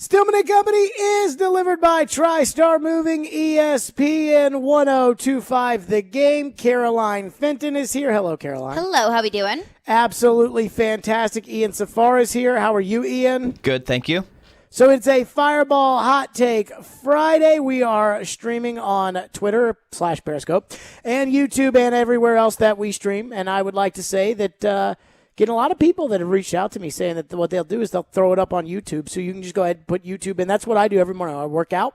Stillman and Company is delivered by TriStar Moving, ESPN 1025 The Game. Caroline Fenton is here. Hello, Caroline. Hello, how we doing? Absolutely fantastic. Ian Safar is here. How are you, Ian? Good, thank you. So it's a Fireball Hot Take Friday. We are streaming on Twitter /Periscope and YouTube and everywhere else that we stream. And I would like to say that getting a lot of people that have reached out to me saying that what they'll do is they'll throw it up on YouTube. So you can just go ahead and put YouTube in. That's what I do every morning. I work out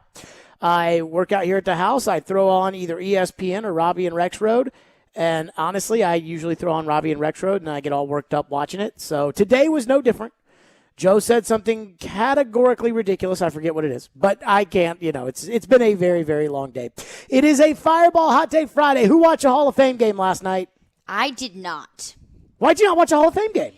here at the house. I throw on either ESPN or Robbie and Rex Road. And honestly, I usually throw on Robbie and Rex Road, and I get all worked up watching it. So today was no different. Joe said something categorically ridiculous. I forget what it is, but I can't, it's been a very, very long day. It is a Fireball Hot Take Friday. Who watched a Hall of Fame game last night? I did not. Why'd you not watch a Hall of Fame game?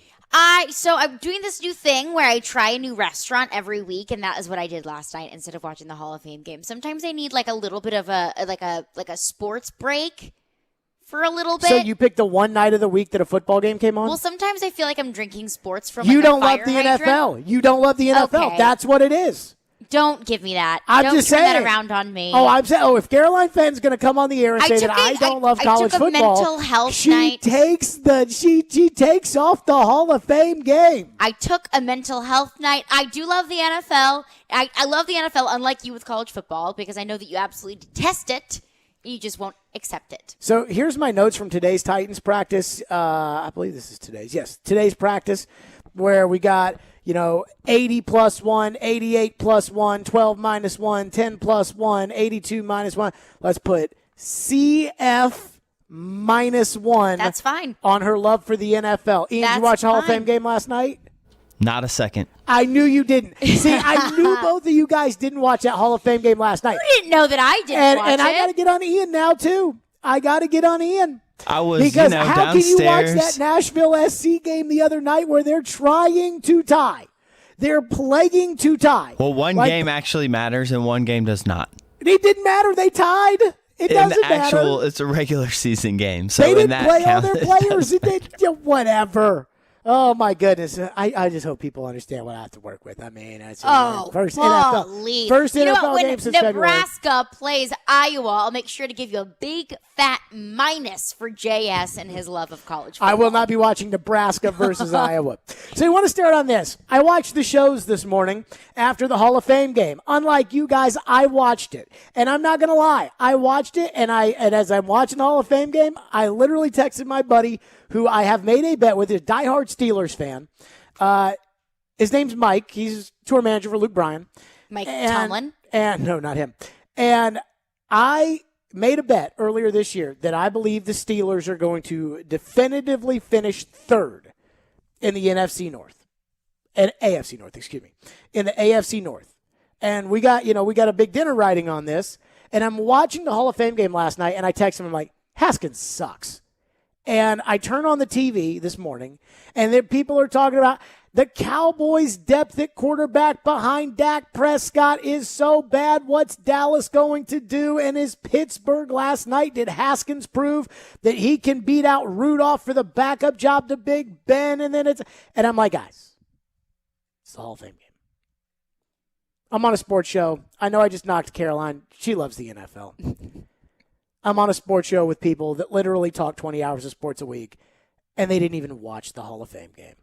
So I'm doing this new thing where I try a new restaurant every week, and that is what I did last night instead of watching the Hall of Fame game. Sometimes I need like a little bit of a sports break for a little bit. So you picked the one night of the week that a football game came on? Well, sometimes I feel like I'm drinking sports from You like don't a love fire the hydrant. NFL. You don't love the NFL. Okay. That's what it is. Don't give me that. I'm don't just turn saying. that around on me. Oh, I'm saying. Oh, if Caroline Fenn's going to come on the air and say that I don't love college took a football, mental health she night. she takes off the Hall of Fame game. I took a mental health night. I do love the NFL. I love the NFL, unlike you with college football, because I know that you absolutely detest it. You just won't accept it. So here's my notes from today's Titans practice. I believe this is today's. Yes, today's practice, where we got 80 plus 1, 88 plus 1, 12 minus 1, 10 plus 1, 82 minus 1. Let's put CF minus 1. That's fine. On her love for the NFL. Ian, did you watch a Hall of Fame game last night? Not a second. I knew you didn't. See, I knew both of you guys didn't watch that Hall of Fame game last night. You didn't know that I didn't watch it. And I got to get on Ian now, too. I got to get on Ian. I was, because how downstairs. Can you watch that Nashville SC game the other night where they're trying to tie? They're plaguing to tie. Well, one game actually matters and one game does not. It didn't matter. They tied. It doesn't matter. It's a regular season game. So they didn't play all count. their players. Whatever. Oh, my goodness. I just hope people understand what I have to work with. I mean, it's first NFL game since Nebraska plays Iowa, I'll make sure to give you a big fat minus for JS and his love of college football. I will not be watching Nebraska versus Iowa. So you want to start on this. I watched the shows this morning after the Hall of Fame game. Unlike you guys, I watched it. And I'm not going to lie. I watched it, and as I'm watching the Hall of Fame game, I literally texted my buddy, who I have made a bet with, a diehard Steelers fan. His name's Mike. He's tour manager for Luke Bryan. Mike Tomlin? And no, not him. And I made a bet earlier this year that I believe the Steelers are going to definitively finish third in the NFC North. And AFC North, excuse me. In the AFC North. And we got a big dinner riding on this. And I'm watching the Hall of Fame game last night, and I text him, I'm like, Haskins sucks. And I turn on the TV this morning, and then people are talking about the Cowboys' depth at quarterback behind Dak Prescott is so bad. What's Dallas going to do? And is Pittsburgh last night, did Haskins prove that he can beat out Rudolph for the backup job to Big Ben? And I'm like, guys, it's the Hall of Fame game. I'm on a sports show. I know I just knocked Caroline. She loves the NFL. I'm on a sports show with people that literally talk 20 hours of sports a week, and they didn't even watch the Hall of Fame game.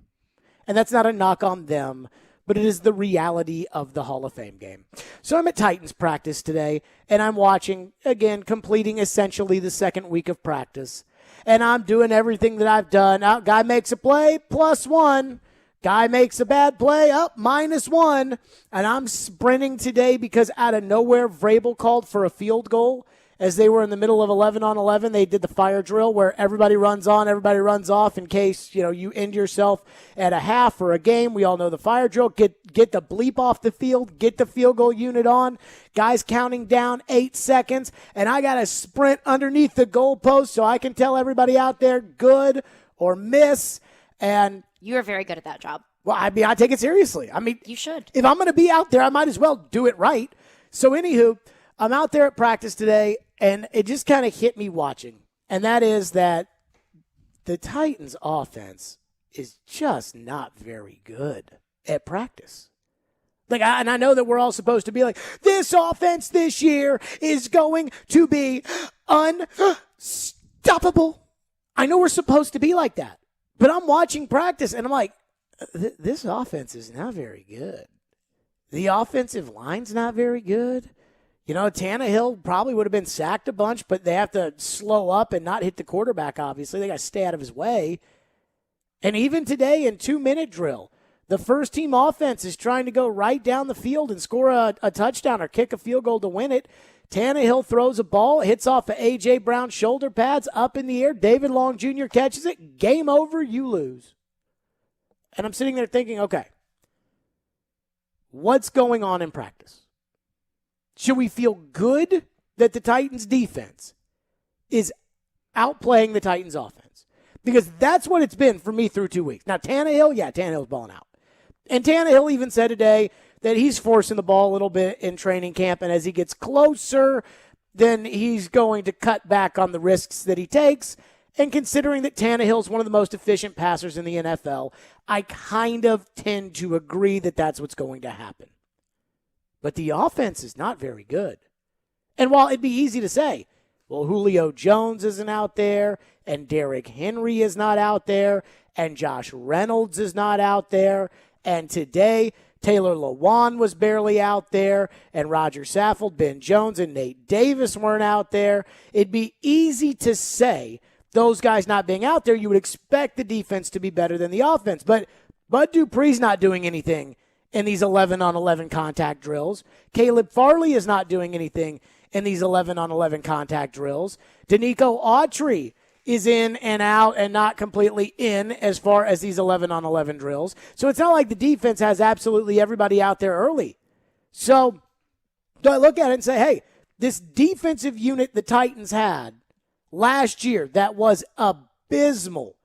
And that's not a knock on them, but it is the reality of the Hall of Fame game. So I'm at Titans practice today, and I'm watching, again, completing essentially the second week of practice. And I'm doing everything that I've done. Now, guy makes a play, +1. Guy makes a bad play, up -1. And I'm sprinting today because out of nowhere, Vrabel called for a field goal. As they were in the middle of 11-on-11, they did the fire drill where everybody runs on, everybody runs off in case, you end yourself at a half or a game. We all know the fire drill. Get the bleep off the field, get the field goal unit on. Guys counting down 8 seconds, and I got to sprint underneath the goalpost so I can tell everybody out there good or miss. And you are very good at that job. Well, I take it seriously. You should. If I'm going to be out there, I might as well do it right. So anywho, I'm out there at practice today, and it just kind of hit me watching, and that is that the Titans' offense is just not very good at practice. And I know that we're all supposed to be like, this offense this year is going to be unstoppable. I know we're supposed to be like that. But I'm watching practice, and I'm like, this offense is not very good. The offensive line's not very good. Tannehill probably would have been sacked a bunch, but they have to slow up and not hit the quarterback, obviously. They got to stay out of his way. And even today in 2-minute drill, the first-team offense is trying to go right down the field and score a touchdown or kick a field goal to win it. Tannehill throws a ball, hits off of A.J. Brown's shoulder pads, up in the air. David Long Jr. catches it. Game over, you lose. And I'm sitting there thinking, okay, what's going on in practice? Should we feel good that the Titans' defense is outplaying the Titans' offense? Because that's what it's been for me through 2 weeks. Now, Tannehill's balling out. And Tannehill even said today that he's forcing the ball a little bit in training camp, and as he gets closer, then he's going to cut back on the risks that he takes. And considering that Tannehill's one of the most efficient passers in the NFL, I kind of tend to agree that that's what's going to happen. But the offense is not very good. And while it'd be easy to say, well, Julio Jones isn't out there, and Derrick Henry is not out there, and Josh Reynolds is not out there, and today Taylor Lewan was barely out there, and Roger Saffold, Ben Jones, and Nate Davis weren't out there. It'd be easy to say, those guys not being out there, you would expect the defense to be better than the offense. But Bud Dupree's not doing anything in these 11-on-11 contact drills. Caleb Farley is not doing anything in these 11-on-11 contact drills. Danico Autry is in and out and not completely in as far as these 11-on-11 drills. So it's not like the defense has absolutely everybody out there early. So do I look at it and say, hey, this defensive unit the Titans had last year that was abysmal,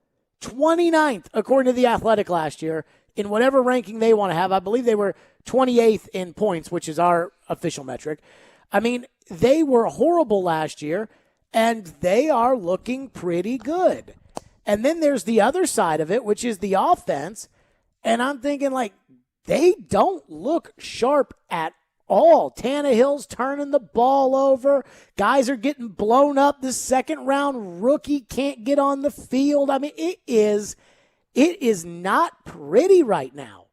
29th according to The Athletic last year, in whatever ranking they want to have. I believe they were 28th in points, which is our official metric. I mean, they were horrible last year, and they are looking pretty good. And then there's the other side of it, which is the offense, and I'm thinking, like, they don't look sharp at all. Tannehill's turning the ball over. Guys are getting blown up. The second-round rookie can't get on the field. I mean, it is not pretty right now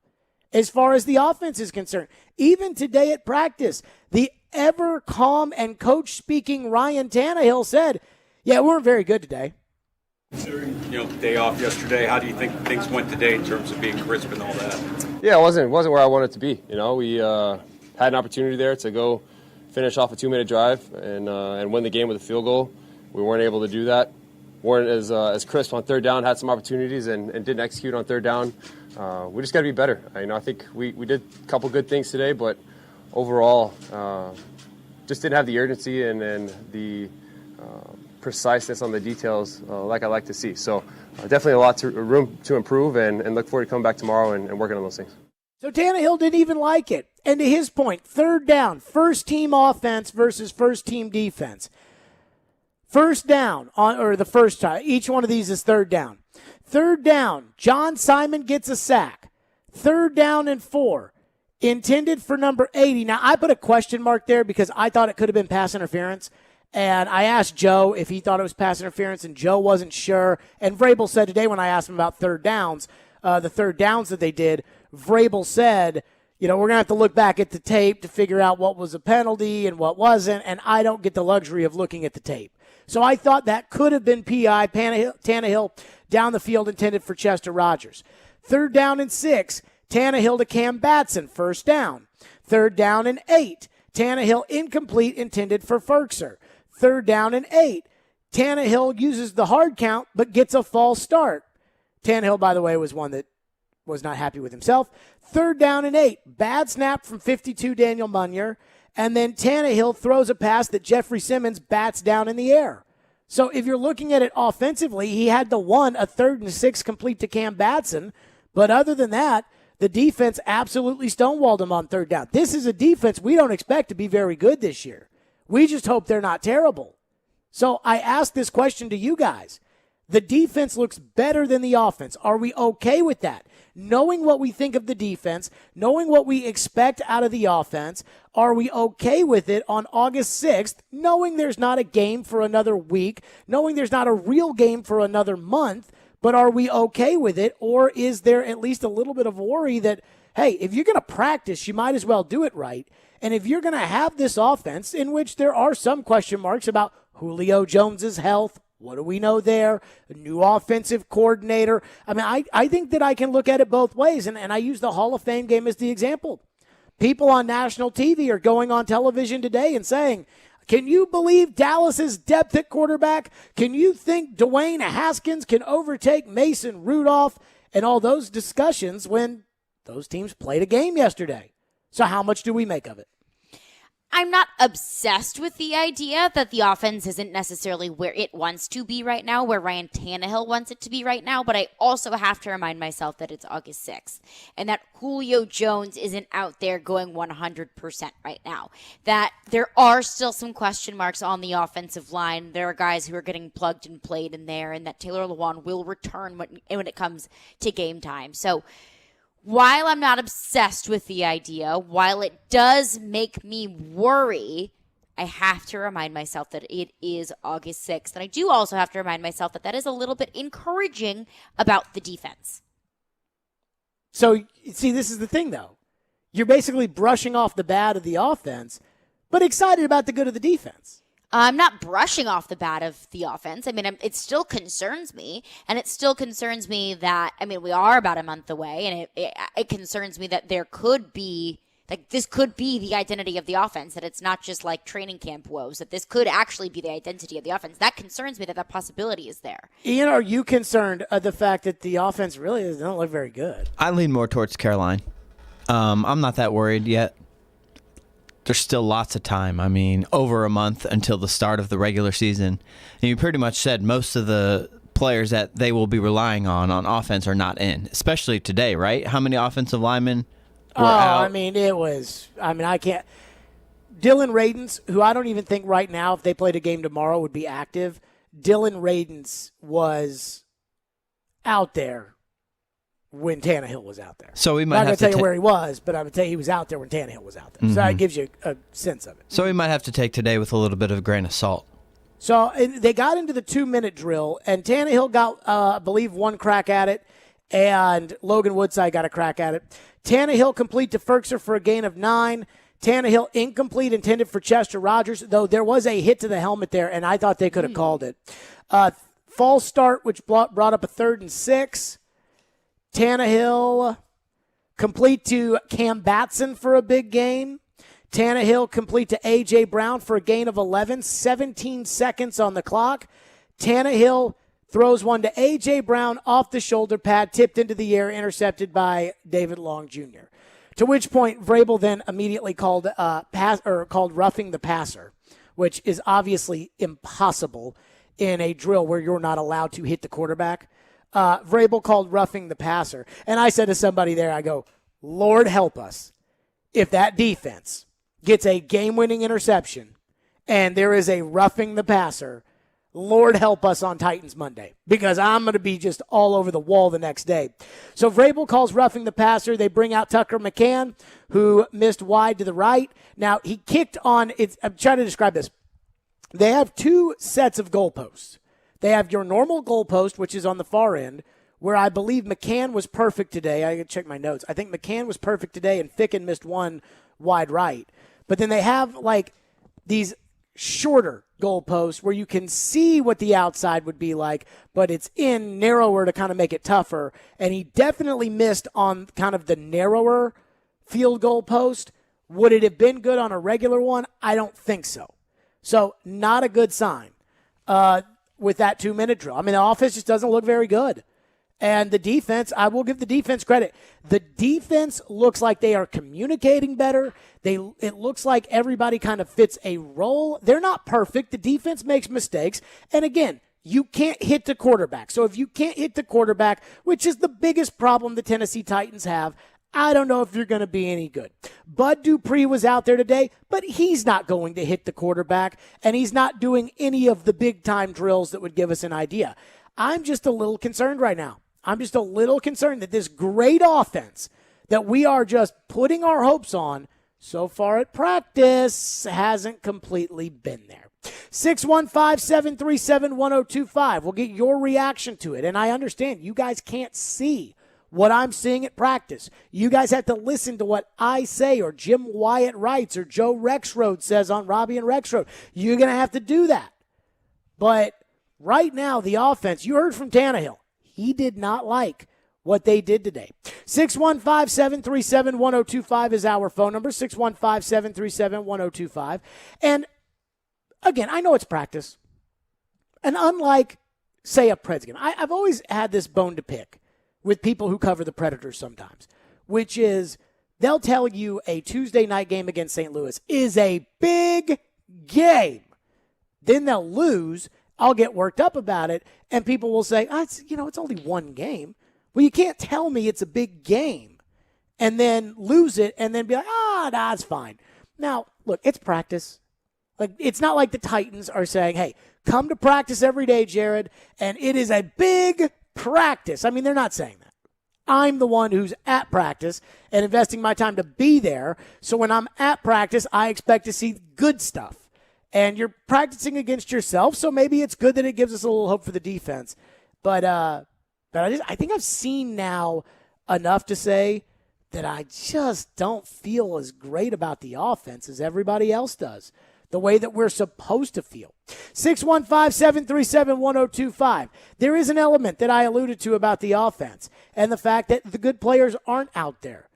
as far as the offense is concerned. Even today at practice, the ever calm and coach-speaking Ryan Tannehill said, yeah, we weren't very good today. Considering, the day off yesterday, how do you think things went today in terms of being crisp and all that? Yeah, it wasn't where I wanted to be. We had an opportunity there to go finish off a 2-minute drive and win the game with a field goal. We weren't able to do that. Weren't as crisp on third down, had some opportunities and didn't execute on third down. We just got to be better. I think we did a couple good things today, but overall just didn't have the urgency and the preciseness on the details like I like to see. So definitely a lot room to improve and look forward to coming back tomorrow and working on those things. So Tannehill didn't even like it. And to his point, third down, first-team offense versus first-team defense. First down, the first time, each one of these is third down. Third down, John Simon gets a sack. Third down and 4, intended for number 80. Now, I put a question mark there because I thought it could have been pass interference. And I asked Joe if he thought it was pass interference, and Joe wasn't sure. And Vrabel said today when I asked him about third downs, the third downs that they did, Vrabel said, we're going to have to look back at the tape to figure out what was a penalty and what wasn't, and I don't get the luxury of looking at the tape. So I thought that could have been P.I. Tannehill down the field intended for Chester Rogers. Third down and 6, Tannehill to Cam Batson, first down. Third down and 8, Tannehill incomplete intended for Ferkser. Third down and 8, Tannehill uses the hard count but gets a false start. Tannehill, by the way, was one that was not happy with himself. Third down and 8, bad snap from 52 Daniel Munyer. And then Tannehill throws a pass that Jeffrey Simmons bats down in the air. So if you're looking at it offensively, he had a third and 6 complete to Cam Batson. But other than that, the defense absolutely stonewalled him on third down. This is a defense we don't expect to be very good this year. We just hope they're not terrible. So I ask this question to you guys. The defense looks better than the offense. Are we okay with that? knowing what we think of the defense, knowing what we expect out of the offense, are we okay with it on August 6th, knowing there's not a game for another week, knowing there's not a real game for another month, but are we okay with it, or is there at least a little bit of worry that, hey, if you're going to practice, you might as well do it right, and if you're going to have this offense in which there are some question marks about Julio Jones's health, what do we know there? A new offensive coordinator. I mean, I think that I can look at it both ways, and I use the Hall of Fame game as the example. People on national TV are going on television today and saying, can you believe Dallas's depth at quarterback? Can you think Dwayne Haskins can overtake Mason Rudolph? And all those discussions when those teams played a game yesterday. So how much do we make of it? I'm not obsessed with the idea that the offense isn't necessarily where it wants to be right now, where Ryan Tannehill wants it to be right now, but I also have to remind myself that it's August 6th and that Julio Jones isn't out there going 100% right now, that there are still some question marks on the offensive line. There are guys who are getting plugged and played in there, and that Taylor Lewan will return when it comes to game time. So while I'm not obsessed with the idea, while it does make me worry, I have to remind myself that it is August 6th. And I do also have to remind myself that that is a little bit encouraging about the defense. So, see, this is the thing, though. You're basically brushing off the bad of the offense, but excited about the good of the defense. I'm not brushing off the bad of the offense. I mean, it still concerns me, and it still concerns me that, I mean, we are about a month away, and it concerns me that there could be, like, this could be the identity of the offense, that it's not just like training camp woes, that this could actually be the identity of the offense. That concerns me that possibility is there. Ian, are you concerned of the fact that the offense really doesn't look very good? I lean more towards Caroline. I'm not that worried yet. There's still lots of time. I mean, over a month until the start of the regular season. And you pretty much said most of the players that they will be relying on offense are not in, especially today, right? How many offensive linemen were out? I mean, I can't. Dylan Radins, who I don't even think right now, if they played a game tomorrow, would be active. Dylan Radins was out there when Tannehill was out there. So we might I'm not going have to tell you where he was, but I'm going to tell you he was out there when Tannehill was out there. Mm-hmm. So that gives you a sense of it. So we might have to take today with a little bit of a grain of salt. So they got into the 2-minute drill, and Tannehill got, I believe, one crack at it, and Logan Woodside got a crack at it. Tannehill complete to Ferkser for a gain of 9. Tannehill incomplete, intended for Chester Rogers, though there was a hit to the helmet there, and I thought they could have called it. False start, which brought up a 3rd and 6. Tannehill complete to Cam Batson for a big gain. Tannehill complete to A.J. Brown for a gain of 11, 17 seconds on the clock. Tannehill throws one to A.J. Brown off the shoulder pad, tipped into the air, intercepted by David Long Jr. To which point, Vrabel then immediately called roughing the passer, which is obviously impossible in a drill where you're not allowed to hit the quarterback. Vrabel called roughing the passer. And I said to somebody there, I go, Lord help us if that defense gets a game-winning interception and there is a roughing the passer. Lord help us on Titans Monday, because I'm going to be just all over the wall the next day. So Vrabel calls roughing the passer. They bring out Tucker McCann, who missed wide to the right. Now, he kicked on – I'm trying to describe this. They have 2 sets of goalposts. They have your normal goalpost, which is on the far end, where I believe McCann was perfect today. I can check my notes. I think McCann was perfect today, and Ficken missed one wide right. But then they have, like, these shorter goalposts where you can see what the outside would be like, but it's in narrower to kind of make it tougher. And he definitely missed on kind of the narrower field goal post. Would it have been good on a regular one? I don't think so. So not a good sign. With that 2-minute drill. I mean, the offense just doesn't look very good. And the defense, I will give the defense credit. The defense looks like they are communicating better. It looks like everybody kind of fits a role. They're not perfect. The defense makes mistakes. And again, you can't hit the quarterback. So if you can't hit the quarterback, which is the biggest problem the Tennessee Titans have, I don't know if you're going to be any good. Bud Dupree was out there today, but he's not going to hit the quarterback, and he's not doing any of the big-time drills that would give us an idea. I'm just a little concerned right now. I'm just a little concerned that this great offense that we are just putting our hopes on so far at practice hasn't completely been there. 615-737-1025. We'll get your reaction to it. And I understand you guys can't see what I'm seeing at practice. You guys have to listen to what I say or Jim Wyatt writes or Joe Rexroad says on Robbie and Rexroad. You're going to have to do that. But right now, the offense, you heard from Tannehill. He did not like what they did today. 615-737-1025 is our phone number, 615-737-1025. And again, I know it's practice. And unlike, say, a Preds game, I've always had this bone to pick with people who cover the Predators sometimes, which is they'll tell you a Tuesday night game against St. Louis is a big game. Then they'll lose. I'll get worked up about it, and people will say, it's only one game. Well, you can't tell me it's a big game and then lose it and then be like, it's fine. Now, look, it's practice. Like, it's not like the Titans are saying, hey, come to practice every day, Jared, and it is a big practice. I mean, they're not saying that. I'm the one who's at practice and investing my time to be there. So when I'm at practice, I expect to see good stuff. And you're practicing against yourself, so maybe it's good that it gives us a little hope for the defense. But I think I've seen now enough to say that I just don't feel as great about the offense as everybody else does, the way that we're supposed to feel. 615-737-1025. There is an element that I alluded to about the offense and the fact that the good players aren't out there.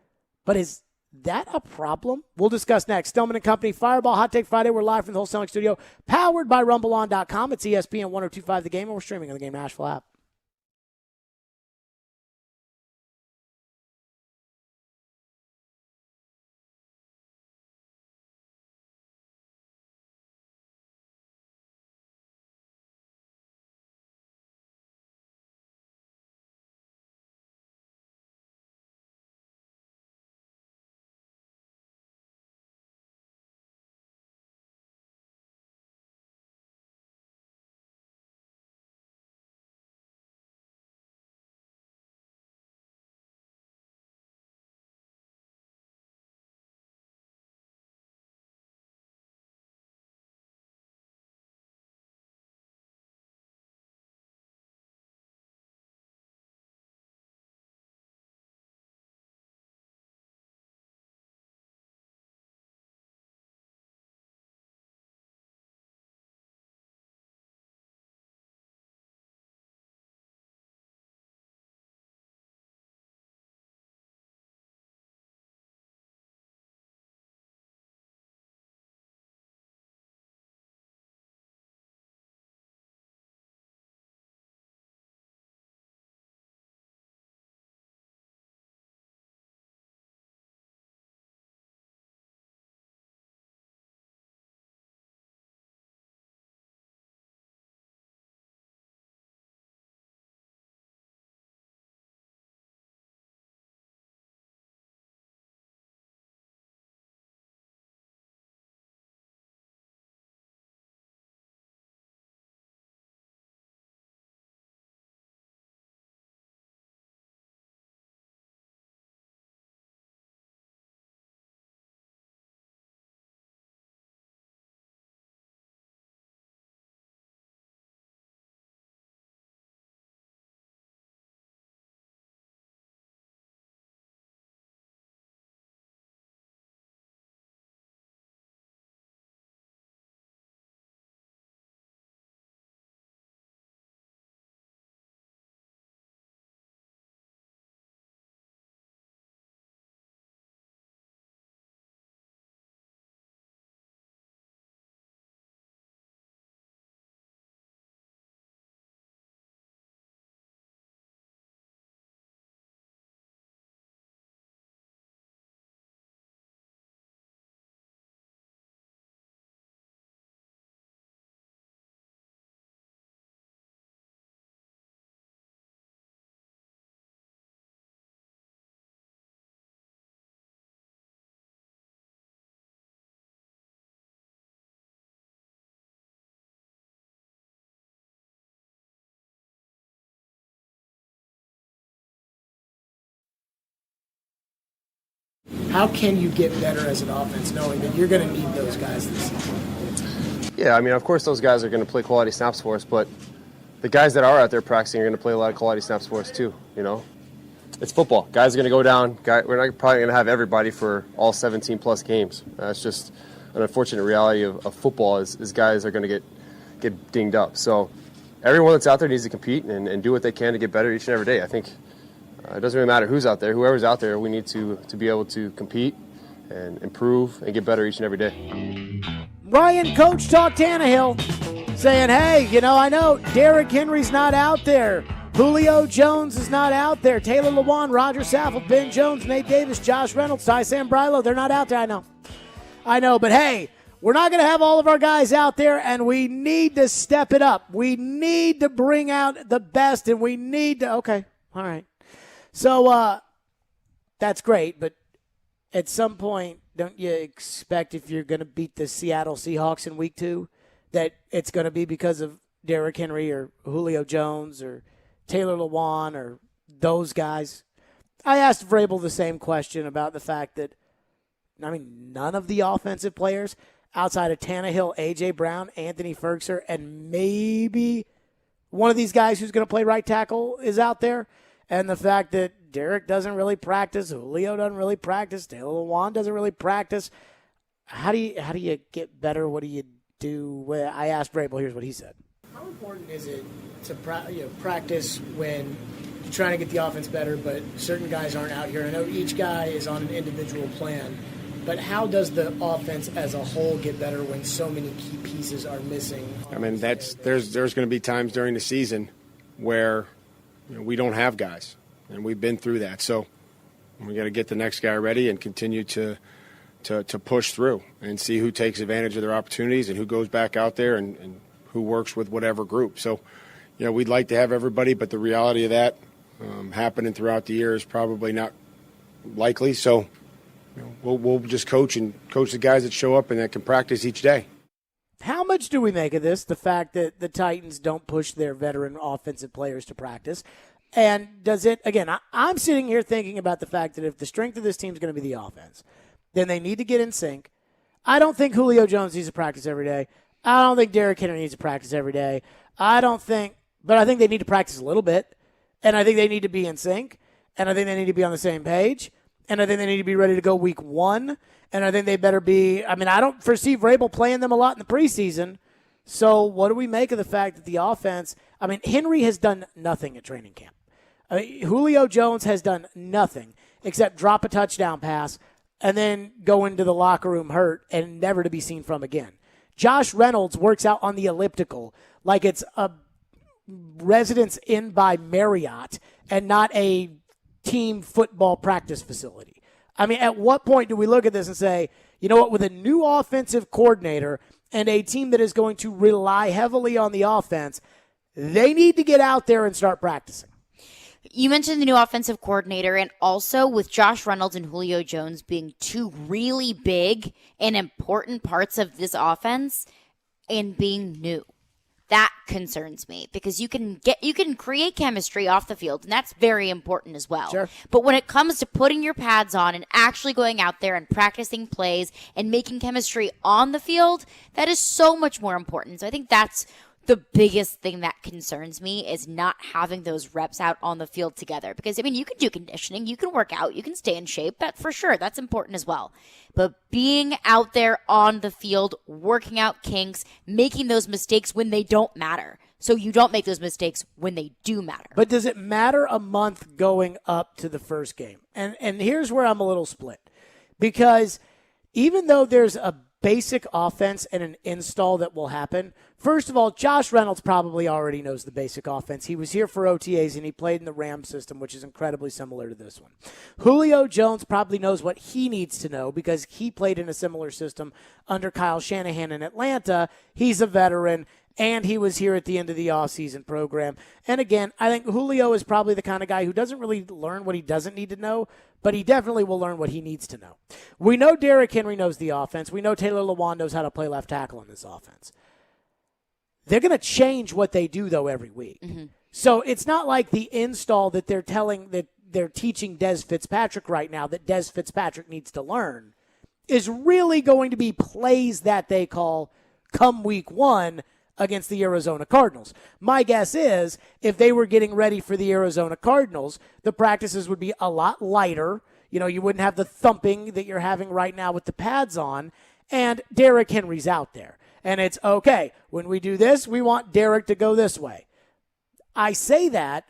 But is that a problem? We'll discuss next. Stillman and Company, Fireball Hot Take Friday. We're live from the Wholesaling Studio, powered by RumbleOn.com. It's ESPN 1025 The Game, and we're streaming on the Game Nashville app. How can you get better as an offense knowing that you're going to need those guys this season? Yeah, I mean, of course those guys are going to play quality snaps for us, but the guys that are out there practicing are going to play a lot of quality snaps for us too, you know? It's football. Guys are going to go down. We're not probably going to have everybody for all 17-plus games. That's just an unfortunate reality of football is guys are going to get dinged up. So everyone that's out there needs to compete and do what they can to get better each and every day. I think it doesn't really matter who's out there. Whoever's out there, we need to be able to compete and improve and get better each and every day. Ryan Coach talk Tannehill saying, hey, I know Derrick Henry's not out there. Julio Jones is not out there. Taylor Lewan, Roger Saffold, Ben Jones, Nate Davis, Josh Reynolds, Ty Sambrilo, they're not out there. I know, but hey, we're not going to have all of our guys out there, and we need to step it up. We need to bring out the best, and we need to – okay, all right. So that's great, but at some point, don't you expect if you're going to beat the Seattle Seahawks in week 2 that it's going to be because of Derrick Henry or Julio Jones or Taylor Lewan or those guys? I asked Vrabel the same question about the fact that, none of the offensive players outside of Tannehill, A.J. Brown, Anthony Ferguson, and maybe one of these guys who's going to play right tackle is out there. And the fact that Derek doesn't really practice, Julio doesn't really practice, Taylor Lewan doesn't really practice. How do you get better? What do you do? I asked Vrabel. Here's what he said. How important is it to practice when you're trying to get the offense better, but certain guys aren't out here? I know each guy is on an individual plan, but how does the offense as a whole get better when so many key pieces are missing? There's going to be times during the season where we don't have guys, and we've been through that. So we got to get the next guy ready and continue to push through and see who takes advantage of their opportunities and who goes back out there and who works with whatever group. So, we'd like to have everybody, but the reality of that happening throughout the year is probably not likely. So we'll just coach the guys that show up and that can practice each day. How much do we make of this, the fact that the Titans don't push their veteran offensive players to practice? And does it, again, I'm sitting here thinking about the fact that if the strength of this team is going to be the offense, then they need to get in sync. I don't think Julio Jones needs to practice every day. I don't think Derrick Henry needs to practice every day. But I think they need to practice a little bit. And I think they need to be in sync. And I think they need to be on the same page. And I think they need to be ready to go week 1. And I think they better be – I don't foresee Vrabel playing them a lot in the preseason. So what do we make of the fact that the offense – Henry has done nothing at training camp. Julio Jones has done nothing except drop a touchdown pass and then go into the locker room hurt and never to be seen from again. Josh Reynolds works out on the elliptical like it's a residence inn by Marriott and not a team football practice facility. At what point do we look at this and say, you know what, with a new offensive coordinator and a team that is going to rely heavily on the offense, they need to get out there and start practicing? You mentioned the new offensive coordinator, and also with Josh Reynolds and Julio Jones being two really big and important parts of this offense and being new. That concerns me because you can create chemistry off the field, and that's very important as well. Sure. But when it comes to putting your pads on and actually going out there and practicing plays and making chemistry on the field, that is so much more important. So I think that's the biggest thing that concerns me is not having those reps out on the field together. Because, you can do conditioning, you can work out, you can stay in shape. That for sure, that's important as well. But being out there on the field, working out kinks, making those mistakes when they don't matter. So you don't make those mistakes when they do matter. But does it matter a month going up to the first game? And here's where I'm a little split. Because even though there's a basic offense and an install that will happen. First of all, Josh Reynolds probably already knows the basic offense. He was here for OTAs, and he played in the Rams system, which is incredibly similar to this one. Julio Jones probably knows what he needs to know because he played in a similar system under Kyle Shanahan in Atlanta. He's a veteran, and he was here at the end of the offseason program. And again, I think Julio is probably the kind of guy who doesn't really learn what he doesn't need to know, but he definitely will learn what he needs to know. We know Derrick Henry knows the offense. We know Taylor Lewan knows how to play left tackle in this offense. They're going to change what they do, though, every week. Mm-hmm. So it's not like the install that they're telling that they're teaching Des Fitzpatrick right now that Des Fitzpatrick needs to learn is really going to be plays that they call come week 1 against the Arizona Cardinals. My guess is if they were getting ready for the Arizona Cardinals, the practices would be a lot lighter. You wouldn't have the thumping that you're having right now with the pads on, and Derrick Henry's out there. And it's okay, when we do this, we want Derrick to go this way. I say that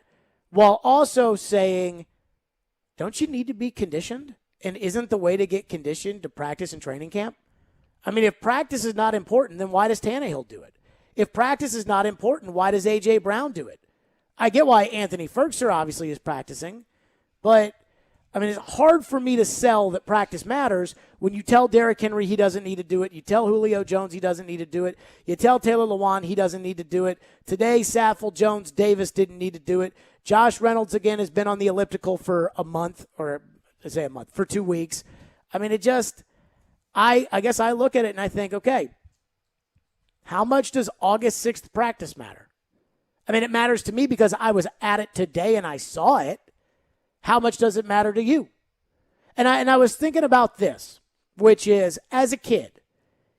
while also saying, don't you need to be conditioned? And isn't the way to get conditioned to practice in training camp? I mean, if practice is not important, then why does Tannehill do it? If practice is not important, why does A.J. Brown do it? I get why Anthony Ferguson obviously is practicing, but I mean, it's hard for me to sell that practice matters when you tell Derrick Henry he doesn't need to do it. You tell Julio Jones he doesn't need to do it. You tell Taylor Lewan he doesn't need to do it. Today, Saffold, Jones, Davis didn't need to do it. Josh Reynolds, again, has been on the elliptical for a month, or I say a month, for 2 weeks. I mean, it just, I guess I look at it and I think, okay, how much does August 6th practice matter? I mean, it matters to me because I was at it today and I saw it. How much does it matter to you? And I was thinking about this, which is, as a kid,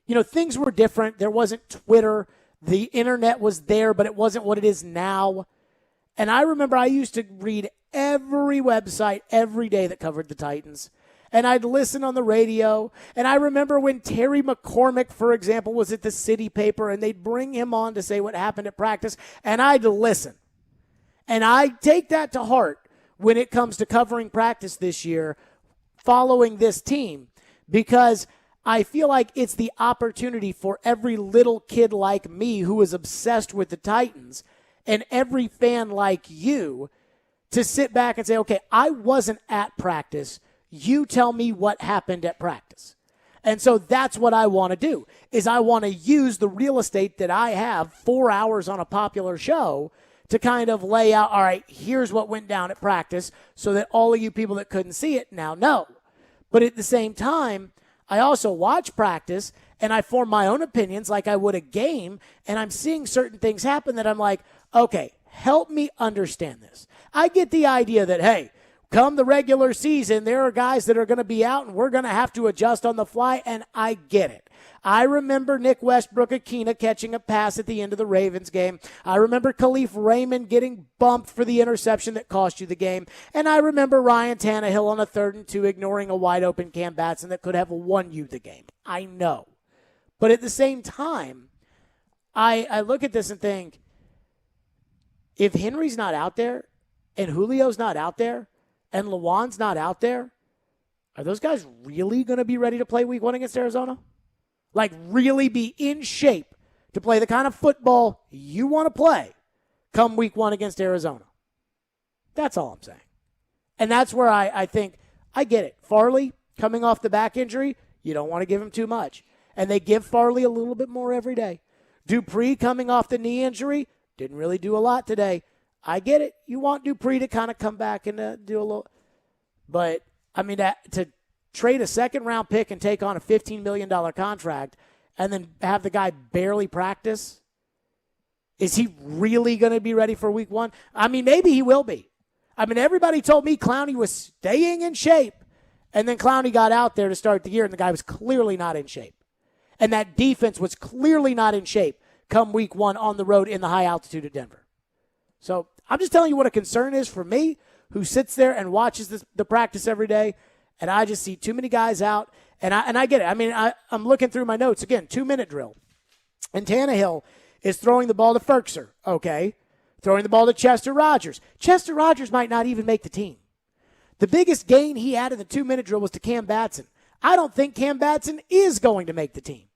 things were different. There wasn't Twitter. The internet was there, but it wasn't what it is now. And I remember I used to read every website every day that covered the Titans. And I'd listen on the radio. And I remember when Terry McCormick, for example, was at the City Paper, and they'd bring him on to say what happened at practice, and I'd listen. And I take that to heart when it comes to covering practice this year, following this team, because I feel like it's the opportunity for every little kid like me who is obsessed with the Titans and every fan like you to sit back and say, okay, I wasn't at practice. You tell me what happened at practice. And so that's what I want to do, is I want to use the real estate that I have, 4 hours on a popular show, to kind of lay out, all right, here's what went down at practice so that all of you people that couldn't see it now know. But at the same time, I also watch practice and I form my own opinions like I would a game, and I'm seeing certain things happen that I'm like, okay, help me understand this. I get the idea that, hey, come the regular season, there are guys that are going to be out and we're going to have to adjust on the fly, and I get it. I remember Nick Westbrook-Akina catching a pass at the end of the Ravens game. I remember Khalif Raymond getting bumped for the interception that cost you the game. And I remember Ryan Tannehill on a 3rd and 2 ignoring a wide-open Cam Batson that could have won you the game. I know. But at the same time, I look at this and think, if Henry's not out there and Julio's not out there and Lewan's not out there, are those guys really going to be ready to play week 1 against Arizona? Like, really be in shape to play the kind of football you want to play come week 1 against Arizona? That's all I'm saying. And that's where I think, I get it. Farley, coming off the back injury, you don't want to give him too much. And they give Farley a little bit more every day. Dupree, coming off the knee injury, didn't really do a lot today. I get it. You want Dupree to kind of come back and do a little. But, I mean, to trade a second-round pick and take on a $15 million contract and then have the guy barely practice? Is he really going to be ready for week 1? I mean, maybe he will be. I mean, everybody told me Clowney was staying in shape, and then Clowney got out there to start the year, and the guy was clearly not in shape. And that defense was clearly not in shape come week 1 on the road in the high altitude of Denver. So I'm just telling you what a concern is for me, who sits there and watches the practice every day. And I just see too many guys out, and I get it. I mean, I'm looking through my notes again. 2-minute drill, and Tannehill is throwing the ball to Ferkser. Okay, throwing the ball to Chester Rogers. Chester Rogers might not even make the team. The biggest gain he had in the 2-minute drill was to Cam Batson. I don't think Cam Batson is going to make the team.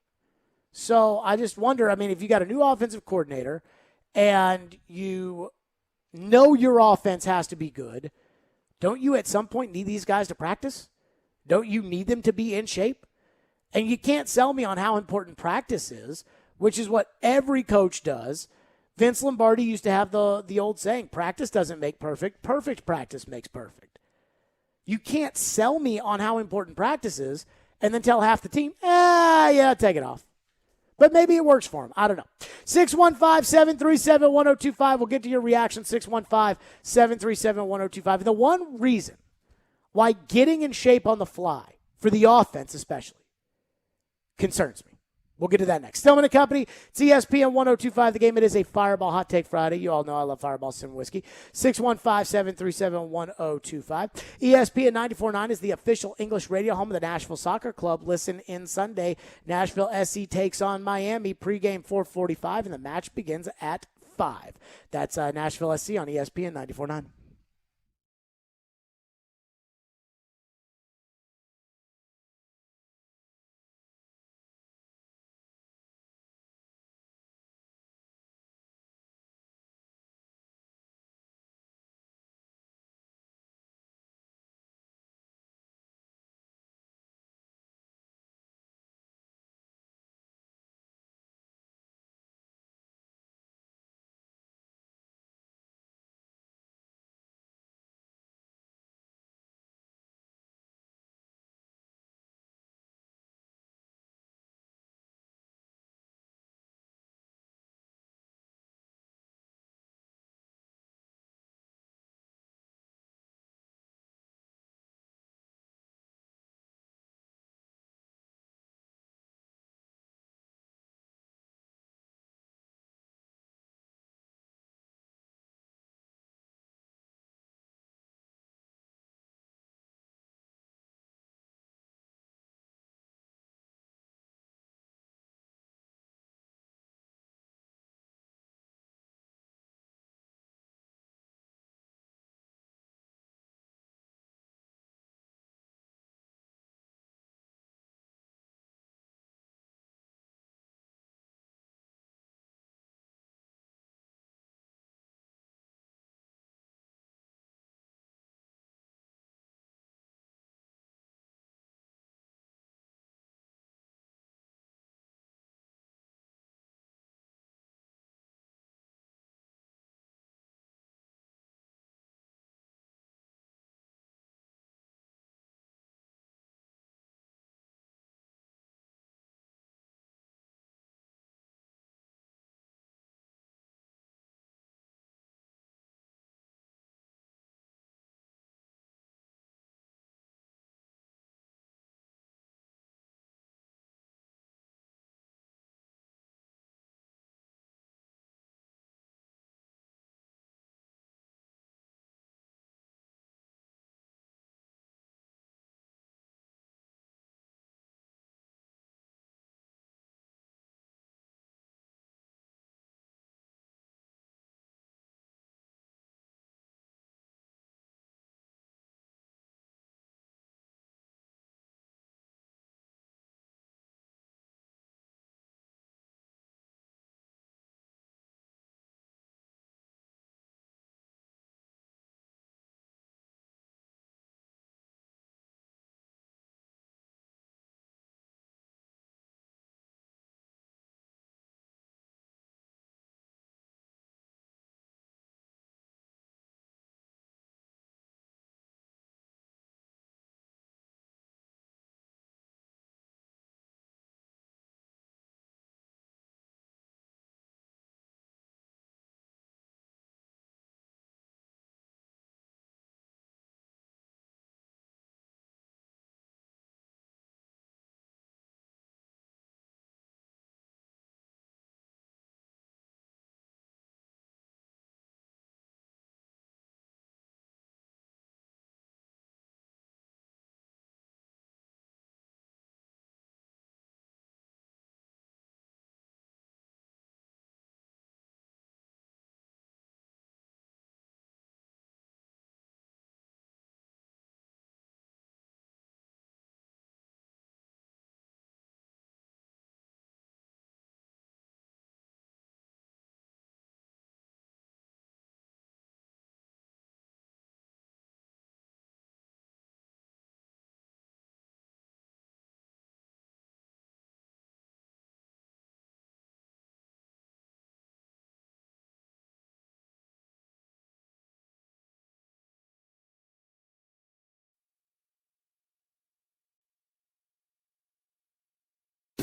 So I just wonder. I mean, if you got a new offensive coordinator, and you know your offense has to be good, don't you at some point need these guys to practice? Don't you need them to be in shape? And you can't sell me on how important practice is, which is what every coach does. Vince Lombardi used to have the old saying, practice doesn't make perfect, perfect practice makes perfect. You can't sell me on how important practice is and then tell half the team, yeah, take it off. But maybe it works for him. I don't know. 615-737-1025. We'll get to your reaction. 615-737-1025. And the one reason why getting in shape on the fly, for the offense especially, concerns me. We'll get to that next. Stillman and Company, it's ESPN 1025 The Game. It is a Fireball Hot Take Friday. You all know I love Fireball Sim Whiskey. 615-737-1025. ESPN 94.9 is the official English radio home of the Nashville Soccer Club. Listen in Sunday. Nashville SC takes on Miami. Pregame 4:45, and the match begins at 5. That's Nashville SC on ESPN 94.9.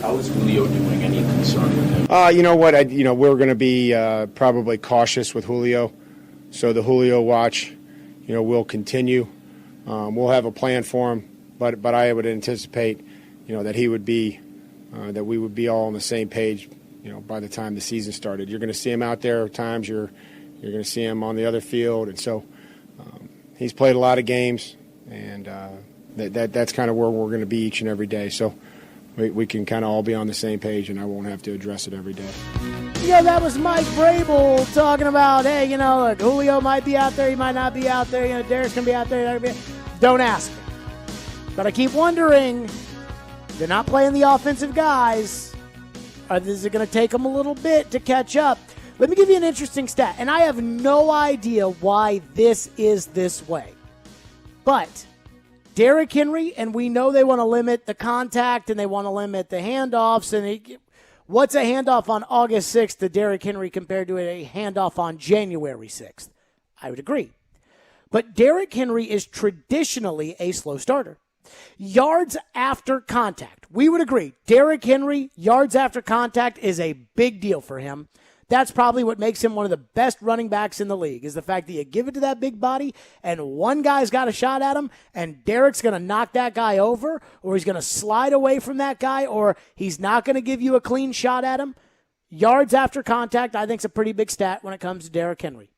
How is Julio doing? Any concern with him? You know what? We're going to be probably cautious with Julio. So the Julio watch, will continue. We'll have a plan for him, but I would anticipate, that he would be, that we would be all on the same page, by the time the season started. You're going to see him out there at times. You're going to see him on the other field, and so he's played a lot of games, and that's kind of where we're going to be each and every day. So we can kind of all be on the same page, and I won't have to address it every day. That was Mike Vrabel talking about, hey, look, Julio might be out there, he might not be out there, Derek's going to be out there. Don't ask me. But I keep wondering, they're not playing the offensive guys. Is it going to take them a little bit to catch up? Let me give you an interesting stat, and I have no idea why this is this way. But Derrick Henry, and we know they want to limit the contact and they want to limit the handoffs. And what's a handoff on August 6th to Derrick Henry compared to a handoff on January 6th? I would agree. But Derrick Henry is traditionally a slow starter. Yards after contact, we would agree. Derrick Henry, yards after contact is a big deal for him. That's probably what makes him one of the best running backs in the league, is the fact that you give it to that big body and one guy's got a shot at him and Derrick's going to knock that guy over, or he's going to slide away from that guy, or he's not going to give you a clean shot at him. Yards after contact, I think, is a pretty big stat when it comes to Derrick Henry.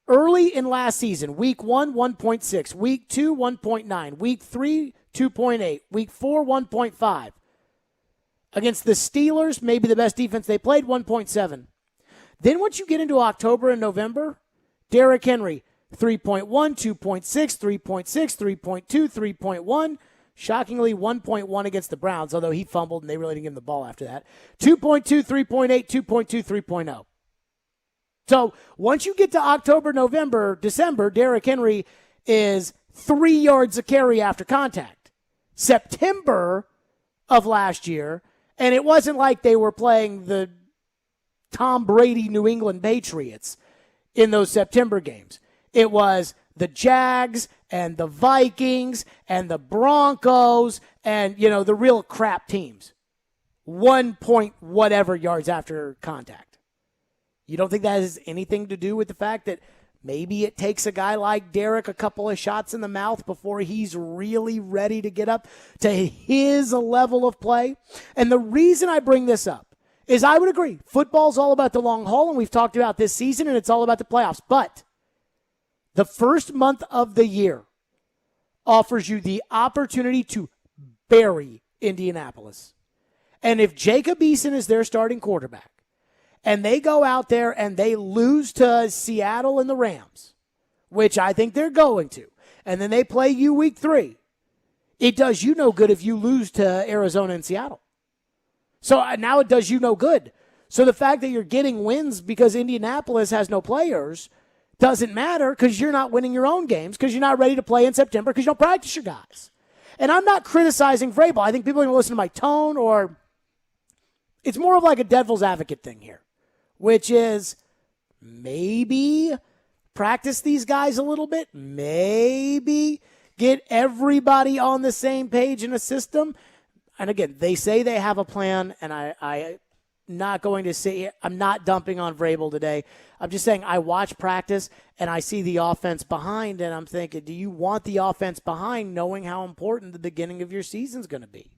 Early in last season, week 1, 1.6. Week 2, 1.9. Week 3, 2.8. Week 4, 1.5. Against the Steelers, maybe the best defense they played, 1.7. Then once you get into October and November, Derrick Henry, 3.1, 2.6, 3.6, 3.2, 3.1. Shockingly, 1.1 against the Browns, although he fumbled and they really didn't give him the ball after that. 2.2, 3.8, 2.2, 3.0. So once you get to October, November, December, Derrick Henry is 3 yards a carry after contact. September of last year, and it wasn't like they were playing the Tom Brady New England Patriots in those September games. It was the Jags and the Vikings and the Broncos and, the real crap teams. 1 point whatever yards after contact. You don't think that has anything to do with the fact that maybe it takes a guy like Derrick a couple of shots in the mouth before he's really ready to get up to his level of play? And the reason I bring this up is I would agree. Football's all about the long haul, and we've talked about this season, and it's all about the playoffs. But the first month of the year offers you the opportunity to bury Indianapolis. And if Jacob Eason is their starting quarterback, and they go out there and they lose to Seattle and the Rams, which I think they're going to, and then they play you week 3, it does you no good if you lose to Arizona and Seattle. So now it does you no good. So the fact that you're getting wins because Indianapolis has no players doesn't matter, because you're not winning your own games, because you're not ready to play in September, because you don't practice your guys. And I'm not criticizing Vrabel. I think people are going to listen to my tone, or it's more of like a devil's advocate thing here, which is maybe practice these guys a little bit, maybe get everybody on the same page in a system. And again, they say they have a plan, and I'm not going to say, I'm not dumping on Vrabel today. I'm just saying I watch practice and I see the offense behind, and I'm thinking, do you want the offense behind knowing how important the beginning of your season is going to be?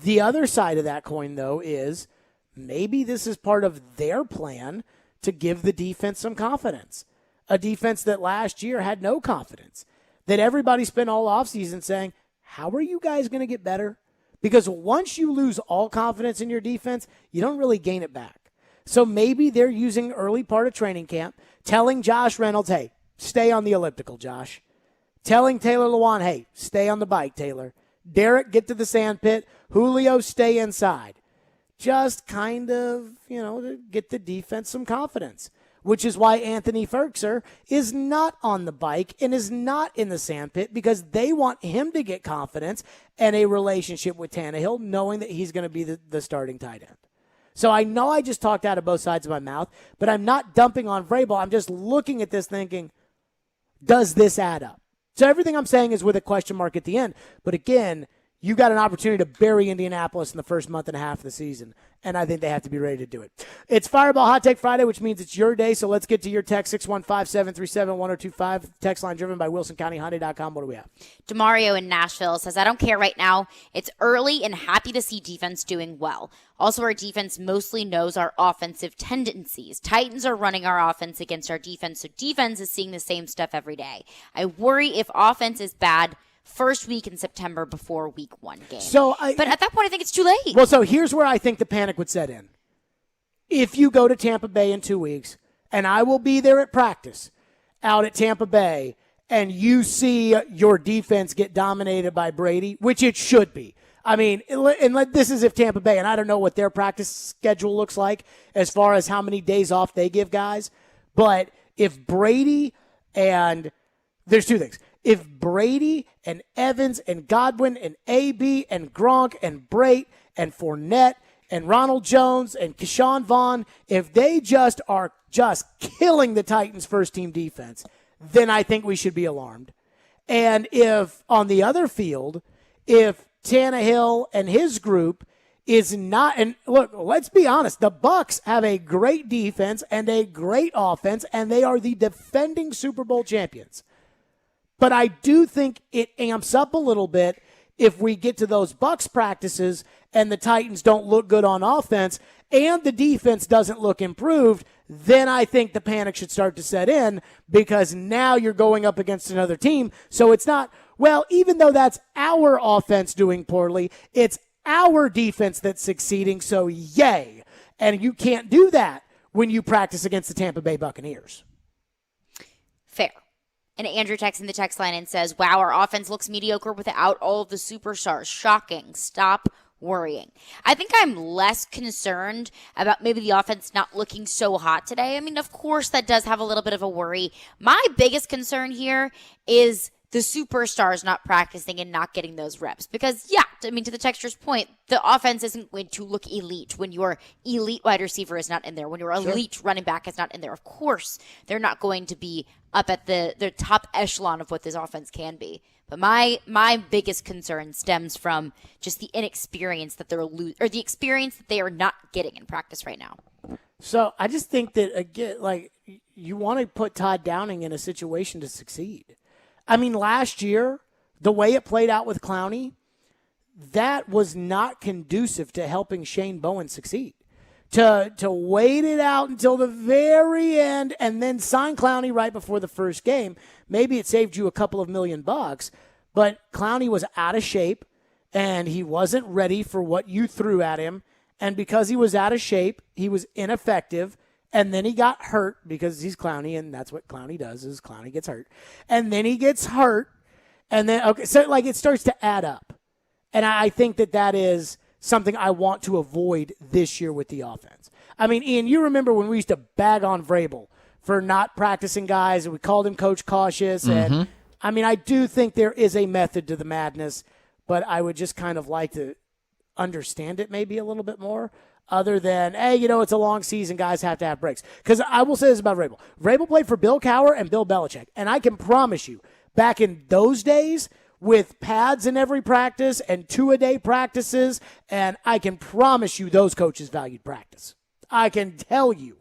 The other side of that coin, though, is maybe this is part of their plan to give the defense some confidence. A defense that last year had no confidence, that everybody spent all offseason saying, how are you guys going to get better? Because once you lose all confidence in your defense, you don't really gain it back. So maybe they're using early part of training camp, telling Josh Reynolds, hey, stay on the elliptical, Josh. Telling Taylor Lewan, hey, stay on the bike, Taylor. Derrick, get to the sand pit. Julio, stay inside. Just kind of, to get the defense some confidence, which is why Anthony Ferkser is not on the bike and is not in the sandpit, because they want him to get confidence and a relationship with Tannehill, knowing that he's going to be the starting tight end. So I know I just talked out of both sides of my mouth, but I'm not dumping on Vrabel. I'm just looking at this thinking, does this add up? So everything I'm saying is with a question mark at the end. But again, you got an opportunity to bury Indianapolis in the first month and a half of the season, and I think they have to be ready to do it. It's Fireball Hot Take Friday, which means it's your day, so let's get to your text, 615-737-1025. Text line driven by WilsonCountyHyundai.com. What do we have? DeMario in Nashville says, I don't care right now. It's early and happy to see defense doing well. Also, our defense mostly knows our offensive tendencies. Titans are running our offense against our defense, so defense is seeing the same stuff every day. I worry if offense is bad first week in September before week 1 game. But at that point, I think it's too late. Well, so here's where I think the panic would set in. If you go to Tampa Bay in 2 weeks, and I will be there at practice out at Tampa Bay, and you see your defense get dominated by Brady, which it should be. I mean, this is if Tampa Bay, and I don't know what their practice schedule looks like as far as how many days off they give guys, but if Brady and there's two things. If Brady and Evans and Godwin and AB and Gronk and Brate and Fournette and Ronald Jones and Keyshawn Vaughn, if they just are just killing the Titans' first-team defense, then I think we should be alarmed. And if on the other field, if Tannehill and his group is not, and look, let's be honest, the Bucs have a great defense and a great offense, and they are the defending Super Bowl champions. But I do think it amps up a little bit if we get to those Bucs practices and the Titans don't look good on offense and the defense doesn't look improved, then I think the panic should start to set in because now you're going up against another team. So it's not, well, even though that's our offense doing poorly, it's our defense that's succeeding, so yay. And you can't do that when you practice against the Tampa Bay Buccaneers. Fair. And Andrew texts in the text line and says, wow, our offense looks mediocre without all of the superstars. Shocking. Stop worrying. I think I'm less concerned about maybe the offense not looking so hot today. I mean, of course, that does have a little bit of a worry. My biggest concern here is the superstars not practicing and not getting those reps. Because, yeah, I mean, to the texter's point, the offense isn't going to look elite when your elite wide receiver is not in there, when your elite running back is not in there. Of course, they're not going to be up at the top echelon of what this offense can be. But my biggest concern stems from just the inexperience that they're or the experience that they are not getting in practice right now. So I just think that, again, like, you want to put Todd Downing in a situation to succeed. I mean, last year, the way it played out with Clowney, that was not conducive to helping Shane Bowen succeed. To wait it out until the very end and then sign Clowney right before the first game, maybe it saved you a couple of $1 million, but Clowney was out of shape and he wasn't ready for what you threw at him. And because he was out of shape, he was ineffective. And then he got hurt because he's Clowney, and that's what Clowney does is Clowney gets hurt. And then he gets hurt, and then, okay, so like it starts to add up. And I think that is something I want to avoid this year with the offense. I mean, Ian, you remember when we used to bag on Vrabel for not practicing guys, and we called him Coach Cautious. And I mean, I do think there is a method to the madness, but I would just kind of like to understand it maybe a little bit more. Other than, hey, it's a long season, guys have to have breaks. Because I will say this about Vrabel. Vrabel played for Bill Cowher and Bill Belichick. And I can promise you, back in those days, with pads in every practice and 2-a-day practices, and I can promise you those coaches valued practice. I can tell you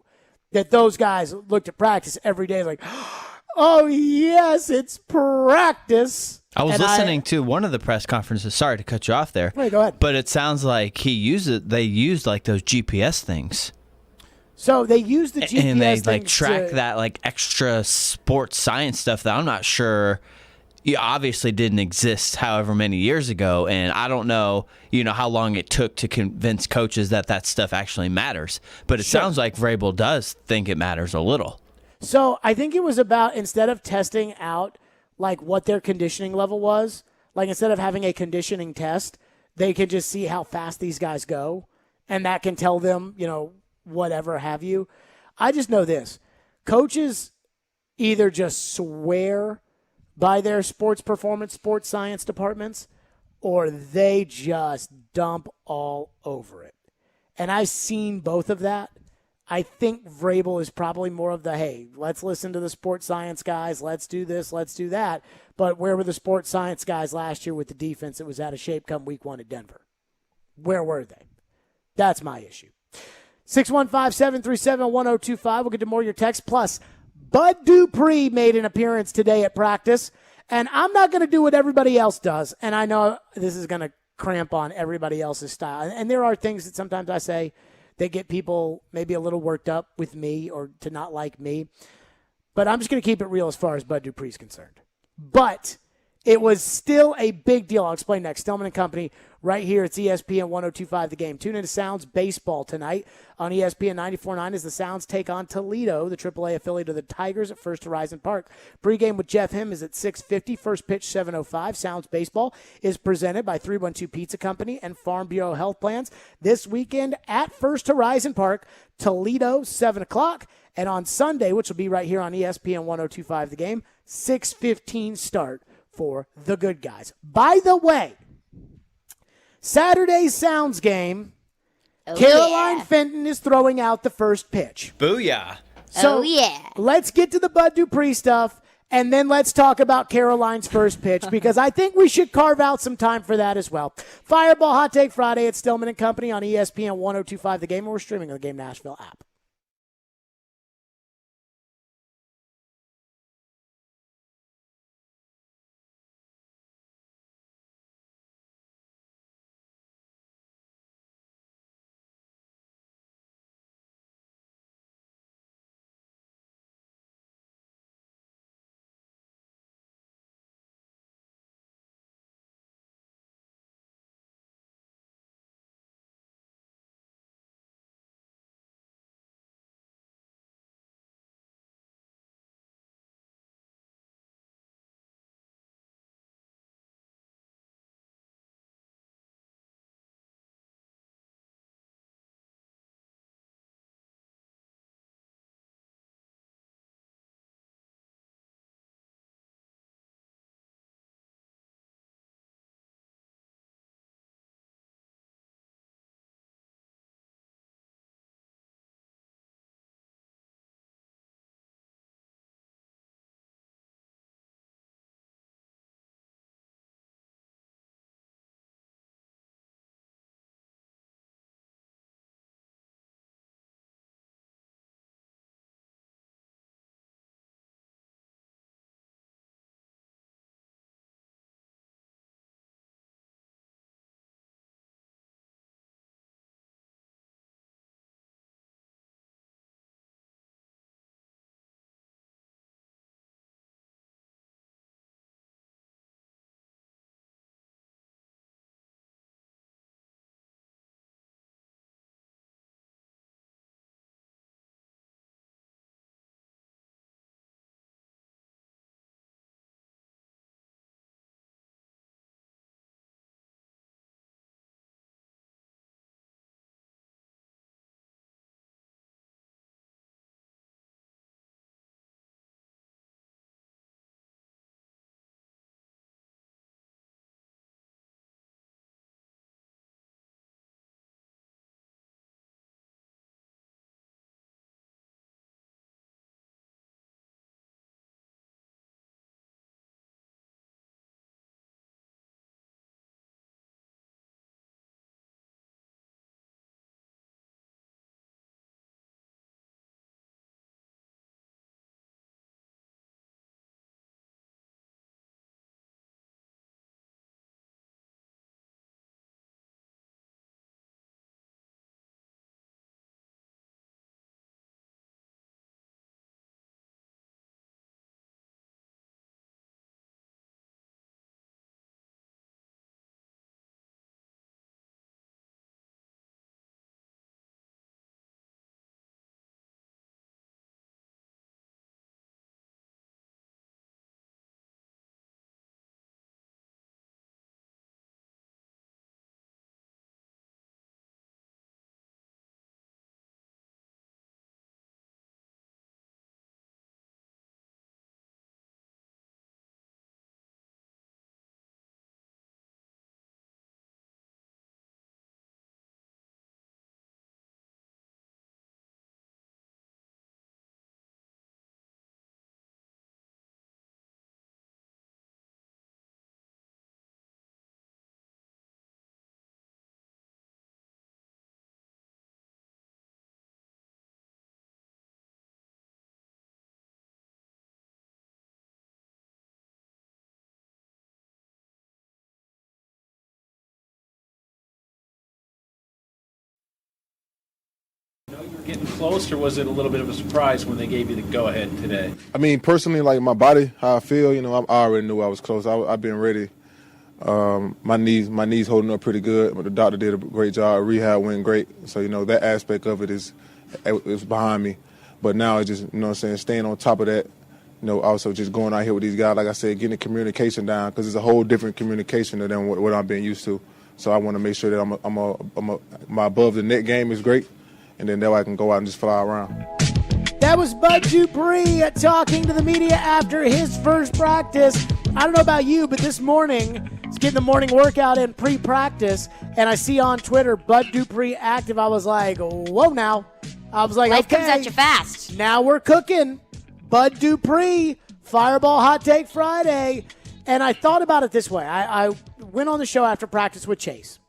that those guys looked at practice every day like, oh, yes, it's practice. I was listening to one of the press conferences. Sorry to cut you off there. Wait, go ahead. But it sounds like they used like those GPS things. So they use the GPS and they things like track that like extra sports science stuff that I'm not sure obviously didn't exist however many years ago. And I don't know, how long it took to convince coaches that stuff actually matters. But it sounds like Vrabel does think it matters a little. So I think it was about, instead of testing out like what their conditioning level was, like instead of having a conditioning test, they can just see how fast these guys go, and that can tell them, whatever have you. I just know this. Coaches either just swear by their sports performance, sports science departments, or they just dump all over it. And I've seen both of that. I think Vrabel is probably more of the, hey, let's listen to the sports science guys. Let's do this. Let's do that. But where were the sports science guys last year with the defense that was out of shape come week 1 at Denver? Where were they? That's my issue. 615-737-1025. We'll get to more of your text. Plus, Bud Dupree made an appearance today at practice. And I'm not going to do what everybody else does. And I know this is going to cramp on everybody else's style. And there are things that sometimes I say that get people maybe a little worked up with me or to not like me. But I'm just going to keep it real as far as Bud Dupree's concerned. But it was still a big deal. I'll explain next. Stillman and Company right here. It's ESPN 102.5 The Game. Tune into Sounds Baseball tonight on ESPN 94.9 as the Sounds take on Toledo, the AAA affiliate of the Tigers at First Horizon Park. Pregame with Jeff Him is at 6:50. First pitch 7:05. Sounds Baseball is presented by 312 Pizza Company and Farm Bureau Health Plans. This weekend at First Horizon Park, Toledo, 7 o'clock. And on Sunday, which will be right here on ESPN 102.5 The Game, 6:15 start for the good guys. By the way, Saturday's Sounds game, Caroline Fenton is throwing out the first pitch. Booyah. So let's get to the Bud Dupree stuff, and then let's talk about Caroline's first pitch, because I think we should carve out some time for that as well. Fireball Hot Take Friday at Stillman and Company on ESPN 102.5 The Game, and we're streaming on the Game Nashville app. getting close, or was it a little bit of a surprise when they gave you the go-ahead today? I mean, personally, like my body, how I feel, I already knew I was close. I've been ready. My knees holding up pretty good. But the doctor did a great job. Rehab went great. So, that aspect of it is behind me. But now it's just, staying on top of that. Also just going out here with these guys, like I said, getting the communication down, because it's a whole different communication than what I've been used to. So I want to make sure that my above the net game is great, and then that way I can go out and just fly around. That was Bud Dupree talking to the media after his first practice. I don't know about you, but this morning, it's getting the morning workout in pre-practice, and I see on Twitter Bud Dupree active. I was like, whoa now. I was like, Life okay. comes at you fast. Now we're cooking. Bud Dupree, Fireball Hot Take Friday. And I thought about it this way. I went on the show after practice with Chase,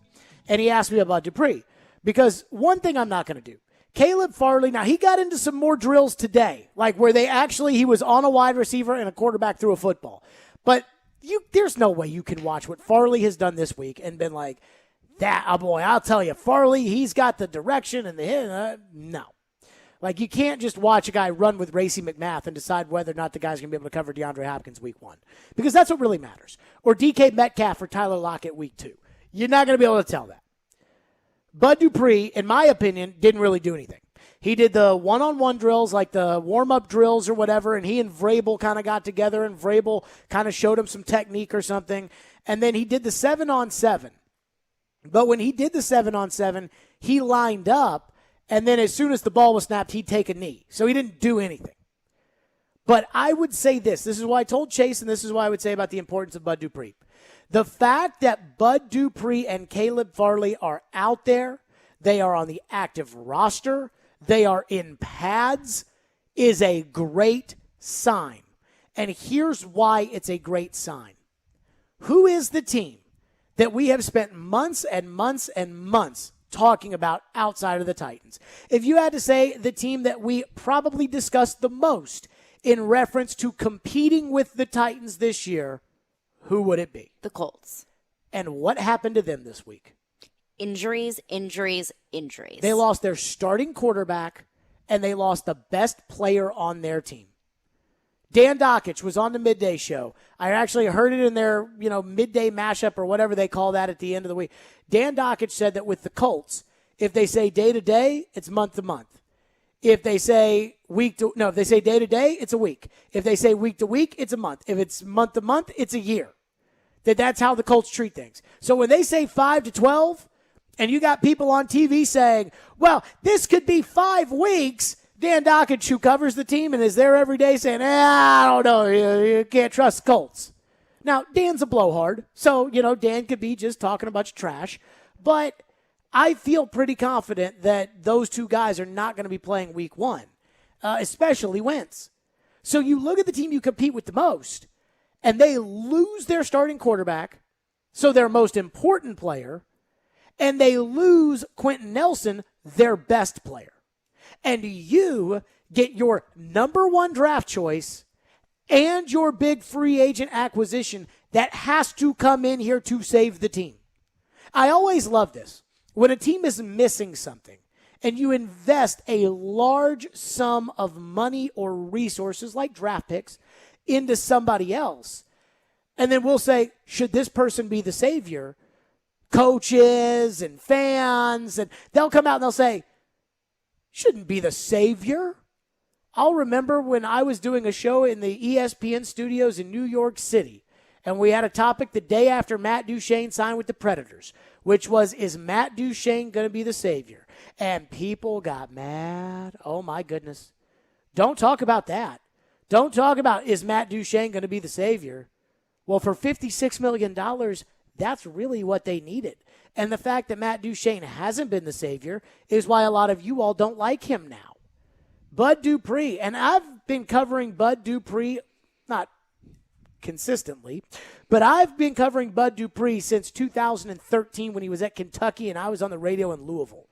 and he asked me about Dupree. Because one thing I'm not going to do, Caleb Farley, now he got into some more drills today, like where he was on a wide receiver and a quarterback threw a football. But there's no way you can watch what Farley has done this week and been like, I'll tell you, Farley, he's got the direction and the hit. No. Like, you can't just watch a guy run with Racy McMath and decide whether or not the guy's going to be able to cover DeAndre Hopkins week 1. Because that's what really matters. Or DK Metcalf or Tyler Lockett week 2. You're not going to be able to tell that. Bud Dupree, in my opinion, didn't really do anything. He did the one-on-one drills, like the warm-up drills or whatever, and he and Vrabel kind of got together, and Vrabel kind of showed him some technique or something. And then he did the 7-on-7. But when he did the 7-on-7, he lined up, and then as soon as the ball was snapped, he'd take a knee. So he didn't do anything. But I would say this. This is why I told Chase, and this is why I would say about the importance of Bud Dupree. The fact that Bud Dupree and Caleb Farley are out there, they are on the active roster, they are in pads, is a great sign. And here's why it's a great sign. Who is the team that we have spent months and months and months talking about outside of the Titans? If you had to say the team that we probably discussed the most in reference to competing with the Titans this year, who would it be? The Colts. And what happened to them this week? Injuries. They lost their starting quarterback, and they lost the best player on their team. Dan Dockich was on the midday show. I actually heard it in their, midday mashup or whatever they call that at the end of the week. Dan Dockich said that with the Colts, if they say day to day, it's month to month. If they say if they say day to day, it's a week. If they say week to week, it's a month. If it's month to month, it's a year. That's how the Colts treat things. So when they say 5 to 12, and you got people on TV saying, well, this could be 5 weeks, Dan Dockich, who covers the team and is there every day, saying, I don't know, you can't trust Colts. Now, Dan's a blowhard, so, Dan could be just talking a bunch of trash. But I feel pretty confident that those two guys are not going to be playing week 1, especially Wentz. So you look at the team you compete with the most, and they lose their starting quarterback, so their most important player, and they lose Quentin Nelson, their best player. And you get your number 1 draft choice and your big free agent acquisition that has to come in here to save the team. I always love this. When a team is missing something and you invest a large sum of money or resources like draft picks into somebody else, and then we'll say, should this person be the savior? Coaches and fans, and they'll come out and they'll say, shouldn't be the savior. I'll remember when I was doing a show in the ESPN studios in New York City, and we had a topic the day after Matt Duchene signed with the Predators, which was, is Matt Duchene going to be the savior? And people got mad. Oh, my goodness. Don't talk about that. Don't talk about, is Matt Duchene going to be the savior? Well, for $56 million, that's really what they needed. And the fact that Matt Duchene hasn't been the savior is why a lot of you all don't like him now. Bud Dupree, and I've been covering Bud Dupree, not consistently, but I've been covering Bud Dupree since 2013 when he was at Kentucky and I was on the radio in Louisville.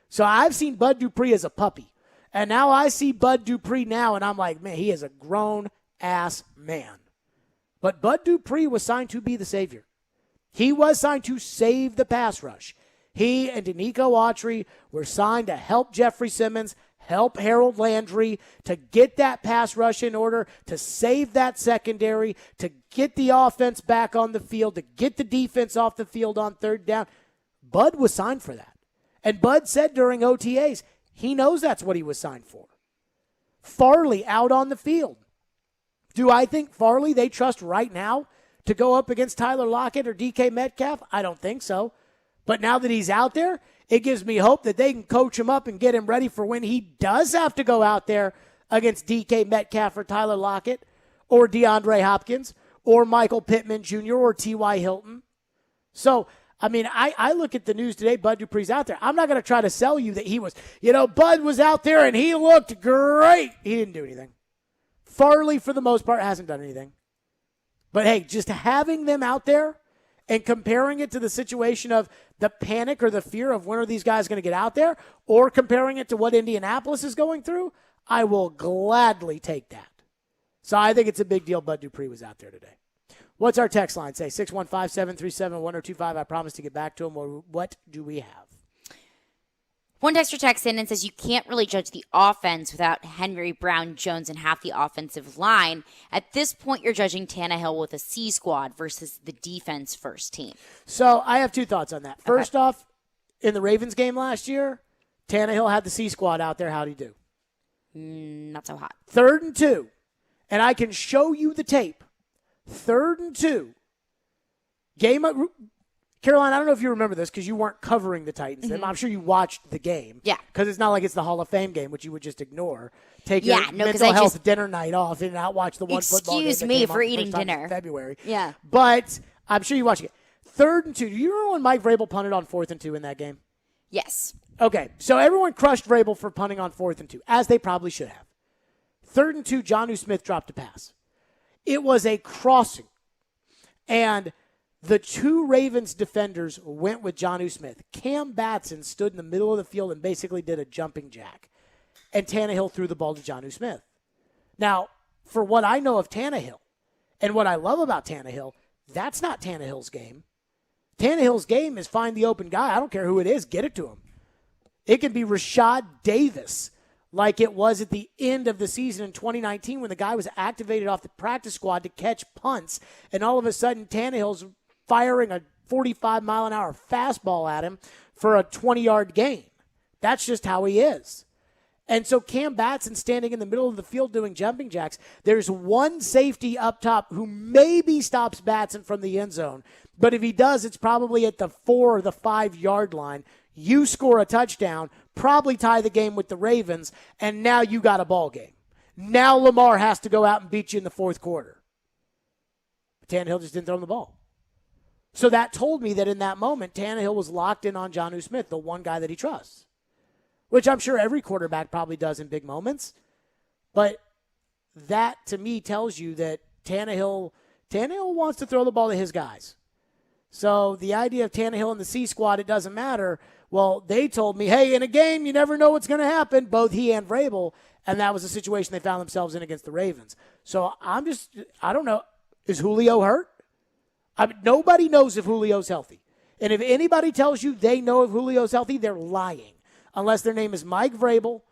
So I've seen Bud Dupree as a puppy. And now I see Bud Dupree now and I'm like, man, he is a grown-ass man. But Bud Dupree was signed to be the savior. He was signed to save the pass rush. He and Danico Autry were signed to help Jeffrey Simmons, help Harold Landry, to get that pass rush in order, to save that secondary, to get the offense back on the field, to get the defense off the field on third down. Bud was signed for that. And Bud said during OTAs, he knows that's what he was signed for. Farley out on the field. Do I think Farley they trust right now to go up against Tyler Lockett or DK Metcalf? I don't think so. But now that he's out there, it gives me hope that they can coach him up and get him ready for when he does have to go out there against DK Metcalf or Tyler Lockett or DeAndre Hopkins or Michael Pittman Jr. or T.Y. Hilton. So, I mean, I look at the news today, Bud Dupree's out there. I'm not going to try to sell you that he was, Bud was out there and he looked great. He didn't do anything. Farley, for the most part, hasn't done anything. But, hey, just having them out there and comparing it to the situation of the panic or the fear of when are these guys going to get out there, or comparing it to what Indianapolis is going through, I will gladly take that. So I think it's a big deal Bud Dupree was out there today. What's our text line say? 615-737-1025. I promise to get back to him. What do we have? One texter texts in and says you can't really judge the offense without Henry, Brown, Jones, and half the offensive line. At this point, you're judging Tannehill with a C squad versus the defense first team. So I have two thoughts on that. First off, in the Ravens game last year, Tannehill had the C squad out there. How'd he do? Not so hot. 3rd and 2. And I can show you the tape. 3rd and 2. Caroline, I don't know if you remember this because you weren't covering the Titans. Mm-hmm. I'm sure you watched the game. Yeah. Because it's not like it's the Hall of Fame game, which you would just ignore. Take your mental health dinner night off and not watch the one football game. Excuse me for eating dinner. In February. Yeah. But I'm sure you watched it. 3rd and 2. Do you remember when Mike Vrabel punted on 4th and 2 in that game? Yes. Okay. So everyone crushed Vrabel for punting on 4th and 2, as they probably should have. 3rd and 2, Jonnu Smith dropped a pass. It was a crossing. And the two Ravens defenders went with Jonnu Smith. Cam Batson stood in the middle of the field and basically did a jumping jack. And Tannehill threw the ball to Jonnu Smith. Now, for what I know of Tannehill and what I love about Tannehill, that's not Tannehill's game. Tannehill's game is find the open guy. I don't care who it is. Get it to him. It can be Rashad Davis like it was at the end of the season in 2019 when the guy was activated off the practice squad to catch punts. And all of a sudden, Tannehill's firing a 45-mile-an-hour fastball at him for a 20-yard gain. That's just how he is. And so Cam Batson standing in the middle of the field doing jumping jacks. There's one safety up top who maybe stops Batson from the end zone. But if he does, it's probably at the 4 or the 5-yard line. You score a touchdown, probably tie the game with the Ravens, and now you got a ball game. Now Lamar has to go out and beat you in the fourth quarter. But Tannehill just didn't throw him the ball. So that told me that in that moment, Tannehill was locked in on Jonnu Smith, the one guy that he trusts, which I'm sure every quarterback probably does in big moments. But that, to me, tells you that Tannehill wants to throw the ball to his guys. So the idea of Tannehill in the C squad, it doesn't matter. Well, they told me, hey, in a game, you never know what's going to happen, both he and Vrabel, and that was the situation they found themselves in against the Ravens. So I don't know. Is Julio hurt? Nobody knows if Julio's healthy. And if anybody tells you they know if Julio's healthy, they're lying, unless their name is Mike Vrabel.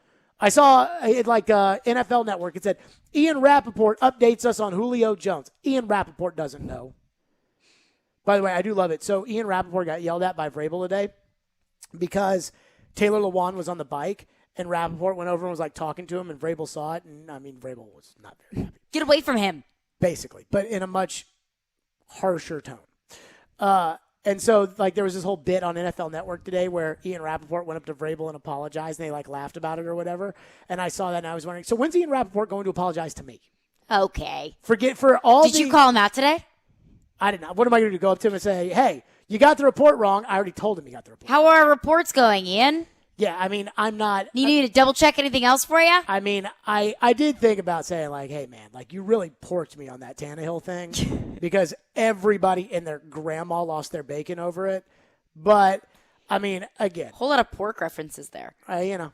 I saw it like NFL Network. It said, Ian Rappaport updates us on Julio Jones. Ian Rappaport doesn't know. By the way, I do love it. So Ian Rappaport got yelled at by Vrabel today because Taylor Lewan was on the bike, and Rappaport went over and was like talking to him, and Vrabel saw it. And, Vrabel was not very happy. Get away from him. Basically, but in a much harsher tone. And so, there was this whole bit on NFL Network today where Ian Rappaport went up to Vrabel and apologized, and they, laughed about it or whatever. And I saw that, and I was wondering, so when's Ian Rappaport going to apologize to me? Okay. Did you call him out today? I did not. What am I going to do? Go up to him and say, hey, you got the report wrong. I already told him you got the report. How are our reports going, Ian? Yeah, I'm not. You need to double check anything else for you? I did think about saying, hey, man, you really porked me on that Tannehill thing because everybody and their grandma lost their bacon over it. But, again. Whole lot of pork references there.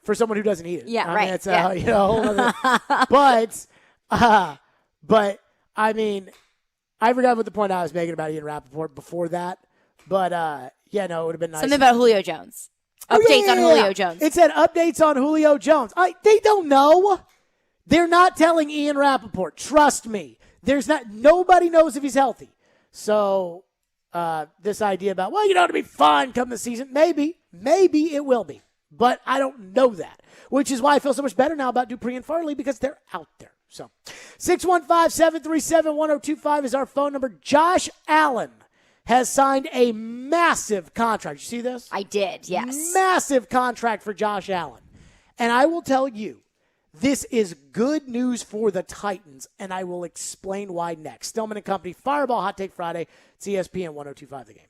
For someone who doesn't eat it. Yeah, right. It's a whole other. But, I forgot what the point I was making about Ian Rappaport before that. But, Yeah, no, it would have been nice. Something about Julio Jones. Oh, Updates on yeah. Julio Jones. It said updates on Julio Jones. They don't know. They're not telling Ian Rappaport. Trust me. Nobody knows if he's healthy. So this idea about, it'll be fun come the season. Maybe it will be. But I don't know that, which is why I feel so much better now about Dupree and Farley because they're out there. So 615-737-1025 is our phone number. Josh Allen has signed a massive contract. You see this? I did, yes. Massive contract for Josh Allen. And I will tell you, this is good news for the Titans, and I will explain why next. Stillman and Company, Fireball Hot Take Friday. It's ESPN 102.5 The Game.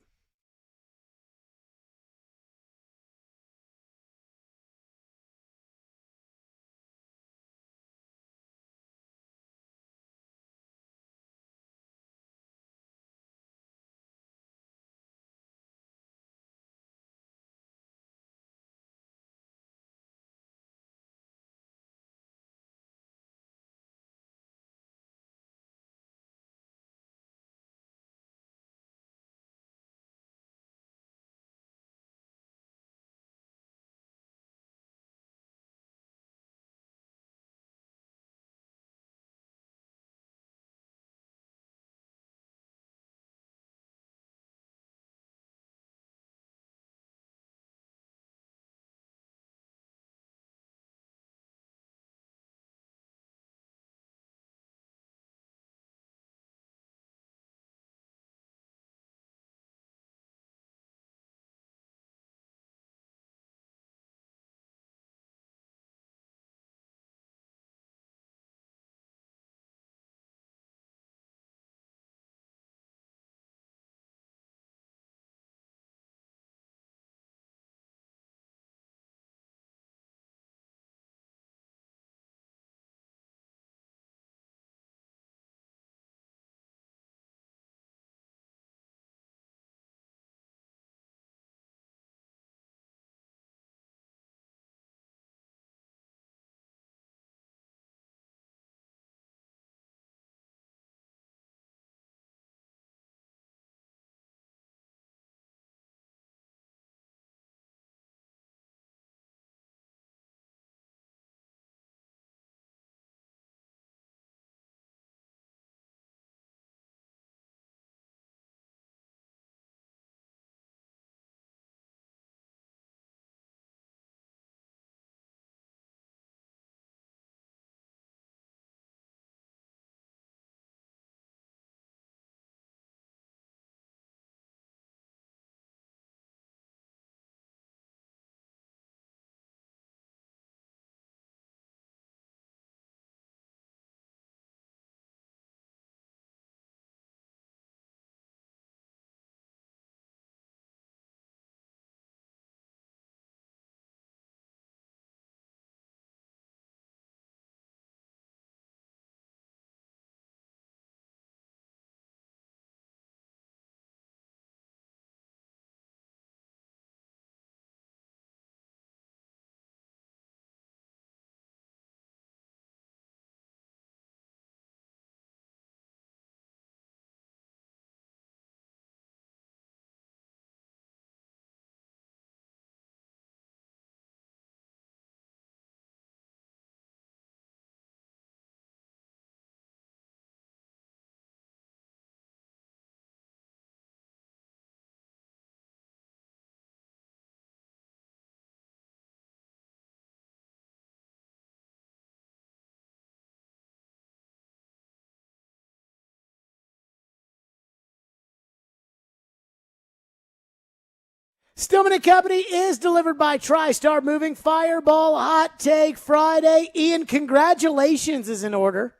Stillman and Company is delivered by TriStar Moving. Fireball Hot Take Friday. Ian, congratulations is in order.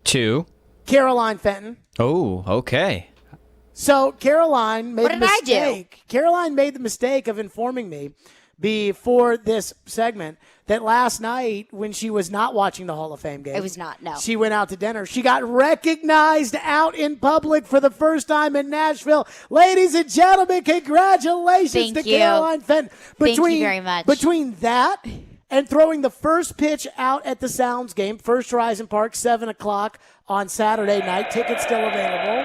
To Caroline Fenton. Oh, okay. So Caroline made What a did I mistake. Caroline made the mistake of informing me before this segment that last night when she was not watching the Hall of Fame game. I was not, no. She went out to dinner. She got recognized out in public for the first time in Nashville. Ladies and gentlemen, congratulations Thank to you. Caroline Fenton. Thank you very much. Between that and throwing the first pitch out at the Sounds game, First Horizon Park, 7 o'clock on Saturday night. Tickets still available.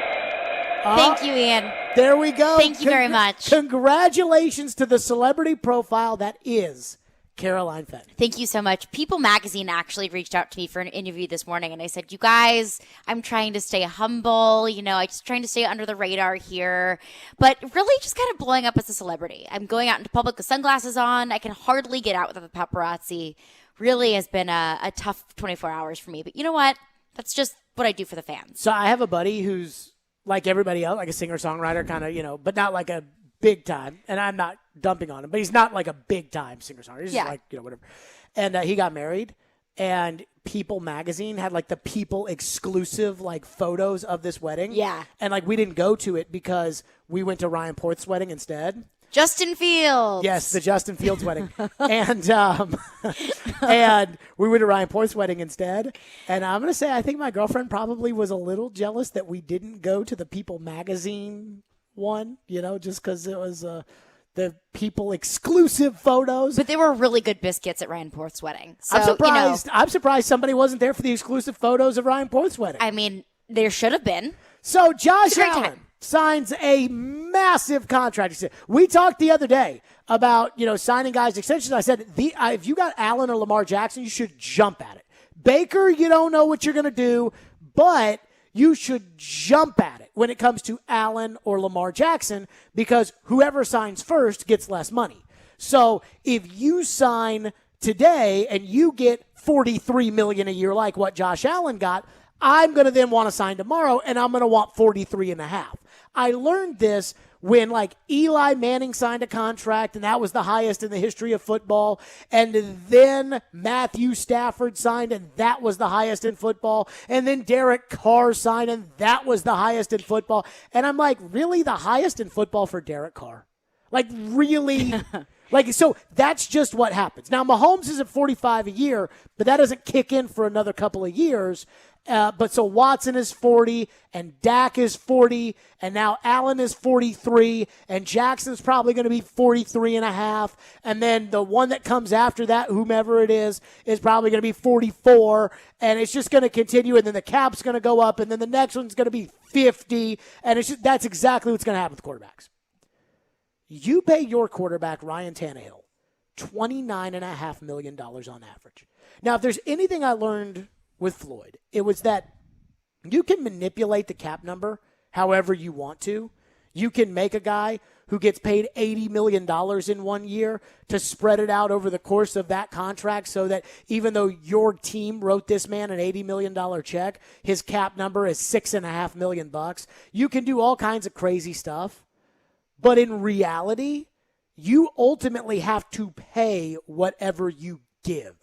Thank you, Ian. There we go. Thank you very much. Congratulations to the celebrity profile that is Caroline Fenton. Thank you so much. People Magazine actually reached out to me for an interview this morning, and I said, you guys, I'm trying to stay humble. I'm just trying to stay under the radar here, but really just kind of blowing up as a celebrity. I'm going out into public with sunglasses on. I can hardly get out without the paparazzi. Really has been a tough 24 hours for me, but you know what? That's just what I do for the fans. So I have a buddy who's like everybody else, like a singer-songwriter kind of, but not like a big time, and I'm not dumping on him, but he's not like a big time singer-songwriter. He's just like, whatever. And he got married, and People Magazine had like the People exclusive like photos of this wedding. Yeah. And like we didn't go to it because we went to Ryan Porth's wedding instead. Justin Fields. Yes, the Justin Fields wedding. and and we went to Ryan Porth's wedding instead. And I'm going to say I think my girlfriend probably was a little jealous that we didn't go to the People Magazine one, just because it was the People exclusive photos. But there were really good biscuits at Ryan Porth's wedding. So, I'm surprised. I'm surprised somebody wasn't there for the exclusive photos of Ryan Porth's wedding. I mean, there should have been. So Josh great Allen time. signs a massive contract. We talked the other day about signing guys extensions. I said if you got Allen or Lamar Jackson, you should jump at it. Baker, you don't know what you're going to do, but you should jump at it when it comes to Allen or Lamar Jackson because whoever signs first gets less money. So if you sign today and you get $43 million a year like what Josh Allen got, I'm going to then want to sign tomorrow and I'm going to want 43.5. I learned this when like Eli Manning signed a contract and that was the highest in the history of football. And then Matthew Stafford signed and that was the highest in football. And then Derek Carr signed and that was the highest in football. And I'm like, really the highest in football for Derek Carr? Like really? So that's just what happens. Now Mahomes is at 45 a year, but that doesn't kick in for another couple of years. But so Watson is 40 and Dak is 40 and now Allen is 43 and Jackson's probably going to be 43.5. And then the one that comes after that, whomever it is probably going to be 44 and it's just going to continue. And then the cap's going to go up and then the next one's going to be 50. And that's exactly what's going to happen with quarterbacks. You pay your quarterback, Ryan Tannehill, $29.5 million on average. Now, if there's anything I learned with Floyd, it was that you can manipulate the cap number however you want to. You can make a guy who gets paid $80 million in 1 year to spread it out over the course of that contract so that even though your team wrote this man an $80 million check, his cap number is $6.5 million. You can do all kinds of crazy stuff. But in reality, you ultimately have to pay whatever you give.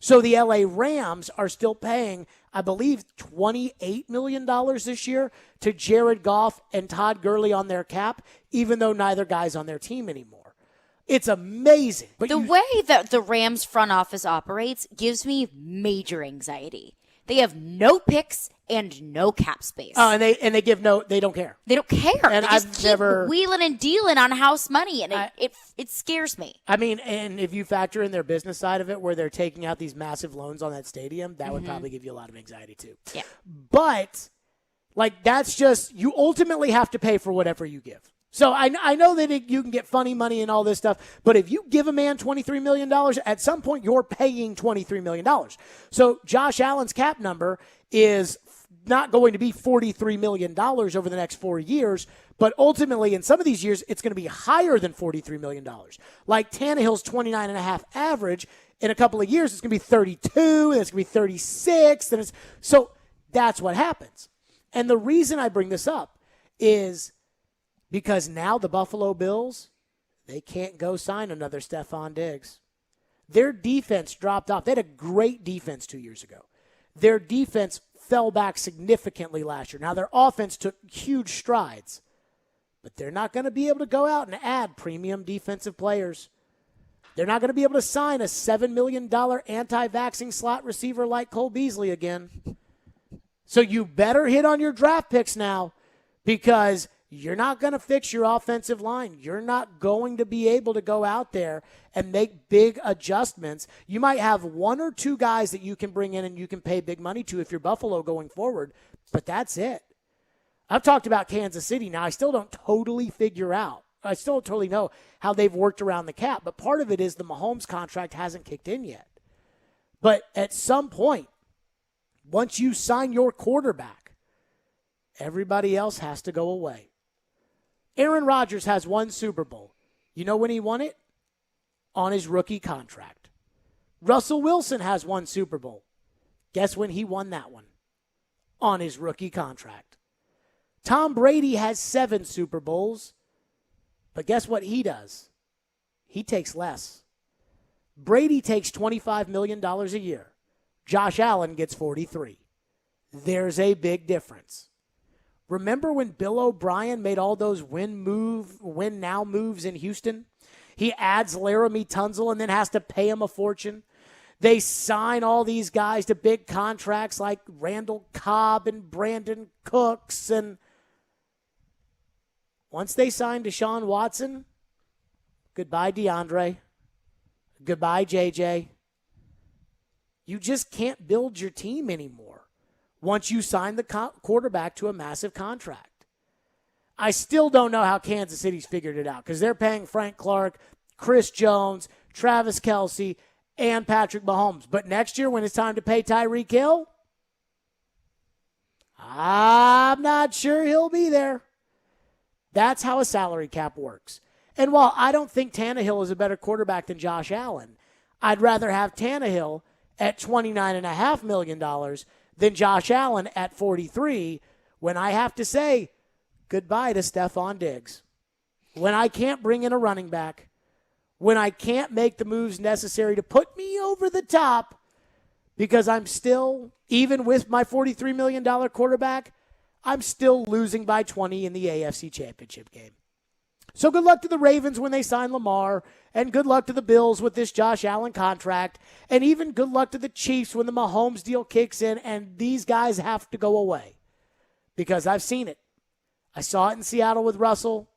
So the LA Rams are still paying, I believe, $28 million this year to Jared Goff and Todd Gurley on their cap, even though neither guy's on their team anymore. It's amazing. But the way that the Rams front office operates gives me major anxiety. They have no picks and no cap space. Oh, and they give they don't care. They don't care. And they just keep wheeling and dealing on house money, and it scares me. I mean, and if you factor in their business side of it, where they're taking out these massive loans on that stadium, that would probably give you a lot of anxiety too. Yeah. But that's just you ultimately have to pay for whatever you give. So I know that you can get funny money and all this stuff, but if you give a man $23 million, at some point you're paying $23 million. So Josh Allen's cap number is not going to be $43 million over the next 4 years, but ultimately in some of these years it's going to be higher than $43 million. Like Tannehill's 29.5 average, in a couple of years it's going to be 32, and it's going to be 36, and so that's what happens. And the reason I bring this up is because now the Buffalo Bills, they can't go sign another Stephon Diggs. Their defense dropped off. They had a great defense 2 years ago. Their defense fell back significantly last year. Now, their offense took huge strides, but they're not going to be able to go out and add premium defensive players. They're not going to be able to sign a $7 million anti-vaxxing slot receiver like Cole Beasley again. So you better hit on your draft picks now because you're not going to fix your offensive line. You're not going to be able to go out there and make big adjustments. You might have one or two guys that you can bring in and you can pay big money to if you're Buffalo going forward, but that's it. I've talked about Kansas City. Now, I still don't totally I still don't totally know how they've worked around the cap, but part of it is the Mahomes contract hasn't kicked in yet. But at some point, once you sign your quarterback, everybody else has to go away. Aaron Rodgers has won Super Bowl. You know when he won it? On his rookie contract. Russell Wilson has won Super Bowl. Guess when he won that one? On his rookie contract. Tom Brady has 7 Super Bowls, but guess what he does? He takes less. Brady takes $25 million a year. Josh Allen gets 43. There's a big difference. Remember when Bill O'Brien made all those win now moves in Houston? He adds Laramie Tunzel and then has to pay him a fortune. They sign all these guys to big contracts like Randall Cobb and Brandon Cooks. And once they sign Deshaun Watson, goodbye DeAndre. Goodbye JJ. You just can't build your team anymore once you sign the quarterback to a massive contract. I still don't know how Kansas City's figured it out because they're paying Frank Clark, Chris Jones, Travis Kelce, and Patrick Mahomes. But next year when it's time to pay Tyreek Hill, I'm not sure he'll be there. That's how a salary cap works. And while I don't think Tannehill is a better quarterback than Josh Allen, I'd rather have Tannehill at $29.5 million than Josh Allen at 43 when I have to say goodbye to Stephon Diggs. When I can't bring in a running back, when I can't make the moves necessary to put me over the top because I'm still, even with my $43 million quarterback, I'm still losing by 20 in the AFC Championship game. So good luck to the Ravens when they sign Lamar, and good luck to the Bills with this Josh Allen contract, and even good luck to the Chiefs when the Mahomes deal kicks in and these guys have to go away. Because I've seen it. I saw it in Seattle with Russell.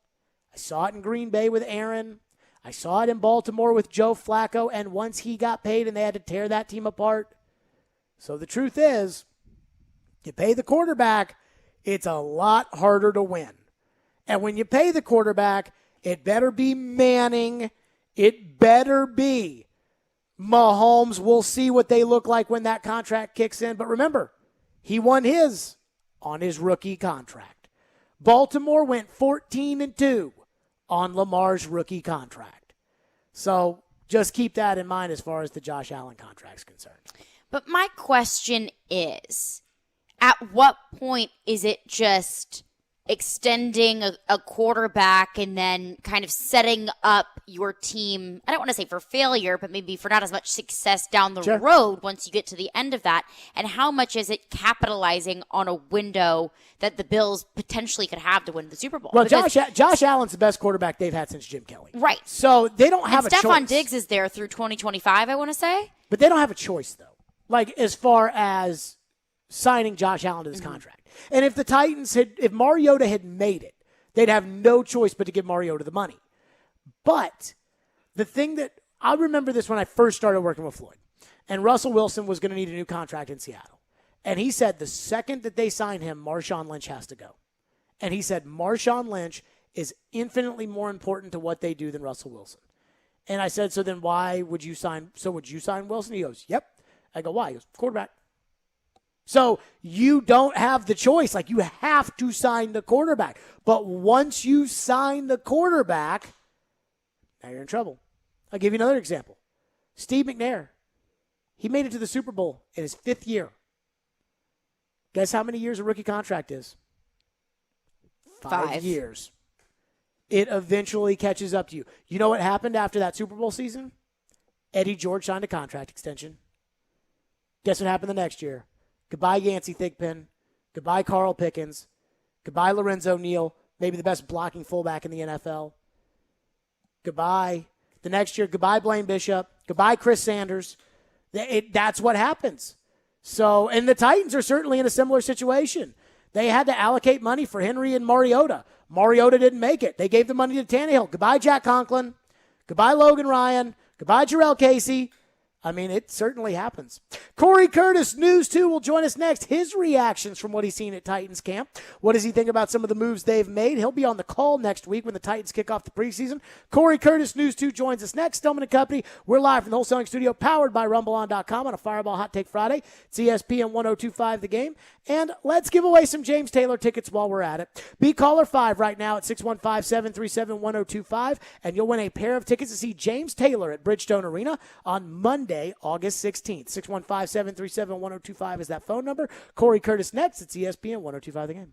I saw it in Green Bay with Aaron. I saw it in Baltimore with Joe Flacco, and once he got paid and they had to tear that team apart. So the truth is, you pay the quarterback, it's a lot harder to win. And when you pay the quarterback, it better be Manning. It better be Mahomes. We'll see what they look like when that contract kicks in. But remember, he won his on his rookie contract. Baltimore went 14-2 on Lamar's rookie contract. So just keep that in mind as far as the Josh Allen contract's concerned. But my question is, at what point is it just extending a quarterback and then kind of setting up your team, I don't want to say for failure, but maybe for not as much success down the road once you get to the end of that? And how much is it capitalizing on a window that the Bills potentially could have to win the Super Bowl? Well, Josh Allen's the best quarterback they've had since Jim Kelly. Right. So they don't have a choice. Stephon Diggs is there through 2025, I want to say. But they don't have a choice, though. Like, as far as signing Josh Allen to this contract. And if the Titans if Mariota had made it, they'd have no choice but to give Mariota the money. But the thing that I remember this when I first started working with Floyd, and Russell Wilson was going to need a new contract in Seattle. And he said the second that they sign him, Marshawn Lynch has to go. And he said Marshawn Lynch is infinitely more important to what they do than Russell Wilson. And I said, so then why would you sign? So would you sign Wilson? He goes, yep. I go, why? He goes, quarterback. So you don't have the choice. Like, you have to sign the quarterback. But once you sign the quarterback, now you're in trouble. I'll give you another example. Steve McNair. He made it to the Super Bowl in his 5th year. Guess how many years a rookie contract is? 5 years. It eventually catches up to you. You know what happened after that Super Bowl season? Eddie George signed a contract extension. Guess what happened the next year? Goodbye, Yancey Thigpen. Goodbye, Carl Pickens. Goodbye, Lorenzo Neal, maybe the best blocking fullback in the NFL. Goodbye. The next year, goodbye, Blaine Bishop. Goodbye, Chris Sanders. That's what happens. So, and the Titans are certainly in a similar situation. They had to allocate money for Henry and Mariota. Mariota didn't make it. They gave the money to Tannehill. Goodbye, Jack Conklin. Goodbye, Logan Ryan. Goodbye, Jarrell Casey. I mean, it certainly happens. Corey Curtis, News 2, will join us next. His reactions from what he's seen at Titans camp. What does he think about some of the moves they've made? He'll be on the call next week when the Titans kick off the preseason. Corey Curtis, News 2, joins us next. Stillman and Company, we're live from the wholesaling studio, powered by RumbleOn.com on a Fireball Hot Take Friday. It's ESPN 1025 The Game. And let's give away some James Taylor tickets while we're at it. Be caller 5 right now at 615-737-1025, and you'll win a pair of tickets to see James Taylor at Bridgestone Arena on Monday, August 16th. 615-737-1025 is that phone number. Corey Curtis next. It's ESPN 1025 The Game.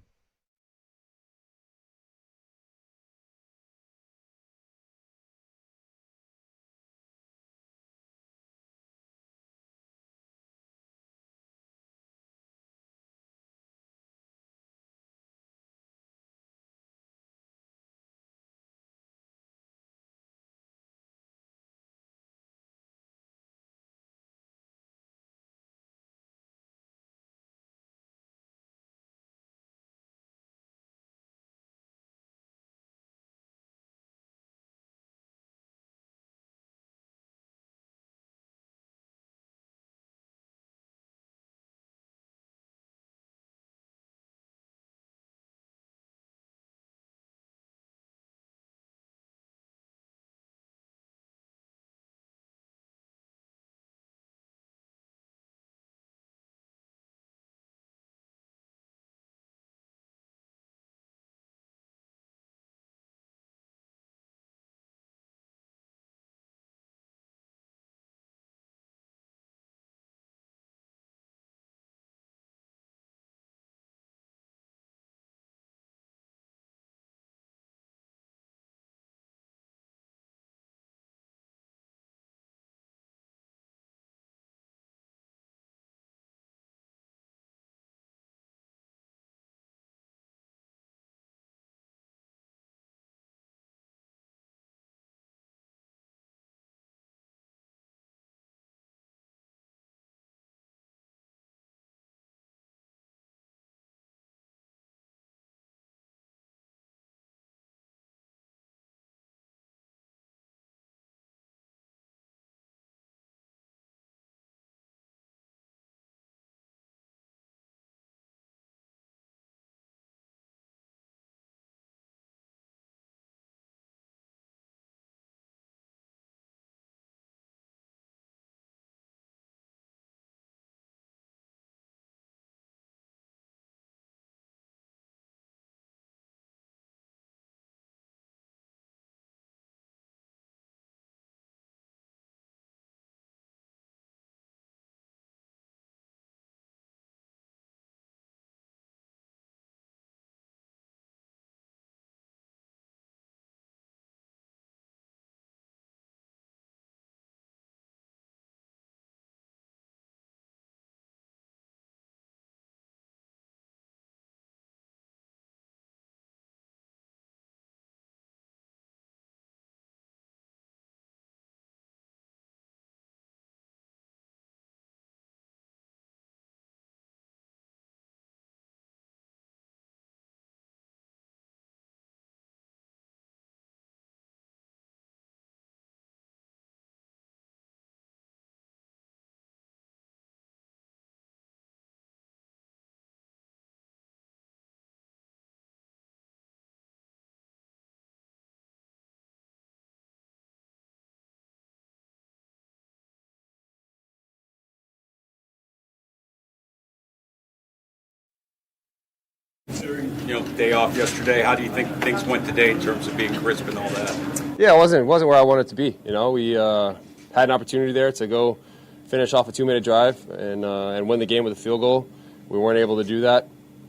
Considering day off yesterday, how do you think things went today in terms of being crisp and all that? Yeah, it wasn't where I wanted to be. We had an opportunity there to go finish off a 2-minute drive and win the game with a field goal. We weren't able to do that.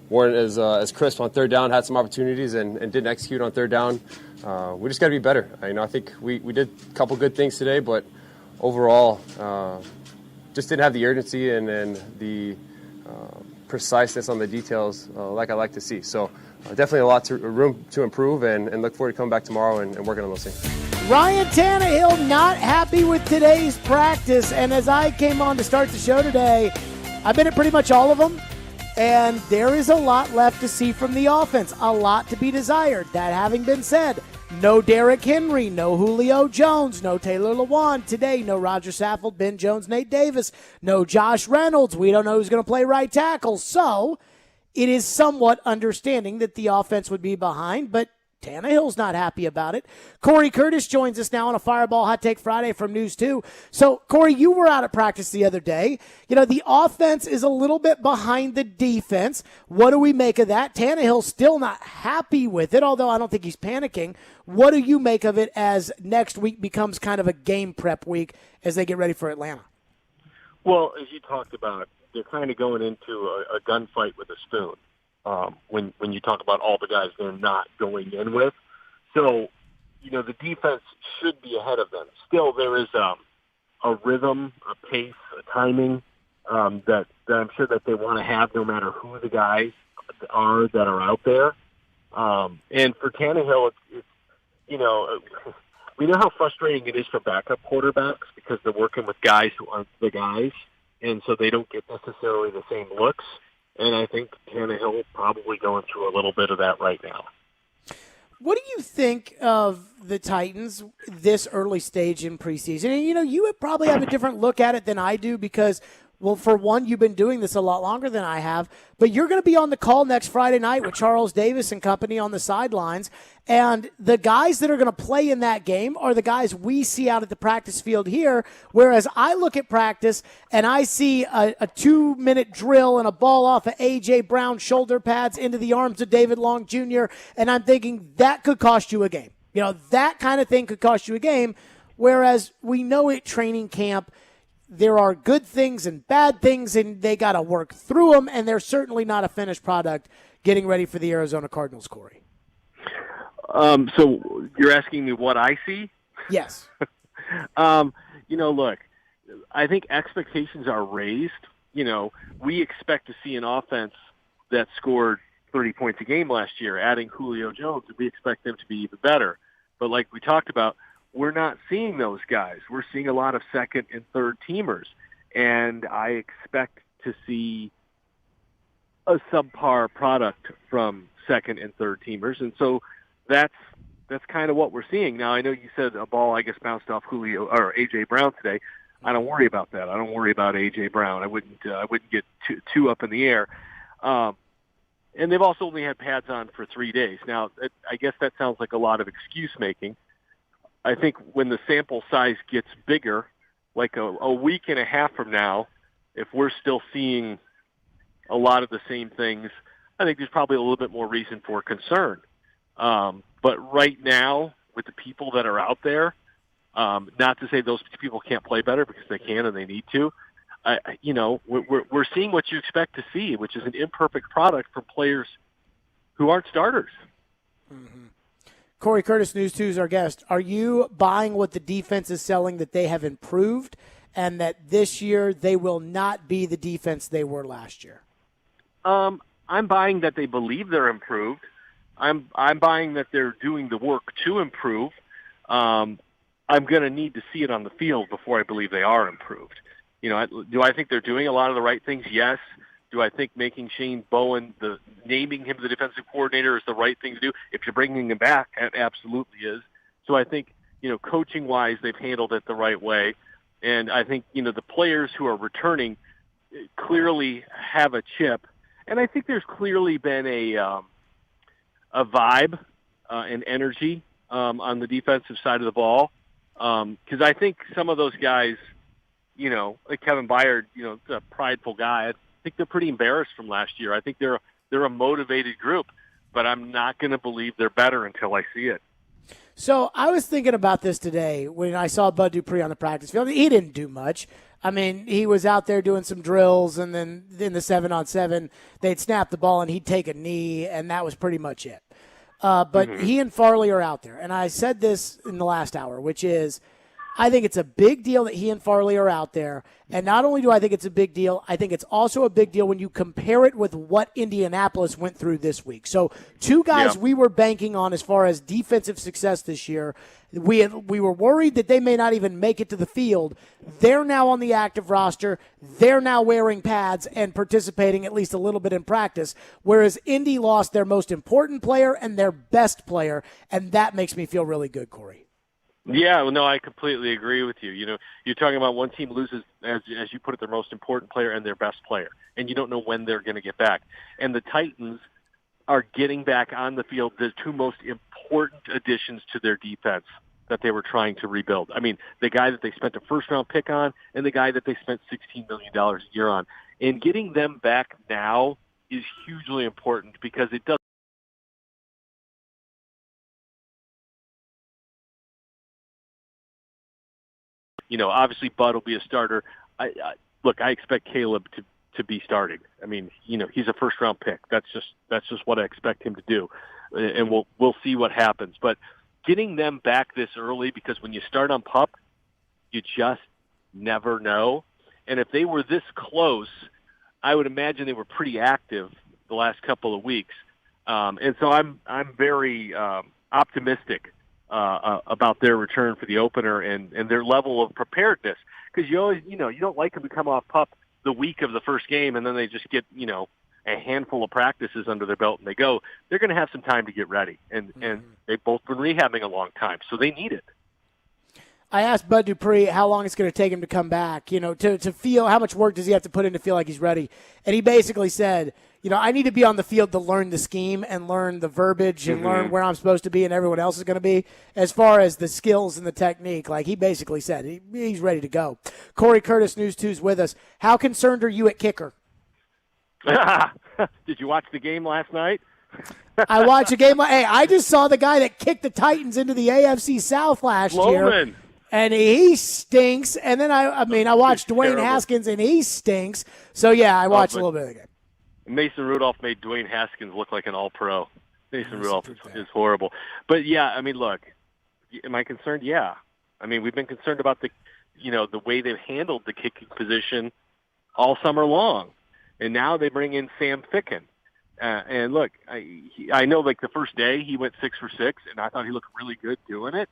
Weren't as crisp on third down. Had some opportunities and didn't execute on third down. We just got to be better. I think we did a couple good things today, but overall, just didn't have the urgency and the preciseness on the details like I like to see. So definitely a lot room to improve and look forward to coming back tomorrow and working on those things. Ryan Tannehill not happy with today's practice, and as I came on to start the show today, I've been at pretty much all of them, and there is a lot left to see from the offense, a lot to be desired. That having been said, No Derrick Henry, no Julio Jones, no Taylor Lewan today, no Roger Saffold, Ben Jones, Nate Davis, no Josh Reynolds. We don't know who's going to play right tackle. So it is somewhat understanding that the offense would be behind, but Tannehill's not happy about it. Corey Curtis joins us now on a Fireball Hot Take Friday from News 2. So, Corey, you were out at practice the other day. You know, the offense is a little bit behind the defense. What do we make of that? Tannehill's still not happy with it, although I don't think he's panicking. What do you make of it as next week becomes kind of a game prep week as they get ready for Atlanta? Well, as you talked about, they're kind of going into a gunfight with a spoon. When you talk about all the guys they're not going in with. So, you know, the defense should be ahead of them. Still, there is a rhythm, a pace, a timing that I'm sure that they want to have no matter who the guys are that are out there. And for Tannehill, it's you know, we know how frustrating it is for backup quarterbacks because they're working with guys who aren't the guys, and so they don't get necessarily the same looks. And I think Tannehill probably going through a little bit of that right now. What do you think of the Titans this early stage in preseason? And, you know, you would probably have a different look at it than I do because, well, for one, you've been doing this a lot longer than I have, but you're going to be on the call next Friday night with Charles Davis and company on the sidelines. And the guys that are going to play in that game are the guys we see out at the practice field here, whereas I look at practice and I see a 2-minute drill and a ball off of A.J. Brown shoulder pads into the arms of David Long Jr., and I'm thinking that could cost you a game. You know, that kind of thing could cost you a game, whereas we know at training camp there are good things and bad things, and they got to work through them, and they're certainly not a finished product getting ready for the Arizona Cardinals, Corey. So you're asking me what I see? Yes. You know, look, I think expectations are raised. You know, we expect to see an offense that scored 30 points a game last year, adding Julio Jones, and we expect them to be even better. But like we talked about, we're not seeing those guys. We're seeing a lot of second and third teamers, and I expect to see a subpar product from second and third teamers, and so that's kind of what we're seeing. Now, I know you said a ball, I guess, bounced off Julio or A.J. Brown today. I don't worry about that. I don't worry about A.J. Brown. I wouldn't get too up in the air. And they've also only had pads on for 3 days. Now, I guess that sounds like a lot of excuse making. I think when the sample size gets bigger, like a week and a half from now, if we're still seeing a lot of the same things, I think there's probably a little bit more reason for concern. But right now, with the people that are out there, not to say those people can't play better because they can and they need to, you know, we're seeing what you expect to see, which is an imperfect product from players who aren't starters. Mm-hmm. Corey Curtis, News 2 is our guest. Are you buying what the defense is selling, that they have improved and that this year they will not be the defense they were last year? I'm buying that they believe they're improved. I'm buying that they're doing the work to improve. I'm going to need to see it on the field before I believe they are improved. You know, do I think they're doing a lot of the right things? Yes. Do I think making Shane Bowen, naming him the defensive coordinator, is the right thing to do? If you're bringing him back, it absolutely is. So I think, you know, coaching-wise, they've handled it the right way. And I think, you know, the players who are returning clearly have a chip. And I think there's clearly been a vibe and energy on the defensive side of the ball. Because I think some of those guys, you know, like Kevin Byard, you know, a prideful guy, I think they're pretty embarrassed from last year. I think they're a motivated group, but I'm not going to believe they're better until I see it. So I was thinking about this today when I saw Bud Dupree on the practice field. He didn't do much. I mean, he was out there doing some drills, and then in the 7-on-7, they'd snap the ball and he'd take a knee, and that was pretty much it. But he and Farley are out there. And I said this in the last hour, which is I think it's a big deal that he and Farley are out there. And not only do I think it's a big deal, I think it's also a big deal when you compare it with what Indianapolis went through this week. So two guys we were banking on as far as defensive success this year. We were worried that they may not even make it to the field. They're now on the active roster. They're now wearing pads and participating at least a little bit in practice, whereas Indy lost their most important player and their best player, and that makes me feel really good, Corey. Yeah, well, no, I completely agree with you. You know, you're talking about one team loses, as you put it, their most important player and their best player, and you don't know when they're going to get back. And the Titans are getting back on the field the two most important additions to their defense that they were trying to rebuild. I mean, the guy that they spent a first-round pick on and the guy that they spent $16 million a year on. And getting them back now is hugely important because it does. You know, obviously Bud will be a starter. I expect Caleb to be starting. I mean, you know, he's a first-round pick. That's just what I expect him to do, and we'll see what happens. But getting them back this early, because when you start on PUP, you just never know. And if they were this close, I would imagine they were pretty active the last couple of weeks. And so I'm very optimistic about their return for the opener and their level of preparedness. Because you always, you know, you don't like them to come off PUP the week of the first game and then they just get, you know, a handful of practices under their belt and they go. They're going to have some time to get ready. And they've both been rehabbing a long time, so they need it. I asked Bud Dupree how long it's going to take him to come back, you know, to feel how much work does he have to put in to feel like he's ready. And he basically said, you know, I need to be on the field to learn the scheme and learn the verbiage and learn where I'm supposed to be and everyone else is going to be. As far as the skills and the technique, like he basically said, he's ready to go. Corey Curtis, News 2's with us. How concerned are you at kicker? Did you watch the game last night? I watched a game. Hey, I just saw the guy that kicked the Titans into the AFC South last year. And he stinks. And then, I watched Dwayne Haskins, and he stinks. So, yeah, I watched a little bit of the game. Mason Rudolph made Dwayne Haskins look like an all-pro. Mason Rudolph is horrible. But, yeah, I mean, look, am I concerned? Yeah. I mean, we've been concerned about the way they've handled the kicking position all summer long. And now they bring in Sam Ficken. And, look, I know, like, the first day he went 6 for 6, and I thought he looked really good doing it.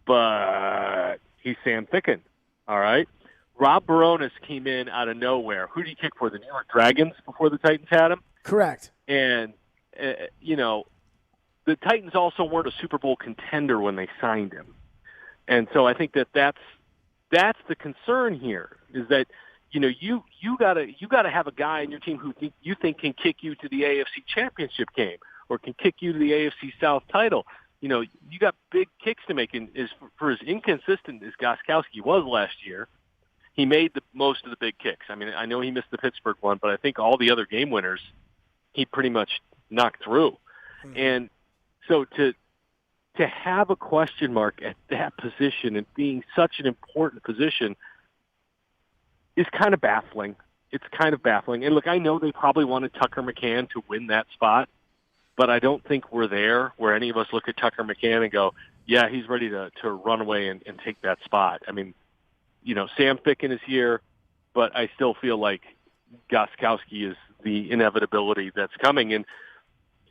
But he's Sam Ficken, all right? Rob Baronis came in out of nowhere. Who did he kick for? The New York Dragons before the Titans had him? Correct. And, the Titans also weren't a Super Bowl contender when they signed him. And so I think that's the concern here is that, you know, you gotta have a guy in your team who you think can kick you to the AFC Championship game or can kick you to the AFC South title. You know, you got big kicks to make, and for as inconsistent as Gostkowski was last year, he made the most of the big kicks. I mean, I know he missed the Pittsburgh one, but I think all the other game winners he pretty much knocked through. And so to have a question mark at that position and being such an important position is kind of baffling. It's kind of baffling. And look, I know they probably wanted Tucker McCann to win that spot, but I don't think we're there where any of us look at Tucker McCann and go, yeah, he's ready to run away and take that spot. I mean, you know, Sam Ficken is here, but I still feel like Gostkowski is the inevitability that's coming. And,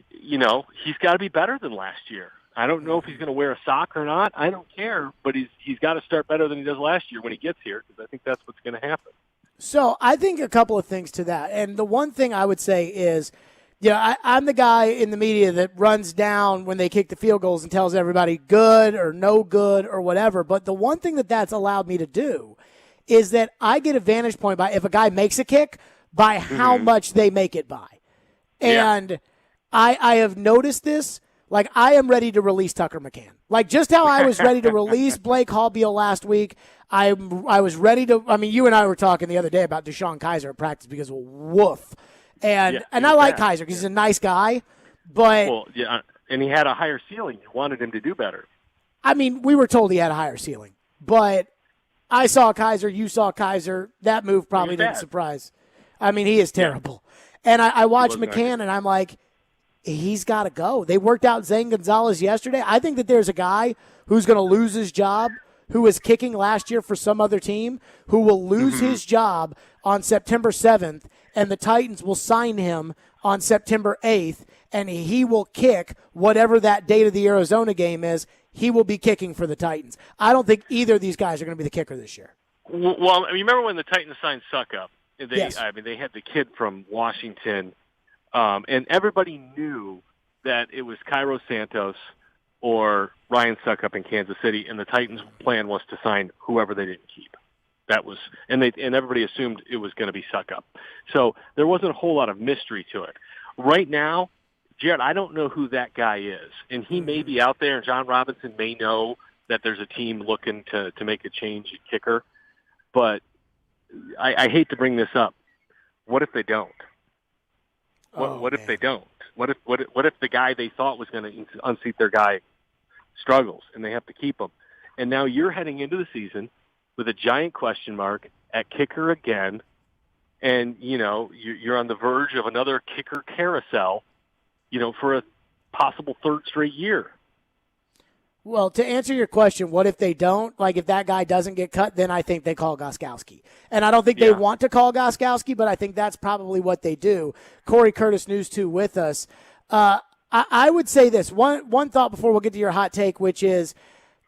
you know, he's got to be better than last year. I don't know if he's going to wear a sock or not. I don't care, but he's got to start better than he does last year when he gets here, because I think that's what's going to happen. So I think a couple of things to that. And the one thing I would say is, you know, I'm the guy in the media that runs down when they kick the field goals and tells everybody good or no good or whatever. But the one thing that's allowed me to do is that I get a vantage point by if a guy makes a kick by how much they make it by. And I have noticed this. Like, I am ready to release Tucker McCann. Like, just how I was ready to release Blake Hallbeal last week, I was ready to – I mean, you and I were talking the other day about Deshaun Kaiser at practice because woof. And I like Kaiser because he's a nice guy, but – Well, yeah, and he had a higher ceiling. You wanted him to do better. I mean, we were told he had a higher ceiling, but I saw Kaiser, you saw Kaiser. That move probably didn't surprise. I mean, he is terrible. And I watched McCann, and I'm like – he's got to go. They worked out Zane Gonzalez yesterday. I think that there's a guy who's going to lose his job who was kicking last year for some other team, who will lose his job on September 7th, and the Titans will sign him on September 8th, and he will kick whatever that date of the Arizona game is. He will be kicking for the Titans. I don't think either of these guys are going to be the kicker this year. Well, you remember when the Titans signed Suckup? Yes. They had the kid from Washington, and everybody knew that it was Cairo Santos or Ryan Suckup in Kansas City, and the Titans' plan was to sign whoever they didn't keep. That was, and everybody assumed it was going to be Suckup. So there wasn't a whole lot of mystery to it. Right now, Jared, I don't know who that guy is, and he may be out there, and John Robinson may know that there's a team looking to make a change at kicker, but I hate to bring this up. What if they don't? What if they don't? What if the guy they thought was going to unseat their guy struggles and they have to keep him? And now you're heading into the season with a giant question mark at kicker again, and you're on the verge of another kicker carousel, for a possible third straight year. Well, to answer your question, what if they don't? Like, if that guy doesn't get cut, then I think they call Gostkowski. And I don't think they want to call Gostkowski, but I think that's probably what they do. Corey Curtis, News 2, with us. I would say this. One thought before we'll get to your hot take, which is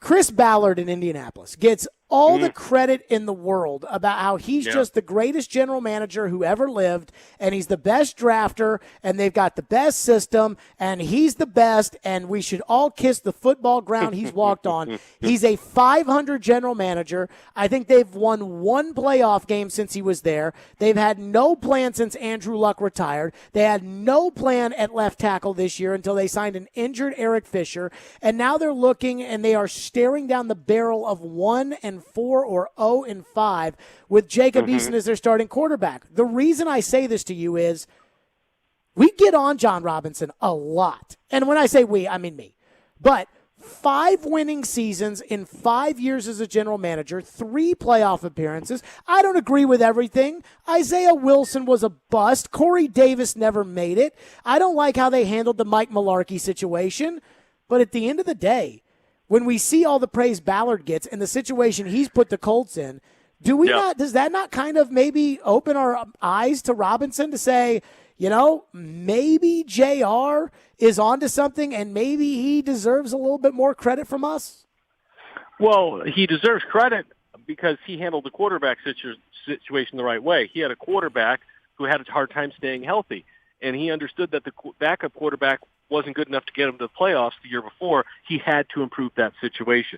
Chris Ballard in Indianapolis gets all the credit in the world about how he's just the greatest general manager who ever lived, and he's the best drafter, and they've got the best system, and he's the best, and we should all kiss the football ground he's walked on. He's a 500 general manager. I think they've won one playoff game since he was there. They've had no plan since Andrew Luck retired. They had no plan at left tackle this year until they signed an injured Eric Fisher, and now they're looking and they are staring down the barrel of 1-4 or 0-5 with Jacob Eason as their starting quarterback. The reason I say this to you is we get on John Robinson a lot. And when I say we, I mean me. But 5 winning seasons in 5 years as a general manager, 3 playoff appearances. I don't agree with everything. Isaiah Wilson was a bust. Corey Davis never made it. I don't like how they handled the Mike Mularkey situation. But at the end of the day, when we see all the praise Ballard gets and the situation he's put the Colts in, does that not kind of maybe open our eyes to Robinson to say, maybe JR is onto something and maybe he deserves a little bit more credit from us? Well, he deserves credit because he handled the quarterback situation the right way. He had a quarterback who had a hard time staying healthy, and he understood that the backup quarterback wasn't good enough to get him to the playoffs the year before. He had to improve that situation.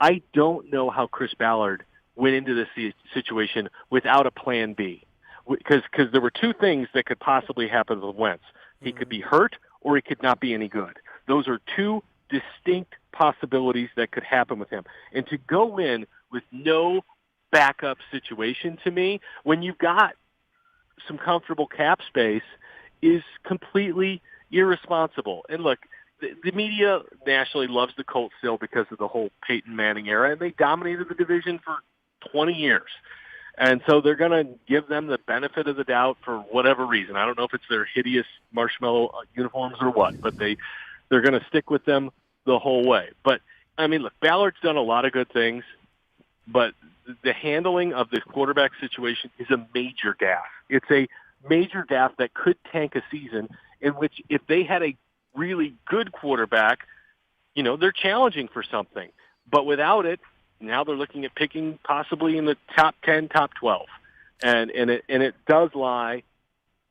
I don't know how Chris Ballard went into this situation without a plan B, because there were 2 things that could possibly happen with Wentz. He could be hurt or he could not be any good. Those are 2 distinct possibilities that could happen with him. And to go in with no backup situation, to me, when you've got some comfortable cap space, is completely irresponsible. And look, the media nationally loves the Colts still because of the whole Peyton Manning era, and they dominated the division for 20 years. And so they're going to give them the benefit of the doubt for whatever reason. I don't know if it's their hideous marshmallow uniforms or what, but they're going to stick with them the whole way. But, I mean, look, Ballard's done a lot of good things, but the handling of this quarterback situation is a major gaffe. It's a major gaffe that could tank a season in which if they had a really good quarterback, they're challenging for something. But without it, now they're looking at picking possibly in the top 10, top 12. And it does lie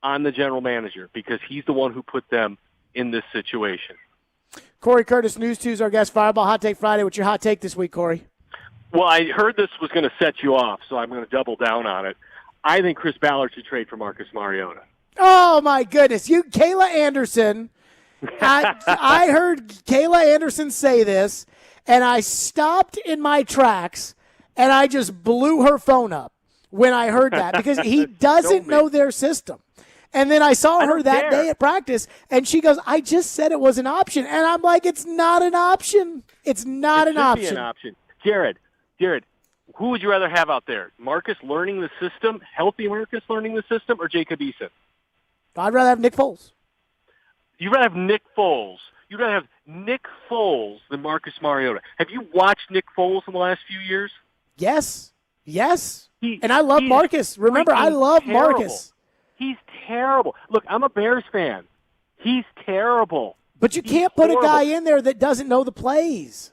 on the general manager because he's the one who put them in this situation. Corey Curtis, News 2 is our guest. Fireball Hot Take Friday. What's your hot take this week, Corey? Well, I heard this was going to set you off, so I'm going to double down on it. I think Chris Ballard should trade for Marcus Mariota. Oh, my goodness. Kayla Anderson. I heard Kayla Anderson say this, and I stopped in my tracks, and I just blew her phone up when I heard that because he doesn't know their system. And then I saw her that day at practice, and she goes, I just said it was an option. And I'm like, it's not an option. It's not an option. It should be an option. Jared, who would you rather have out there? Marcus learning the system, healthy Marcus learning the system, or Jacob Eason? I'd rather have Nick Foles. You'd rather have Nick Foles. You'd rather have Nick Foles than Marcus Mariota. Have you watched Nick Foles in the last few years? Yes. And I love Marcus. Remember, I love terrible. Marcus. He's terrible. Look, I'm a Bears fan. He's terrible. But you can't put a guy in there that doesn't know the plays.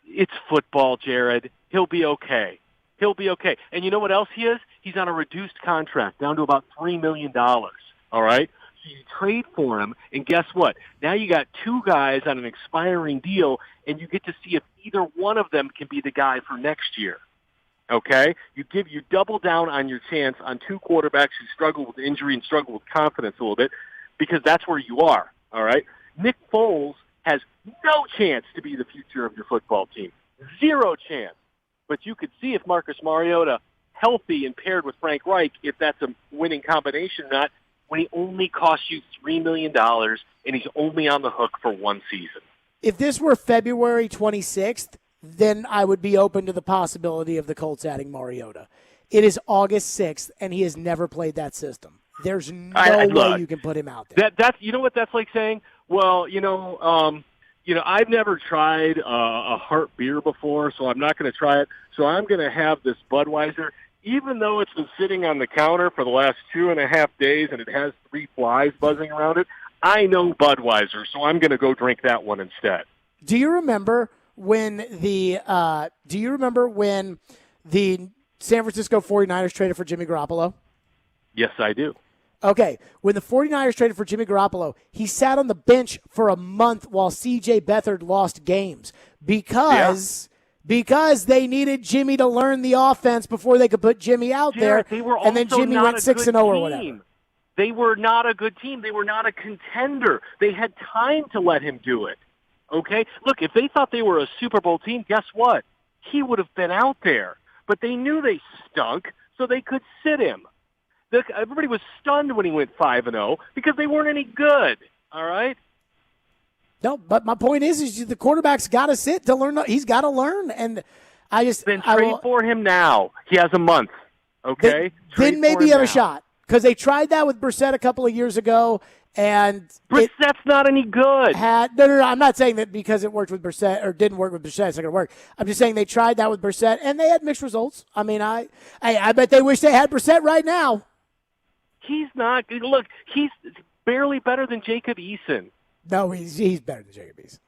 It's football, Jared. He'll be okay. And you know what else he is? He's on a reduced contract, down to about $3 million. All right? So you trade for him, and guess what? Now you got two guys on an expiring deal, and you get to see if either one of them can be the guy for next year. Okay? You double down on your chance on two quarterbacks who struggle with injury and struggle with confidence a little bit, because that's where you are. All right? Nick Foles has no chance to be the future of your football team. Zero chance. But you could see if Marcus Mariota, healthy and paired with Frank Reich, if that's a winning combination or not, when he only costs you $3 million and he's only on the hook for one season. If this were February 26th, then I would be open to the possibility of the Colts adding Mariota. It is August 6th, and he has never played that system. There's no way you can put him out there. That's you know what that's like saying? Well, I've never tried a Hart beer before, so I'm not going to try it. So I'm going to have this Budweiser, even though it's been sitting on the counter for the last 2.5 days and it has 3 flies buzzing around it. I know Budweiser, so I'm going to go drink that one instead. Do you remember when the San Francisco 49ers traded for Jimmy Garoppolo? Yes, I do. Okay, when the 49ers traded for Jimmy Garoppolo, he sat on the bench for a month while C.J. Beathard lost games because they needed Jimmy to learn the offense before they could put Jimmy out there, and then Jimmy went 6-0 or whatever. They were not a good team. They were not a contender. They had time to let him do it. Okay? Look, if they thought they were a Super Bowl team, guess what? He would have been out there. But they knew they stunk, so they could sit him. Everybody was stunned when he went 5-0 because they weren't any good. All right? No, but my point is the quarterback's got to sit to learn. He's got to learn, and I just then trade for him now. He has a month. Okay, then maybe you have a shot because they tried that with Brissett a couple of years ago, and Brissett's not any good. No. I'm not saying that because it worked with Brissett or didn't work with Brissett, it's not going to work. I'm just saying they tried that with Brissett, and they had mixed results. I mean, I bet they wish they had Brissett right now. He's not. Look, he's barely better than Jacob Eason. No, he's better than Jacob Eason.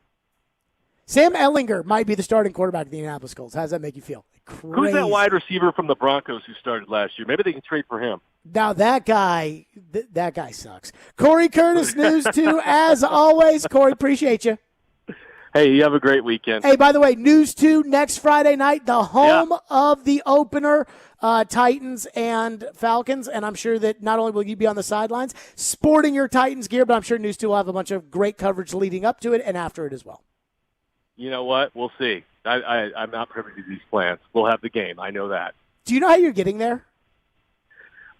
Sam Ehlinger might be the starting quarterback of the Indianapolis Colts. How does that make you feel? Crazy. Who's that wide receiver from the Broncos who started last year? Maybe they can trade for him. Now, that guy sucks. Corey Curtis, News 2, as always. Corey, appreciate you. Hey, you have a great weekend. Hey, by the way, News 2 next Friday night, the home of the opener, Titans and Falcons. And I'm sure that not only will you be on the sidelines sporting your Titans gear, but I'm sure News 2 will have a bunch of great coverage leading up to it and after it as well. You know what? We'll see. I'm not privy to these plans. We'll have the game. I know that. Do you know how you're getting there?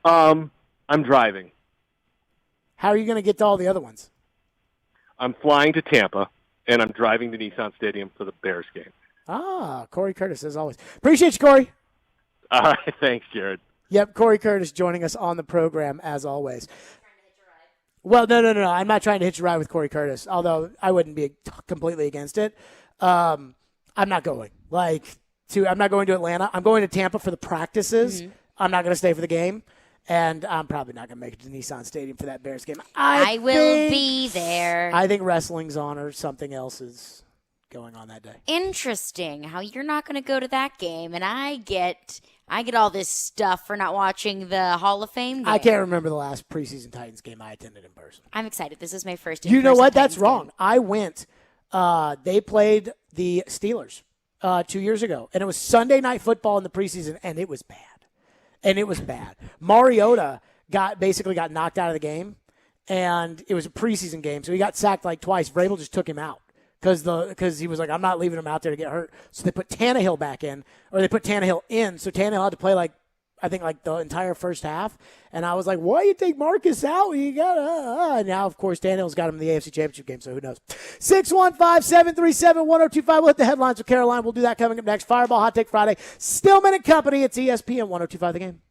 I'm driving. How are you going to get to all the other ones? I'm flying to Tampa, and I'm driving to Nissan Stadium for the Bears game. Corey Curtis, as always. Appreciate you, Corey. All right. Thanks, Jared. Yep, Corey Curtis joining us on the program, as always. Well, no. I'm not trying to hitch a ride with Corey Curtis, although I wouldn't be completely against it. I'm not going. I'm not going to Atlanta. I'm going to Tampa for the practices. Mm-hmm. I'm not going to stay for the game. And I'm probably not going to make it to Nissan Stadium for that Bears game. I will be there. I think wrestling's on or something else is going on that day. Interesting how you're not going to go to that game, and I get all this stuff for not watching the Hall of Fame game. I can't remember the last preseason Titans game I attended in person. I'm excited. This is my first You know what? Titans That's wrong. game. I went. They played the Steelers 2 years ago, and it was Sunday Night Football in the preseason, and it was bad. Mariota basically got knocked out of the game, and it was a preseason game, so he got sacked twice. Vrabel just took him out because he was like, I'm not leaving him out there to get hurt. So they put Tannehill back in, or they put Tannehill in. So Tannehill had to play I think the entire first half. And I was like, why you take Marcus out? You got Now, of course, Tannehill's got him in the AFC Championship game, so who knows? 615-737-1025. We'll hit the headlines with Caroline. We'll do that coming up next. Fireball Hot Take Friday. Stillman and Company. It's ESPN 1025 The Game.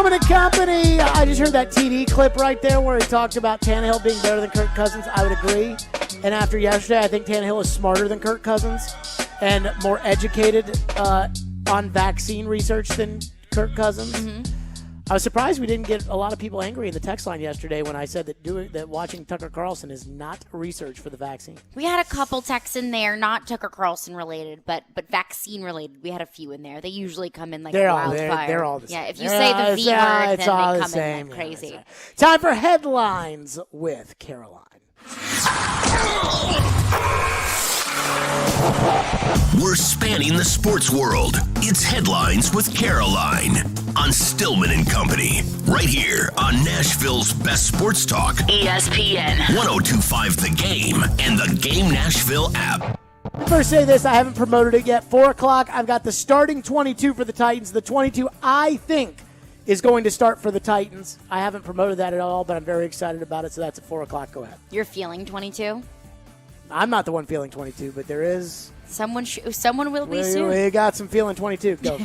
Stillman and Company. I just heard that TD clip right there where he talked about Tannehill being better than Kirk Cousins. I would agree. And after yesterday, I think Tannehill is smarter than Kirk Cousins and more educated on vaccine research than Kirk Cousins. Mm-hmm. I was surprised we didn't get a lot of people angry in the text line yesterday when I said that watching Tucker Carlson is not research for the vaccine. We had a couple texts in there, not Tucker Carlson related, but vaccine related. We had a few in there. They usually come in like wildfire. They're all the same. Yeah, if you say the V word, then they come in like crazy. Yeah, right. Time for headlines with Caroline. We're spanning the sports world. It's Headlines with Caroline on Stillman and Company, right here on Nashville's best sports talk, ESPN 102.5 The Game and the Game Nashville app. First, say this, I haven't promoted it yet. 4 o'clock, I've got the starting 22 for the Titans. The 22 I think is going to start for the Titans. I haven't promoted that at all, but I'm very excited about it, so that's at 4 o'clock. Go ahead. You're feeling 22? I'm not the one feeling 22, but there is... Someone will be soon. We got some feeling 22. Go.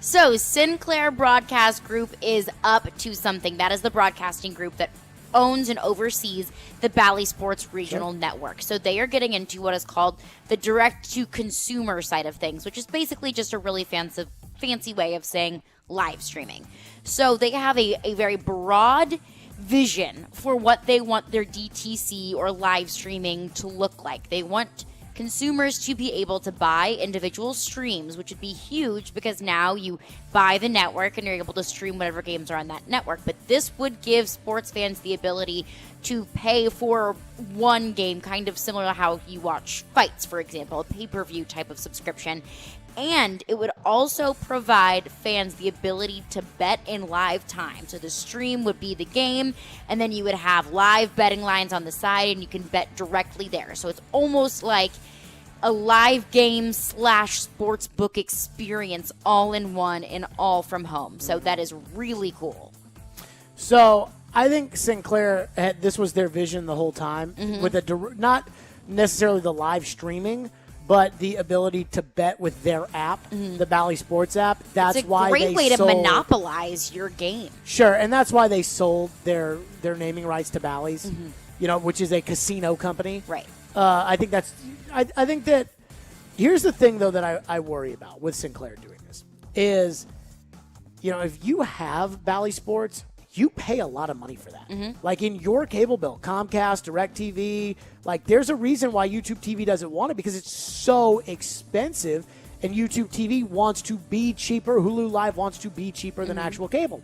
So, Sinclair Broadcast Group is up to something. That is the broadcasting group that owns and oversees the Bally Sports Regional Network. So they are getting into what is called the direct-to-consumer side of things, which is basically just a really fancy way of saying live streaming. So they have a very broad vision for what they want their DTC or live streaming to look like. They want consumers to be able to buy individual streams, which would be huge because now you buy the network and you're able to stream whatever games are on that network. But this would give sports fans the ability to pay for one game, kind of similar to how you watch fights, for example, a pay-per-view type of subscription. And it would also provide fans the ability to bet in live time. So the stream would be the game, and then you would have live betting lines on the side, and you can bet directly there. So it's almost like a live game / sports book experience all in one and all from home. So that is really cool. So I think Sinclair, this was their vision the whole time, with not necessarily the live streaming, but the ability to bet with their app, the Bally Sports app. That's why it's a great way to monopolize your game. Sure, and that's why they sold their naming rights to Bally's, which is a casino company. Right. I think that here's the thing, though, that I worry about with Sinclair doing this is, if you have Bally Sports, you pay a lot of money for that. Like in your cable bill, Comcast, DirecTV, like there's a reason why YouTube TV doesn't want it because it's so expensive and YouTube TV wants to be cheaper. Hulu Live wants to be cheaper than actual cable.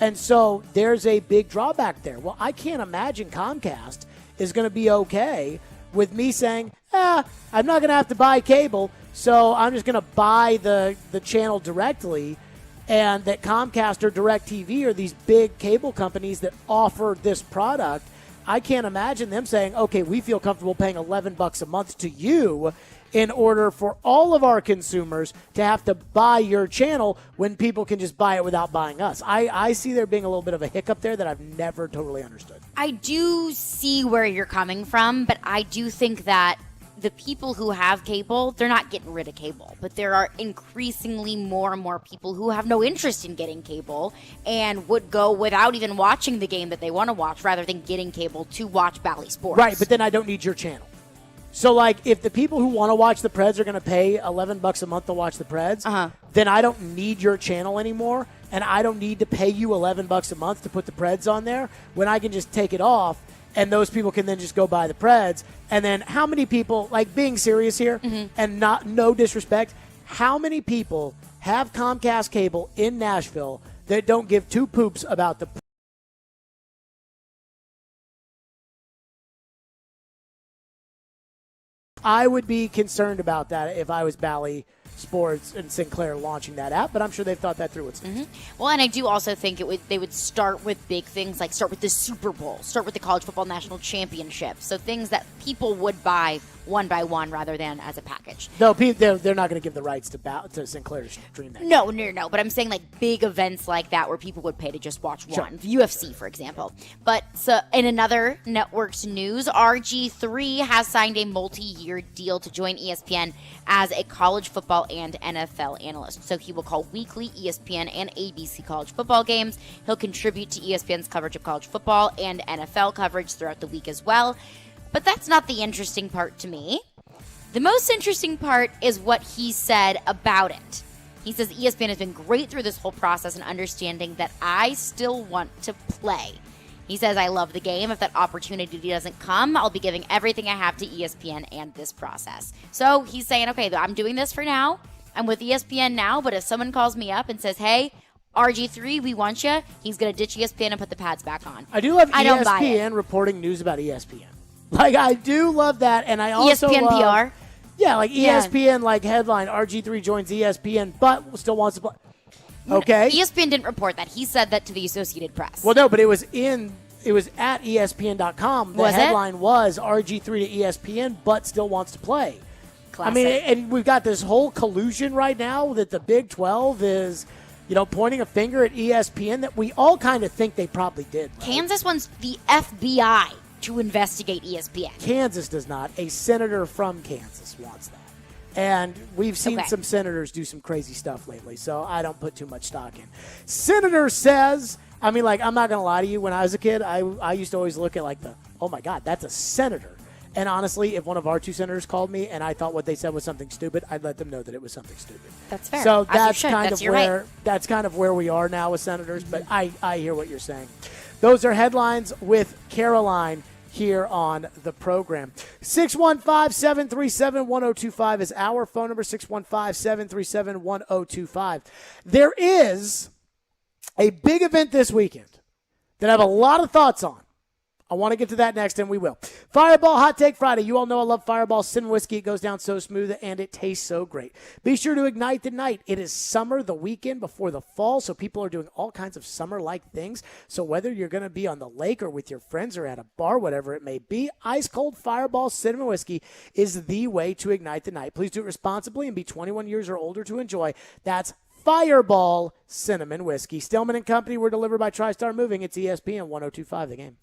And so there's a big drawback there. Well, I can't imagine Comcast is going to be okay with me saying, I'm not going to have to buy cable, so I'm just going to buy the channel directly. And that Comcast or DirecTV are these big cable companies that offer this product. I can't imagine them saying, okay, we feel comfortable paying $11 a month to you in order for all of our consumers to have to buy your channel when people can just buy it without buying us. I see there being a little bit of a hiccup there that I've never totally understood. I do see where you're coming from, but I do think that the people who have cable, they're not getting rid of cable, but there are increasingly more and more people who have no interest in getting cable and would go without even watching the game that they want to watch rather than getting cable to watch Bally Sports. Right, but then I don't need your channel. So, like, if the people who want to watch the Preds are going to pay $11 a month to watch the Preds, then I don't need your channel anymore, and I don't need to pay you $11 a month to put the Preds on there when I can just take it off. And those people can then just go buy the Preds. And then how many people, like being serious here, and no disrespect, how many people have Comcast cable in Nashville that don't give two poops about the I would be concerned about that if I was Bally Sports and Sinclair launching that app, but I'm sure they've thought that through. Well, and I do also think they would start with big things, like start with the Super Bowl, start with the College Football National Championship, so things that people would buy one by one rather than as a package. No, they're not going to give the rights to Sinclair to stream that. No. But I'm saying like big events like that where people would pay to just watch one. UFC, for example. But so in another network's news, RG3 has signed a multi-year deal to join ESPN as a college football and NFL analyst. So he will call weekly ESPN and ABC college football games. He'll contribute to ESPN's coverage of college football and NFL coverage throughout the week as well. But that's not the interesting part to me. The most interesting part is what he said about it. He says ESPN has been great through this whole process and understanding that I still want to play. He says, I love the game. If that opportunity doesn't come, I'll be giving everything I have to ESPN and this process. So he's saying, okay, I'm doing this for now. I'm with ESPN now, but if someone calls me up and says, hey, RG3, we want you, he's going to ditch ESPN and put the pads back on. I do love don't buy it. ESPN reporting news about ESPN. Like, I do love that, and I also ESPN love... PR? Yeah, like ESPN, like headline, RG3 joins ESPN, but still wants to play. Okay. ESPN didn't report that. He said that to the Associated Press. Well, no, but it was at ESPN.com. The Was it? headline was RG3 to ESPN, but still wants to play. Classic. I mean, and we've got this whole collusion right now that the Big 12 is, pointing a finger at ESPN that we all kind of think they probably did. Right? Kansas wants the FBI to investigate ESPN. Kansas does not. A senator from Kansas wants that. And we've seen some senators do some crazy stuff lately, so I don't put too much stock in. Senator says, I'm not going to lie to you. When I was a kid, I used to always look at oh, my God, that's a senator. And honestly, if one of our two senators called me and I thought what they said was something stupid, I'd let them know that it was something stupid. That's fair. So that's That's kind of where we are now with senators, but I hear what you're saying. Those are headlines with Caroline here on the program. 615-737-1025 is our phone number, 615-737-1025. There is a big event this weekend that I have a lot of thoughts on. I want to get to that next, and we will. Fireball Hot Take Friday. You all know I love Fireball Cinnamon Whiskey. It goes down so smooth, and it tastes so great. Be sure to ignite the night. It is summer, the weekend before the fall, so people are doing all kinds of summer-like things. So whether you're going to be on the lake or with your friends or at a bar, whatever it may be, ice-cold Fireball Cinnamon Whiskey is the way to ignite the night. Please do it responsibly and be 21 years or older to enjoy. That's Fireball Cinnamon Whiskey. Stillman and Company were delivered by TriStar Moving. It's ESPN 1025 The Game.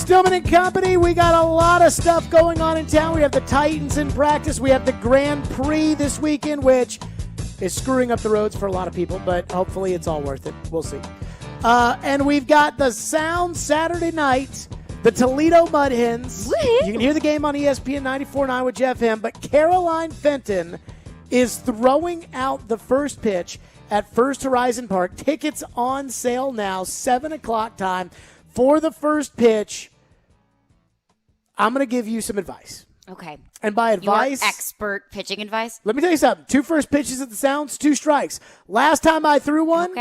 Stillman and Company, we got a lot of stuff going on in town. We have the Titans in practice. We have the Grand Prix this weekend, which is screwing up the roads for a lot of people, but hopefully it's all worth it. We'll see. And we've got the Sound Saturday night, the Toledo Mud Hens. You can hear the game on ESPN 94.9 with Jeff Hem, but Caroline Fenton is throwing out the first pitch at First Horizon Park. Tickets on sale now, 7 o'clock time for the first pitch. I'm going to give you some advice. Okay. And by advice, your expert pitching advice. let me tell you something. 2 first pitches at the Sounds, 2 strikes. Last time I threw one,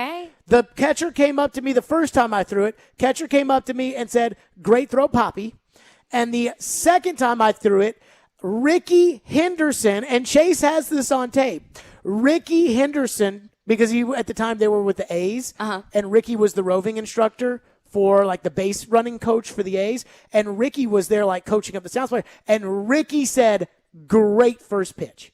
the catcher came up to me the first time I threw it. Catcher came up to me and said, "Great throw, Poppy." And the second time I threw it, Ricky Henderson, and Chase has this on tape. Ricky Henderson, because at the time they were with the A's, and Ricky was the roving instructor for like the base running coach for the A's, and Ricky was there like coaching up the Sounds player, and Ricky said, "Great first pitch."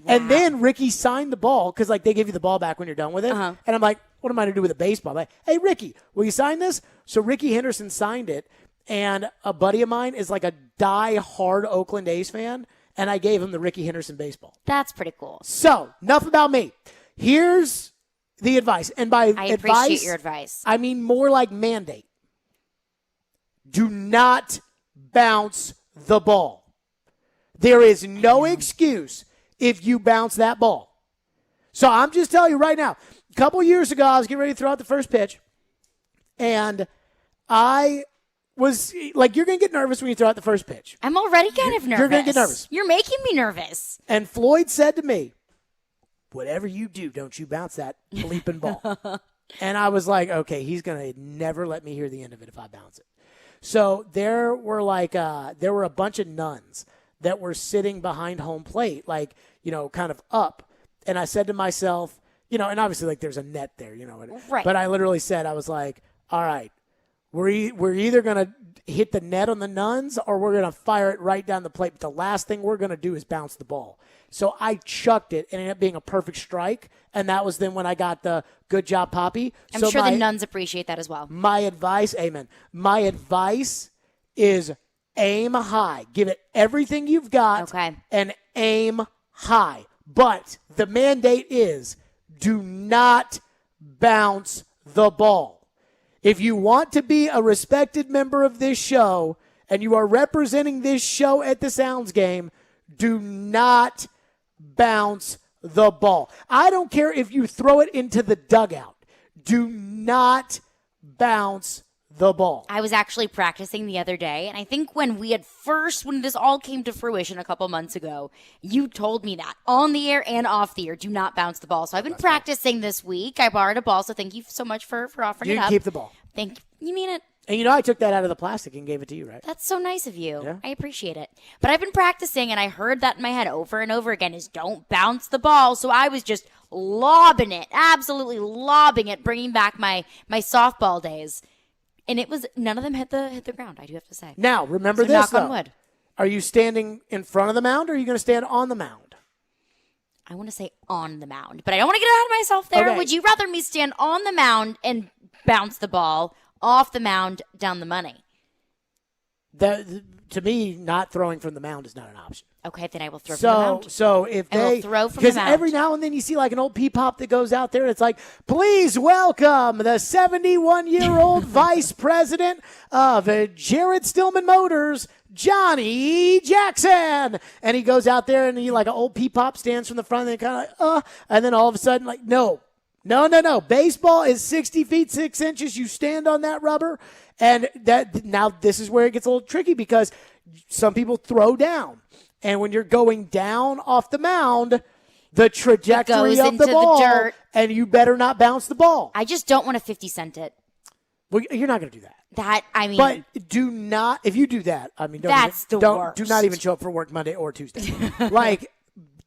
Wow. And then Ricky signed the ball because like they give you the ball back when you're done with it, and I'm like, "What am I to do with a baseball?" I'm like, "Hey Ricky, will you sign this?" So Ricky Henderson signed it, and a buddy of mine is like a die-hard Oakland A's fan, and I gave him the Ricky Henderson baseball. That's pretty cool. So enough about me. Here's the advice, and by I advice, appreciate your advice. I mean more like mandate. Do not bounce the ball. There is no excuse if you bounce that ball. So I'm just telling you right now, a couple years ago, I was getting ready to throw out the first pitch, and I was like, you're going to get nervous when you throw out the first pitch. I'm already kind of nervous. You're going to get nervous. You're making me nervous. And Floyd said to me, "Whatever you do, don't you bounce that bleeping ball." And I was like, okay, he's going to never let me hear the end of it if I bounce it. So there were a bunch of nuns that were sitting behind home plate, like, kind of up. And I said to myself, and obviously like there's a net there, Right. But I literally said, I was like, all right, we're either going to hit the net on the nuns or we're going to fire it right down the plate. But the last thing we're going to do is bounce the ball. So I chucked it and it ended up being a perfect strike. And that was then when I got the "Good job, Poppy." I'm sure the nuns appreciate that as well. My advice, amen. My advice is aim high. Give it everything you've got and aim high. But the mandate is do not bounce the ball. If you want to be a respected member of this show and you are representing this show at the Sounds game, do not bounce the ball. I don't care if you throw it into the dugout. Do not bounce the ball. I was actually practicing the other day, and I think when this all came to fruition a couple months ago, you told me that on the air and off the air, do not bounce the ball. So I've been practicing this week. I borrowed a ball, so thank you so much for offering it up. You can keep the ball. Thank you. You mean it? And I took that out of the plastic and gave it to you, right? That's so nice of you. Yeah. I appreciate it. But I've been practicing, and I heard that in my head over and over again is don't bounce the ball. So I was just lobbing it, absolutely lobbing it, bringing back my softball days. And it was none of them hit the ground, I do have to say. Now, remember so this, knock though. on wood. Are you standing in front of the mound or are you going to stand on the mound? I want to say on the mound, but I don't want to get ahead of myself there. Okay. Would you rather me stand on the mound and bounce the ball off the mound down the money? To me, not throwing from the mound is not an option. Okay, then I will throw from the mound. So if I will they throw from the because mound. every now and then you see like an old peepop that goes out there. It's like, please welcome the 71-year-old vice president of Jared Stillman Motors, Johnny Jackson. And he goes out there and he like an old peepop stands from the front and kind of and then all of a sudden like no. Baseball is 60 feet 6 inches. You stand on that rubber, and now this is where it gets a little tricky because some people throw down. And when you're going down off the mound, the trajectory of the ball, dirt. And you better not bounce the ball. I just don't want to 50-cent it. Well, you're not going to do that. But do not, if you do that, the worst. Do not even show up for work Monday or Tuesday.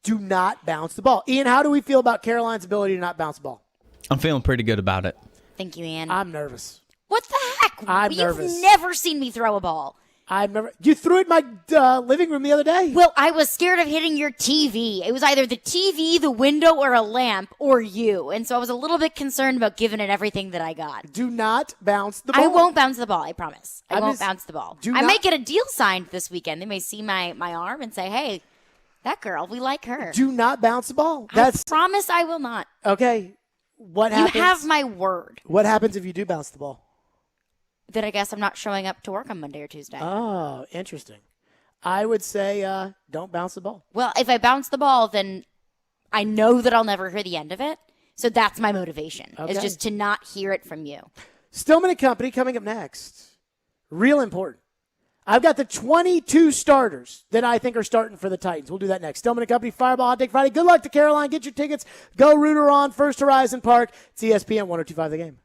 Do not bounce the ball. Ian, how do we feel about Caroline's ability to not bounce the ball? I'm feeling pretty good about it. Thank you, Ian. I'm nervous. What the heck? I'm You've nervous. never seen me throw a ball. I remember you threw it in my living room the other day. Well, I was scared of hitting your TV. It was either the TV, the window, or a lamp, or you. And so I was a little bit concerned about giving it everything that I got. Do not bounce the ball. I won't bounce the ball, I promise. I won't bounce the ball. I might get a deal signed this weekend. They may see my arm and say, hey, that girl, we like her. Do not bounce the ball. I promise I will not. Okay. What happens? You have my word. What happens if you do bounce the ball? Then I guess I'm not showing up to work on Monday or Tuesday. Oh, interesting. I would say don't bounce the ball. Well, if I bounce the ball, then I know that I'll never hear the end of it. So that's my motivation, is just to not hear it from you. Stillman & Company coming up next. Real important. I've got the 22 starters that I think are starting for the Titans. We'll do that next. Stillman & Company, Fireball Hot Take Friday. Good luck to Caroline. Get your tickets. Go Rooter on First Horizon Park. It's ESPN 102.5 The Game.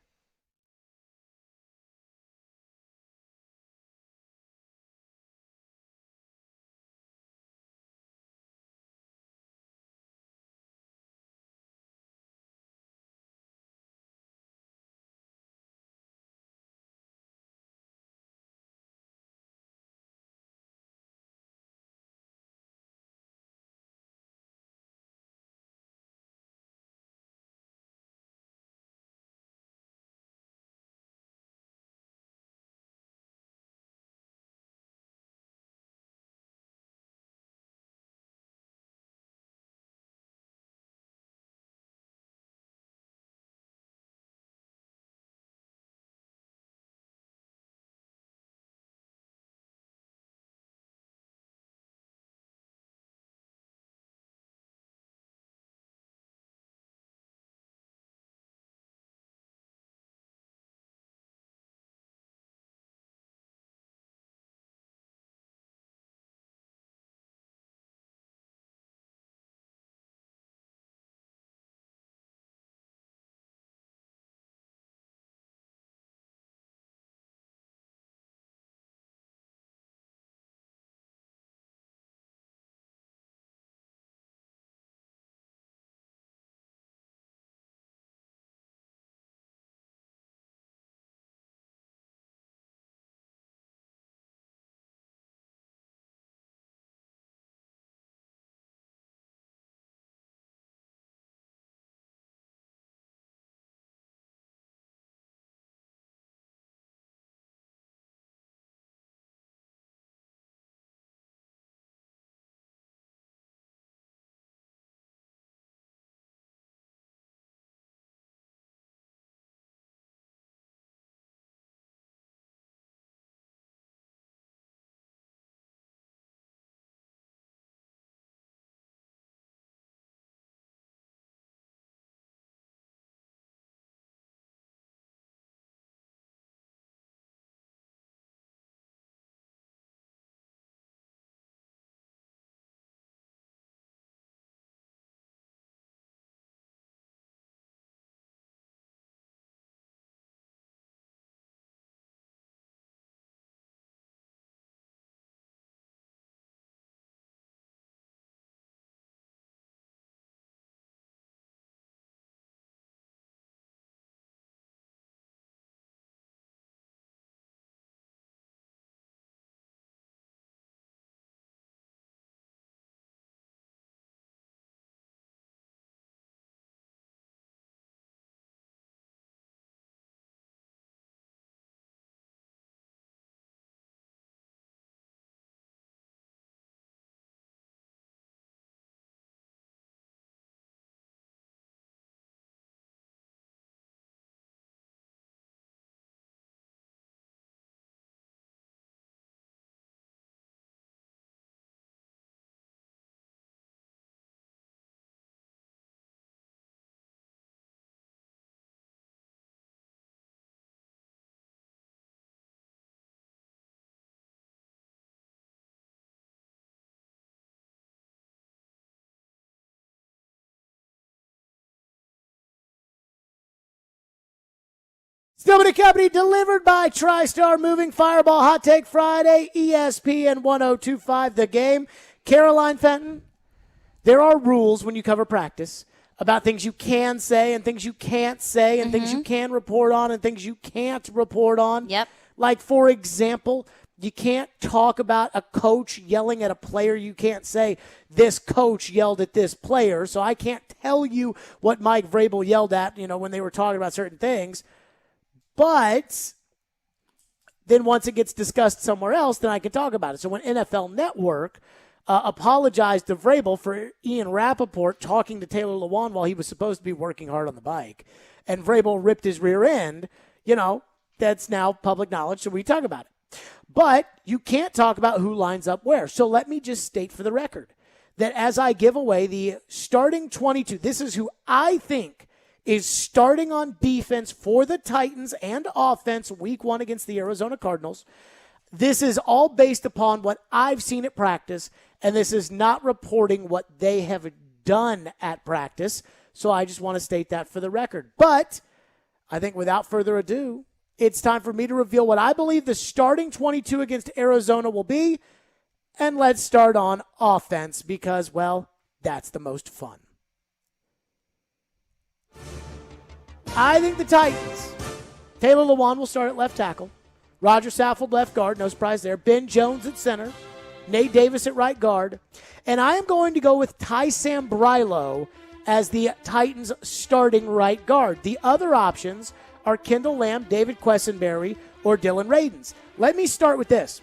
Stillman & Company, delivered by TriStar Moving. Fireball Hot Take Friday, ESPN 102.5 The Game. Caroline Fenton, there are rules when you cover practice about things you can say and things you can't say and things you can report on and things you can't report on. Yep. Like, for example, You can't talk about a coach yelling at a player. You can't say this coach yelled at this player. So I can't tell you what Mike Vrabel yelled at, when they were talking about certain things. But then once it gets discussed somewhere else, then I can talk about it. So when NFL Network apologized to Vrabel for Ian Rappaport talking to Taylor Lewan while he was supposed to be working hard on the bike, and Vrabel ripped his rear end, that's now public knowledge, so we talk about it. But you can't talk about who lines up where. So let me just state for the record that as I give away the starting 22, this is who I think is starting on defense for the Titans and offense week 1 against the Arizona Cardinals. This is all based upon what I've seen at practice, and this is not reporting what they have done at practice. So I just want to state that for the record. But I think without further ado, it's time for me to reveal what I believe the starting 22 against Arizona will be. And let's start on offense because, well, that's the most fun. I think the Titans, Taylor Lewan will start at left tackle. Roger Saffold left guard, no surprise there. Ben Jones at center. Nate Davis at right guard. And I am going to go with Ty Sambrailo as the Titans starting right guard. The other options are Kendall Lamb, David Quessenberry, or Dylan Radins. Let me start with this.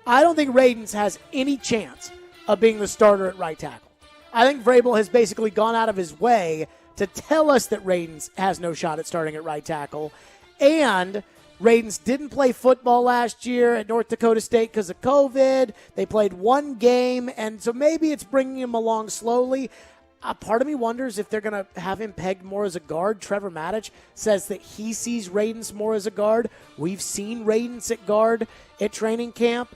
I don't think Radins has any chance of being the starter at right tackle. I think Vrabel has basically gone out of his way to tell us that Radins has no shot at starting at right tackle. And Radins didn't play football last year at North Dakota State because of COVID. They played one game, and so maybe it's bringing him along slowly. Part of me wonders if they're going to have him pegged more as a guard. Trevor Maddich says that he sees Radins more as a guard. We've seen Radins at guard at training camp.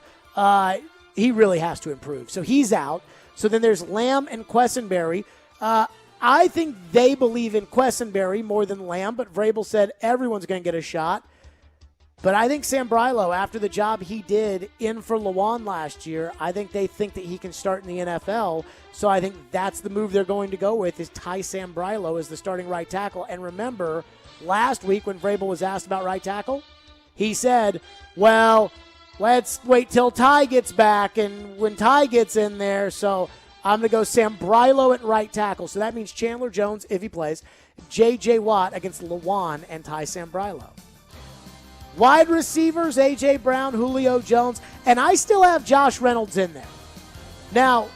He really has to improve. So he's out. So then there's Lamb and Quessenberry. I think they believe in Quessenberry more than Lamb, but Vrabel said everyone's going to get a shot. But I think Sambrailo, after the job he did in for Lewan last year, I think they think that he can start in the NFL. So I think that's the move they're going to go with is Ty Sambrailo as the starting right tackle. And remember, last week when Vrabel was asked about right tackle, he said, well, let's wait till Ty gets back and when Ty gets in there. So I'm going to go Sambrailo at right tackle. So that means Chandler Jones, if he plays, J.J. Watt against Lewan and Ty Sambrailo. Wide receivers, A.J. Brown, Julio Jones, and I still have Josh Reynolds in there. Now,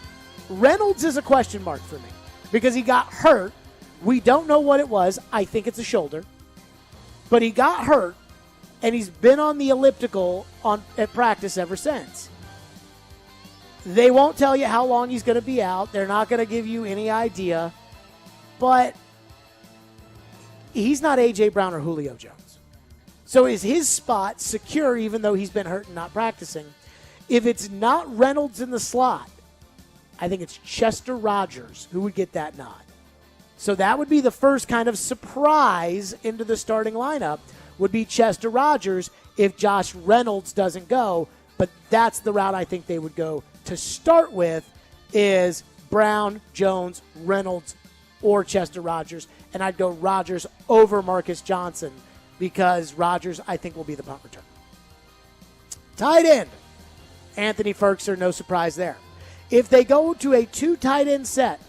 Reynolds is a question mark for me because he got hurt. We don't know what it was. I think it's a shoulder. But he got hurt, and he's been on the elliptical at practice ever since. They won't tell you how long he's going to be out. They're not going to give you any idea. But he's not A.J. Brown or Julio Jones. So is his spot secure even though he's been hurt and not practicing? If it's not Reynolds in the slot, I think it's Chester Rogers who would get that nod. So that would be the first kind of surprise into the starting lineup would be Chester Rogers if Josh Reynolds doesn't go. But that's the route I think they would go to start with is Brown, Jones, Reynolds, or Chester Rogers. And I'd go Rogers over Marcus Johnson because Rodgers, I think, will be the punt return. Tight end, Anthony Ferguson, no surprise there. If they go to a 2 tight end set,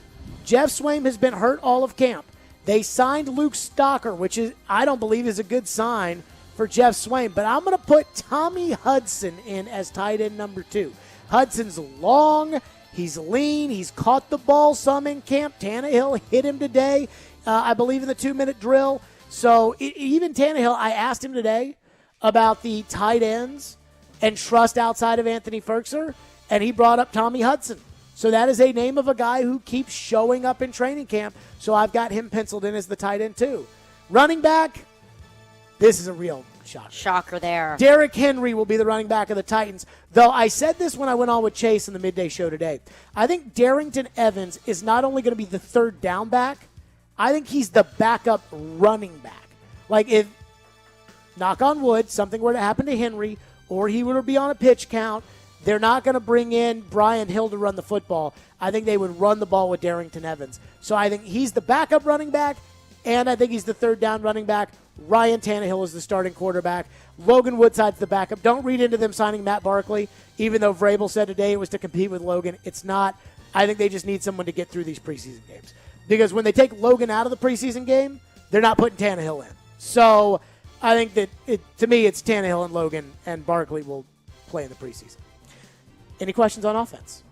Jeff Swaim has been hurt all of camp. They signed Luke Stocker, which is I don't believe is a good sign for Jeff Swaim, but I'm going to put Tommy Hudson in as tight end number 2. Hudson's long, he's lean, he's caught the ball some in camp. Tannehill hit him today, I believe, in the 2-minute drill. So even Tannehill, I asked him today about the tight ends and trust outside of Anthony Ferguson, and he brought up Tommy Hudson. So that is a name of a guy who keeps showing up in training camp. So I've got him penciled in as the tight end too. Running back, this is a real shocker. Shocker there. Derrick Henry will be the running back of the Titans. Though I said this when I went on with Chase in the midday show today. I think Darrington Evans is not only going to be the third down back, I think he's the backup running back. Like if, knock on wood, something were to happen to Henry or he were to be on a pitch count, they're not going to bring in Brian Hill to run the football. I think they would run the ball with Darrington Evans. So I think he's the backup running back, and I think he's the third down running back Ryan Tannehill is the starting quarterback. Logan Woodside's the backup. Don't read into them signing Matt Barkley, even though Vrabel said today it was to compete with Logan. It's not. I think they just need someone to get through these preseason games. Because when they take Logan out of the preseason game, they're not putting Tannehill in. So I think that, to me, it's Tannehill and Logan, and Barkley will play in the preseason. Any questions on offense?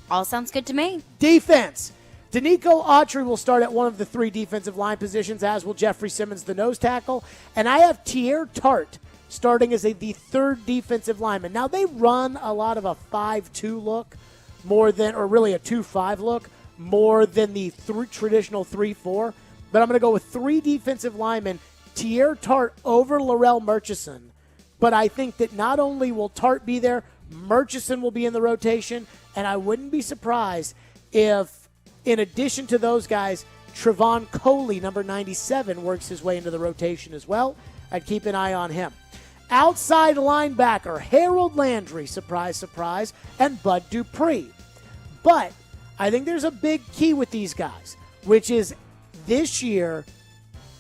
All sounds good to me. Defense. Danico Autry will start at one of the 3 defensive line positions, as will Jeffrey Simmons, the nose tackle. And I have Tier Tart starting as the 3rd defensive lineman. Now, they run a lot of a 5-2 look more than, or really a 2-5 look, more than the traditional 3-4. But I'm going to go with 3 defensive linemen, Tier Tart over Laurel Murchison. But I think that not only will Tart be there, Murchison will be in the rotation, and I wouldn't be surprised if, in addition to those guys, Trevon Coley, number 97, works his way into the rotation as well. I'd keep an eye on him. Outside linebacker, Harold Landry, surprise, surprise, and Bud Dupree. But I think there's a big key with these guys, which is this year,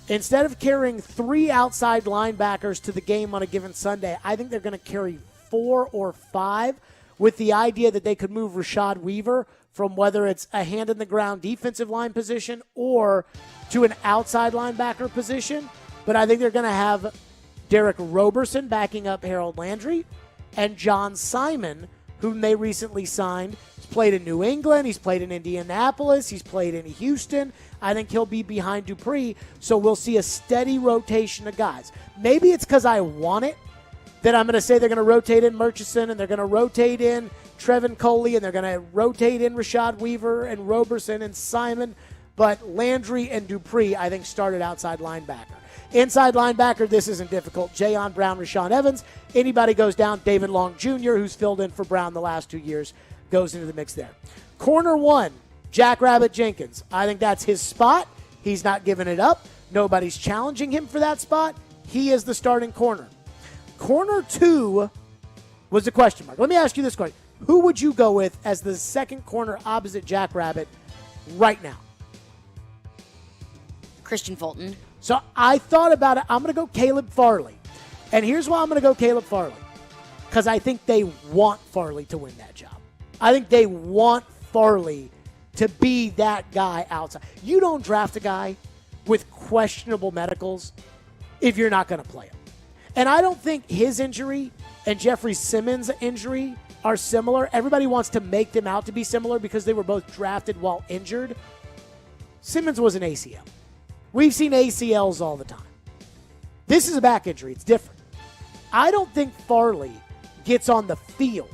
instead of carrying 3 outside linebackers to the game on a given Sunday, I think they're going to carry 4 or 5 with the idea that they could move Rashad Weaver from whether it's a hand-in-the-ground defensive line position or to an outside linebacker position. But I think they're going to have Derek Roberson backing up Harold Landry, and John Simon, whom they recently signed. He's played in New England. He's played in Indianapolis. He's played in Houston. I think he'll be behind Dupree, so we'll see a steady rotation of guys. Maybe it's because I want it that I'm going to say they're going to rotate in Murchison, and they're going to rotate in Trevon Coley, and they're going to rotate in Rashad Weaver and Roberson and Simon. But Landry and Dupree, I think, started outside linebacker. Inside linebacker, this isn't difficult. Jayon Brown, Rashawn Evans. Anybody goes down, David Long Jr., who's filled in for Brown the last 2 years, goes into the mix there. Corner 1, Jackrabbit Jenkins. I think that's his spot. He's not giving it up. Nobody's challenging him for that spot. He is the starting corner. Corner 2 was the question mark. Let me ask you this question. Who would you go with as the second corner opposite Jackrabbit right now? Christian Fulton. So I thought about it. I'm going to go Caleb Farley. And here's why I'm going to go Caleb Farley. Because I think they want Farley to win that job. I think they want Farley to be that guy outside. You don't draft a guy with questionable medicals if you're not going to play him. And I don't think his injury and Jeffrey Simmons' injury are similar. Everybody wants to make them out to be similar because they were both drafted while injured. Simmons was an ACL. We've seen ACLs all the time. This is a back injury. It's different. I don't think Farley gets on the field,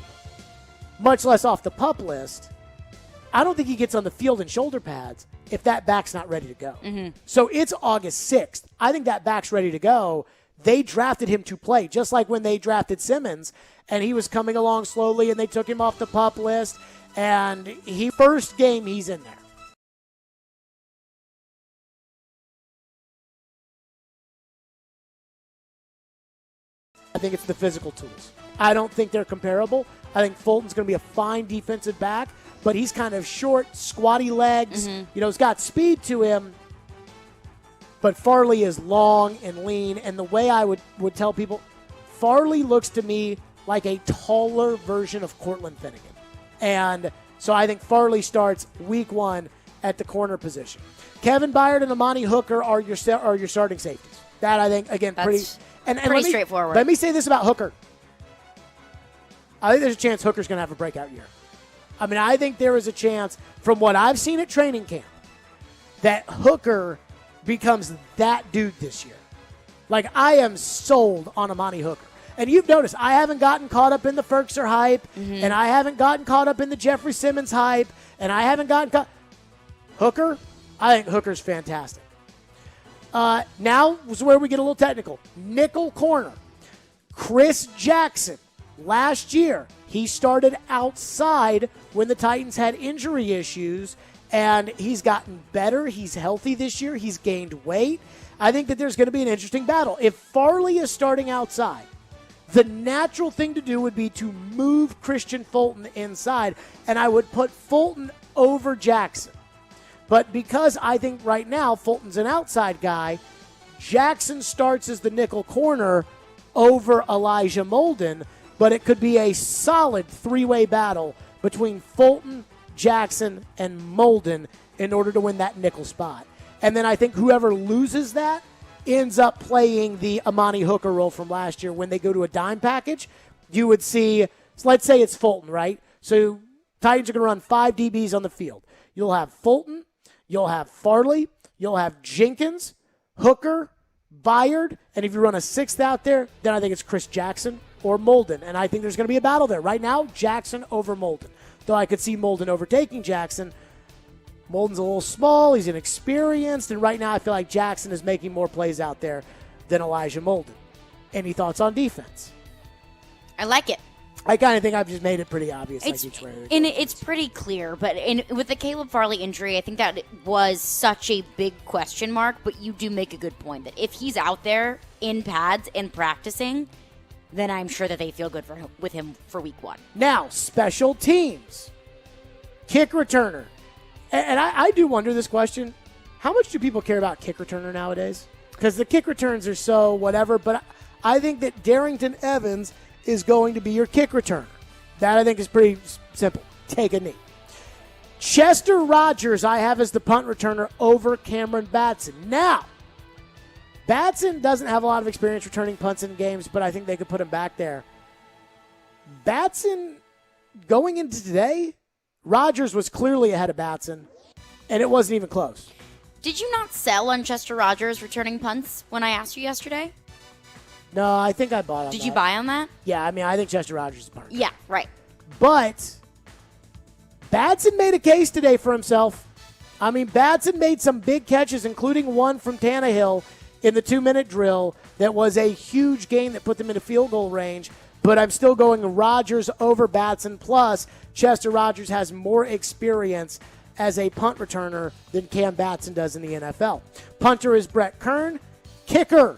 much less off the PUP list. I don't think he gets on the field in shoulder pads if that back's not ready to go. Mm-hmm. So it's August 6th. I think that back's ready to go. They drafted him to play, just like when they drafted Simmons, and he was coming along slowly, and they took him off the PUP list, and first game, he's in there. I think it's the physical tools. I don't think they're comparable. I think Fulton's going to be a fine defensive back, but he's kind of short, squatty legs. Mm-hmm. You know, he's got speed to him, but Farley is long and lean. And the way I would tell people, Farley looks to me like a taller version of Cortland Finnegan. And so I think Farley starts week 1 at the corner position. Kevin Byard and Amani Hooker are your starting safeties. That, I think, again, pretty straightforward. Let me say this about Hooker. I think there's a chance Hooker's going to have a breakout year. I mean, I think there is a chance, from what I've seen at training camp, that Hooker becomes that dude this year. Like, I am sold on Amani Hooker. And you've noticed, I haven't gotten caught up in the Ferkser hype, and I haven't gotten caught up in the Jeffrey Simmons hype, and I haven't gotten caught. Hooker, I think Hooker's fantastic. Now is where we get a little technical. Nickel corner. Chris Jackson. Last year, he started outside when the Titans had injury issues, and he's gotten better. He's healthy this year. He's gained weight. I think that there's going to be an interesting battle. If Farley is starting outside, the natural thing to do would be to move Christian Fulton inside, and I would put Fulton over Jackson. But because I think right now Fulton's an outside guy, Jackson starts as the nickel corner over Elijah Molden, but it could be a solid three-way battle between Fulton, Jackson, and Molden in order to win that nickel spot. And then I think whoever loses that ends up playing the Amani Hooker role from last year. When they go to a dime package, you would see, so let's say it's Fulton, right? So Titans are going to run 5 DBs on the field. You'll have Fulton, you'll have Farley, you'll have Jenkins, Hooker, Byard, and if you run a 6th out there, then I think it's Chris Jackson or Molden. And I think there's going to be a battle there. Right now, Jackson over Molden. Though I could see Molden overtaking Jackson. Molden's a little small, he's inexperienced, and right now I feel like Jackson is making more plays out there than Elijah Molden. Any thoughts on defense? I like it. I kind of think I've just made it pretty obvious. It's pretty clear, but with the Caleb Farley injury, I think that was such a big question mark, but you do make a good point that if he's out there in pads and practicing, then I'm sure that they feel good with him for week 1. Now, special teams. Kick returner. And I do wonder this question. How much do people care about kick returner nowadays? Because the kick returns are so whatever, but I think that Darrington Evans is going to be your kick returner. That I think is pretty simple. Take a knee. Chester Rogers I have as the punt returner over Cameron Batson. Now, Batson doesn't have a lot of experience returning punts in games, but I think they could put him back there. Batson, going into today, Rogers was clearly ahead of Batson, and it wasn't even close. Did you not sell on Chester Rogers returning punts when I asked you yesterday? No, I think I bought on Did that. you buy on that? Yeah, I mean, I think Chester Rogers is a punter. Yeah, right. But Batson made a case today for himself. I mean, Batson made some big catches, including one from Tannehill in the 2-minute drill that was a huge gain that put them into field goal range. But I'm still going Rogers over Batson. Plus, Chester Rogers has more experience as a punt returner than Cam Batson does in the NFL. Punter is Brett Kern. Kicker,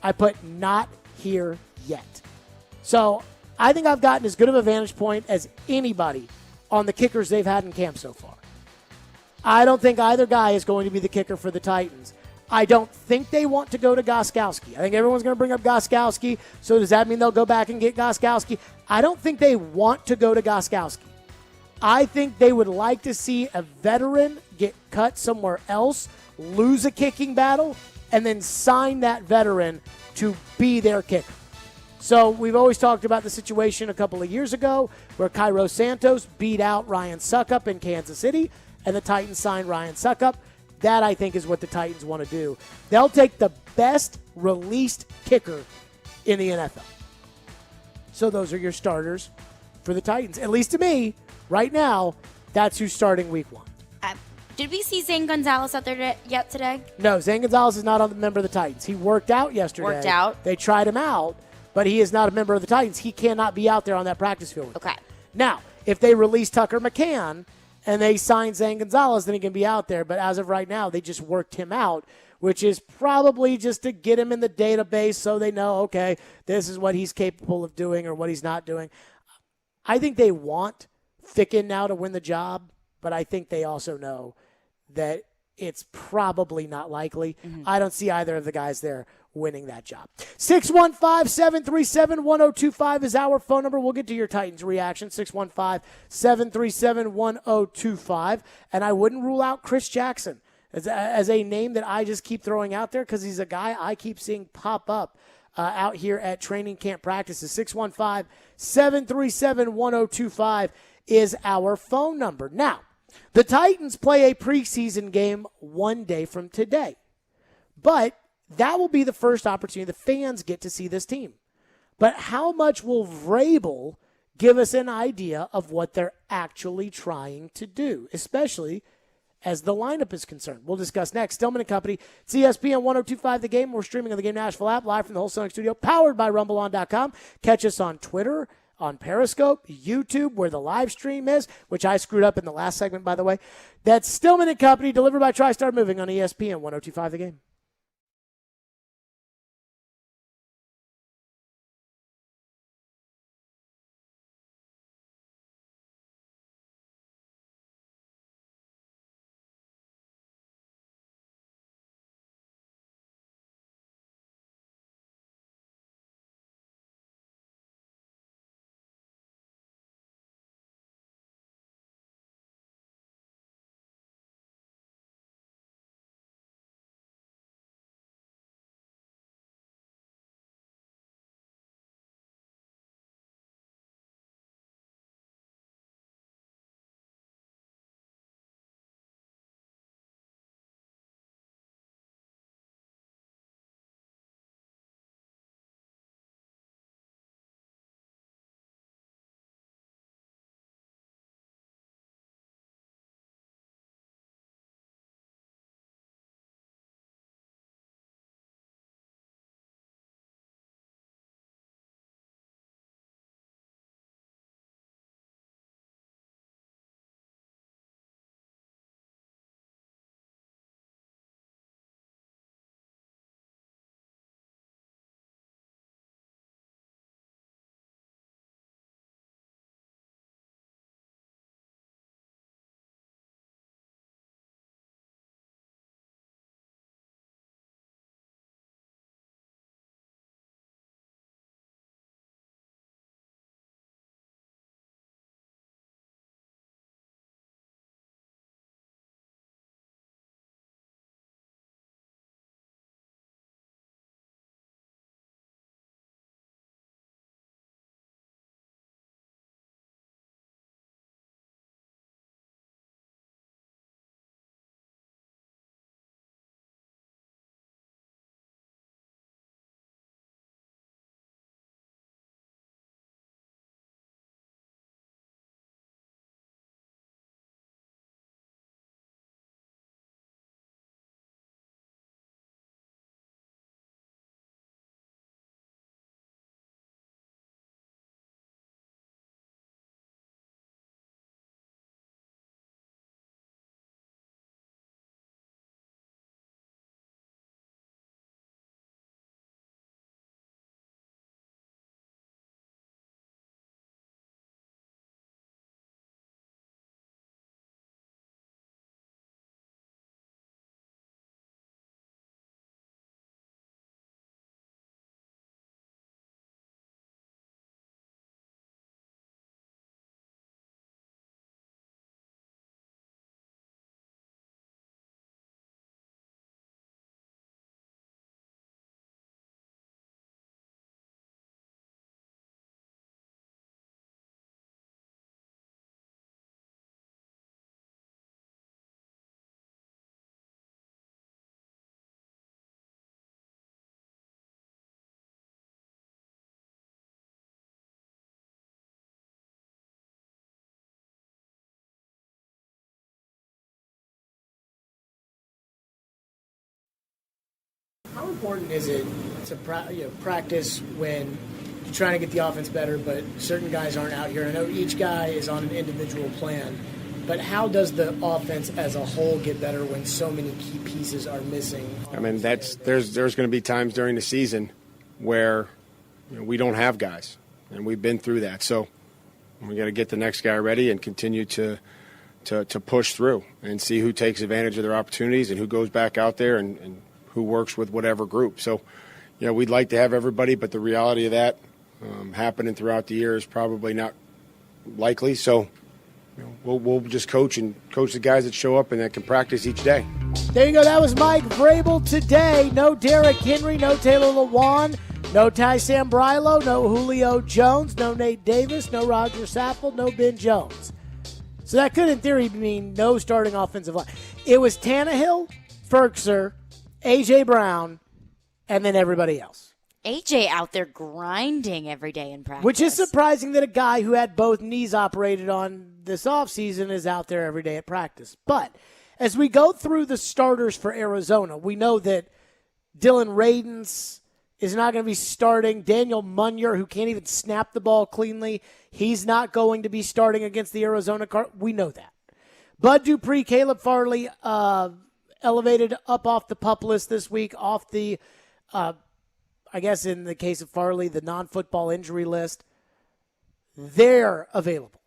I put not here yet. So I think I've gotten as good of a vantage point as anybody on the kickers they've had in camp so far. I don't think either guy is going to be the kicker for the Titans. I don't think they want to go to Gostkowski. I think everyone's going to bring up Gostkowski. So does that mean they'll go back and get Gostkowski? I don't think they want to go to Gostkowski. I think they would like to see a veteran get cut somewhere else, lose a kicking battle, and then sign that veteran to be their kicker. So we've always talked about the situation a couple of years ago where Cairo Santos beat out Ryan Suckup in Kansas City, and the Titans signed Ryan Suckup. That, I think, is what the Titans want to do. They'll take the best released kicker in the NFL. So those are your starters for the Titans. At least to me, right now, that's who's starting week 1. Did we see Zane Gonzalez out there yet today? No, Zane Gonzalez is not a member of the Titans. He worked out yesterday. Worked out? They tried him out, but he is not a member of the Titans. He cannot be out there on that practice field. Okay. Now, if they release Tucker McCann and they sign Zane Gonzalez, then he can be out there. But as of right now, they just worked him out, which is probably just to get him in the database so they know, okay, this is what he's capable of doing or what he's not doing. I think they want Ficken now to win the job, but I think they also know that it's probably not likely. I don't see either of the guys there winning that job. 615-737-1025 is our phone number. We'll get to your Titans reaction, 615-737-1025. And I wouldn't rule out Chris Jackson as a name that I just keep throwing out there because he's a guy I keep seeing pop up out here at training camp practices. 615-737-1025 is our phone number. Now, the Titans play a preseason game one day from today. But that will be the first opportunity the fans get to see this team. But how much will Vrabel give us an idea of what they're actually trying to do, especially as the lineup is concerned? We'll discuss next. Stillman and Company, it's ESPN 1025 The Game. We're streaming on the Game Nashville app live from the Whole Sonic Studio, powered by RumbleOn.com. Catch us on Twitter, on Periscope, YouTube, where the live stream is, which I screwed up in the last segment, by the way. That's Stillman and Company, delivered by TriStar Moving on ESPN 1025 The Game. important is it to practice when you're trying to get the offense better, but certain guys aren't out here? I know each guy is on an individual plan, but how does the offense as a whole get better when so many key pieces are missing? I mean, there's going to be times during the season where we don't have guys, and we've been through that. So we got to get the next guy ready and continue to push through and see who takes advantage of their opportunities and who goes back out there and who works with whatever group. So, we'd like to have everybody, but the reality of that happening throughout the year is probably not likely. So we'll just coach the guys that show up and that can practice each day. There you go. That was Mike Vrabel today. No Derrick Henry, no Taylor Lewan, no Ty Sambrailo, no Julio Jones, no Nate Davis, no Roger Saffold, no Ben Jones. So that could, in theory, mean no starting offensive line. It was Tannehill, Ferkser, A.J. Brown, and then everybody else. AJ out there grinding every day in practice. Which is surprising that a guy who had both knees operated on this offseason is out there every day at practice. But as we go through the starters for Arizona, we know that Dylan Radins is not going to be starting. Daniel Munyer, who can't even snap the ball cleanly, he's not going to be starting against the Arizona Cardinals. We know that. Bud Dupree, Caleb Farley, elevated up off the PUP list this week, off the, I guess in the case of Farley, the non-football injury list. They're available.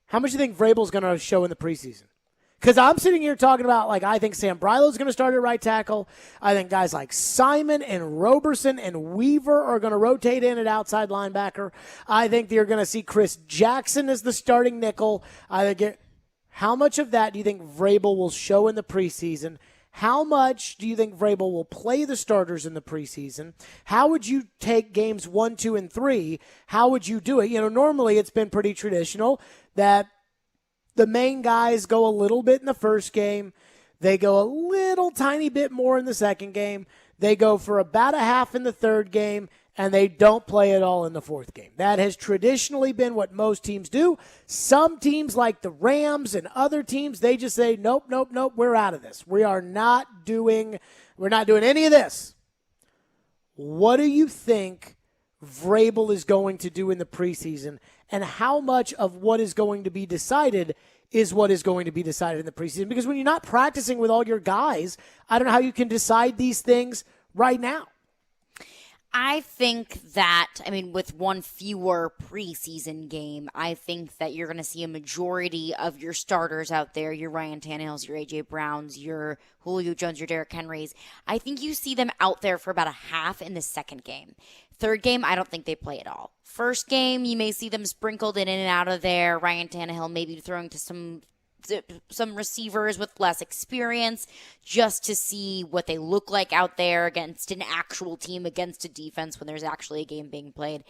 How much do you think Vrabel's going to show in the preseason? Because I'm sitting here talking about, I think Sam Brylo's going to start at right tackle. I think guys like Simon and Roberson and Weaver are going to rotate in at outside linebacker. I think you're going to see Chris Jackson as the starting nickel. How much of that do you think Vrabel will show in the preseason? How much do you think Vrabel will play the starters in the preseason? How would you take games 1, 2, and 3? How would you do it? Normally it's been pretty traditional that the main guys go a little bit in the first game. They go a little tiny bit more in the second game. They go for about a half in the third game, and they don't play at all in the fourth game. That has traditionally been what most teams do. Some teams like the Rams and other teams, they just say, nope, we're out of this. We're not doing any of this. What do you think Vrabel is going to do in the preseason, and how much of what is going to be decided is what is going to be decided in the preseason? Because when you're not practicing with all your guys, I don't know how you can decide these things right now. I think that, with one fewer preseason game, I think that you're going to see a majority of your starters out there, your Ryan Tannehills, your A.J. Browns, your Julio Jones, your Derrick Henrys. I think you see them out there for about a half in the second game. Third game, I don't think they play at all. First game, you may see them sprinkled in and out of there. Ryan Tannehill maybe throwing to some receivers with less experience just to see what they look like out there against an actual team, against a defense when there's actually a game being played.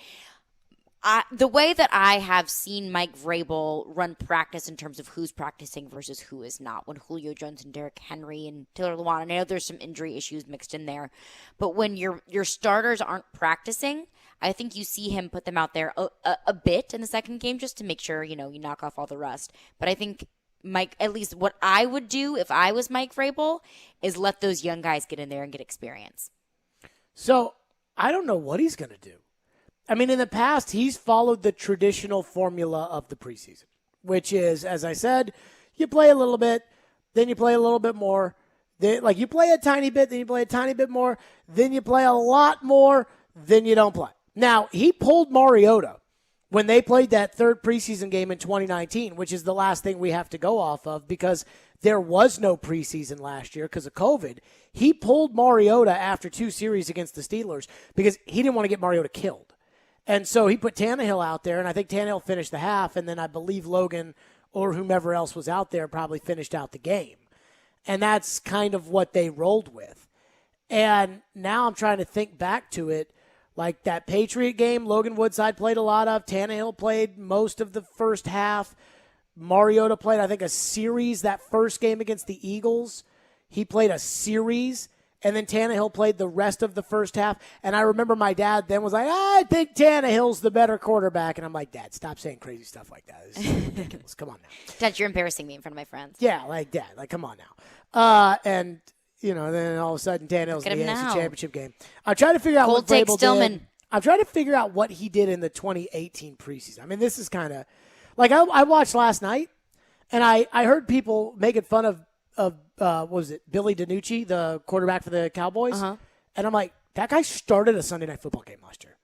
The way that I have seen Mike Vrabel run practice in terms of who's practicing versus who is not, when Julio Jones and Derrick Henry and Taylor Lewan, I know there's some injury issues mixed in there, but when your starters aren't practicing, I think you see him put them out there a bit in the second game just to make sure, you knock off all the rust. But I think Mike, at least what I would do if I was Mike Vrabel, is let those young guys get in there and get experience. So I don't know what he's going to do. In the past, he's followed the traditional formula of the preseason, which is, as I said, you play a little bit, then you play a little bit more. You play a tiny bit, then you play a tiny bit more, then you play a lot more, then you don't play. Now, he pulled Mariota when they played that third preseason game in 2019, which is the last thing we have to go off of because there was no preseason last year because of COVID. He pulled Mariota after 2 series against the Steelers because he didn't want to get Mariota killed. And so he put Tannehill out there, and I think Tannehill finished the half, and then I believe Logan or whomever else was out there probably finished out the game. And that's kind of what they rolled with. And now I'm trying to think back to it. Like that Patriot game, Logan Woodside played a lot of. Tannehill played most of the first half. Mariota played, I think, a series that first game against the Eagles. He played a series. And then Tannehill played the rest of the first half. And I remember my dad then was like, I think Tannehill's the better quarterback. And I'm like, Dad, stop saying crazy stuff like that. This is ridiculous. Come on now. Dad, you're embarrassing me in front of my friends. Yeah, Dad, come on now. And then all of a sudden Tannehill's Look at in the him AFC now. Championship game. I'm trying to figure out Cold what take Vrabel Stillman. did. I'm trying to figure out what he did in the 2018 preseason. I mean, this is kind of like I watched last night, and I heard people making fun of what was it, Billy DiNucci, the quarterback for the Cowboys, and I'm like, that guy started a Sunday Night Football game last year.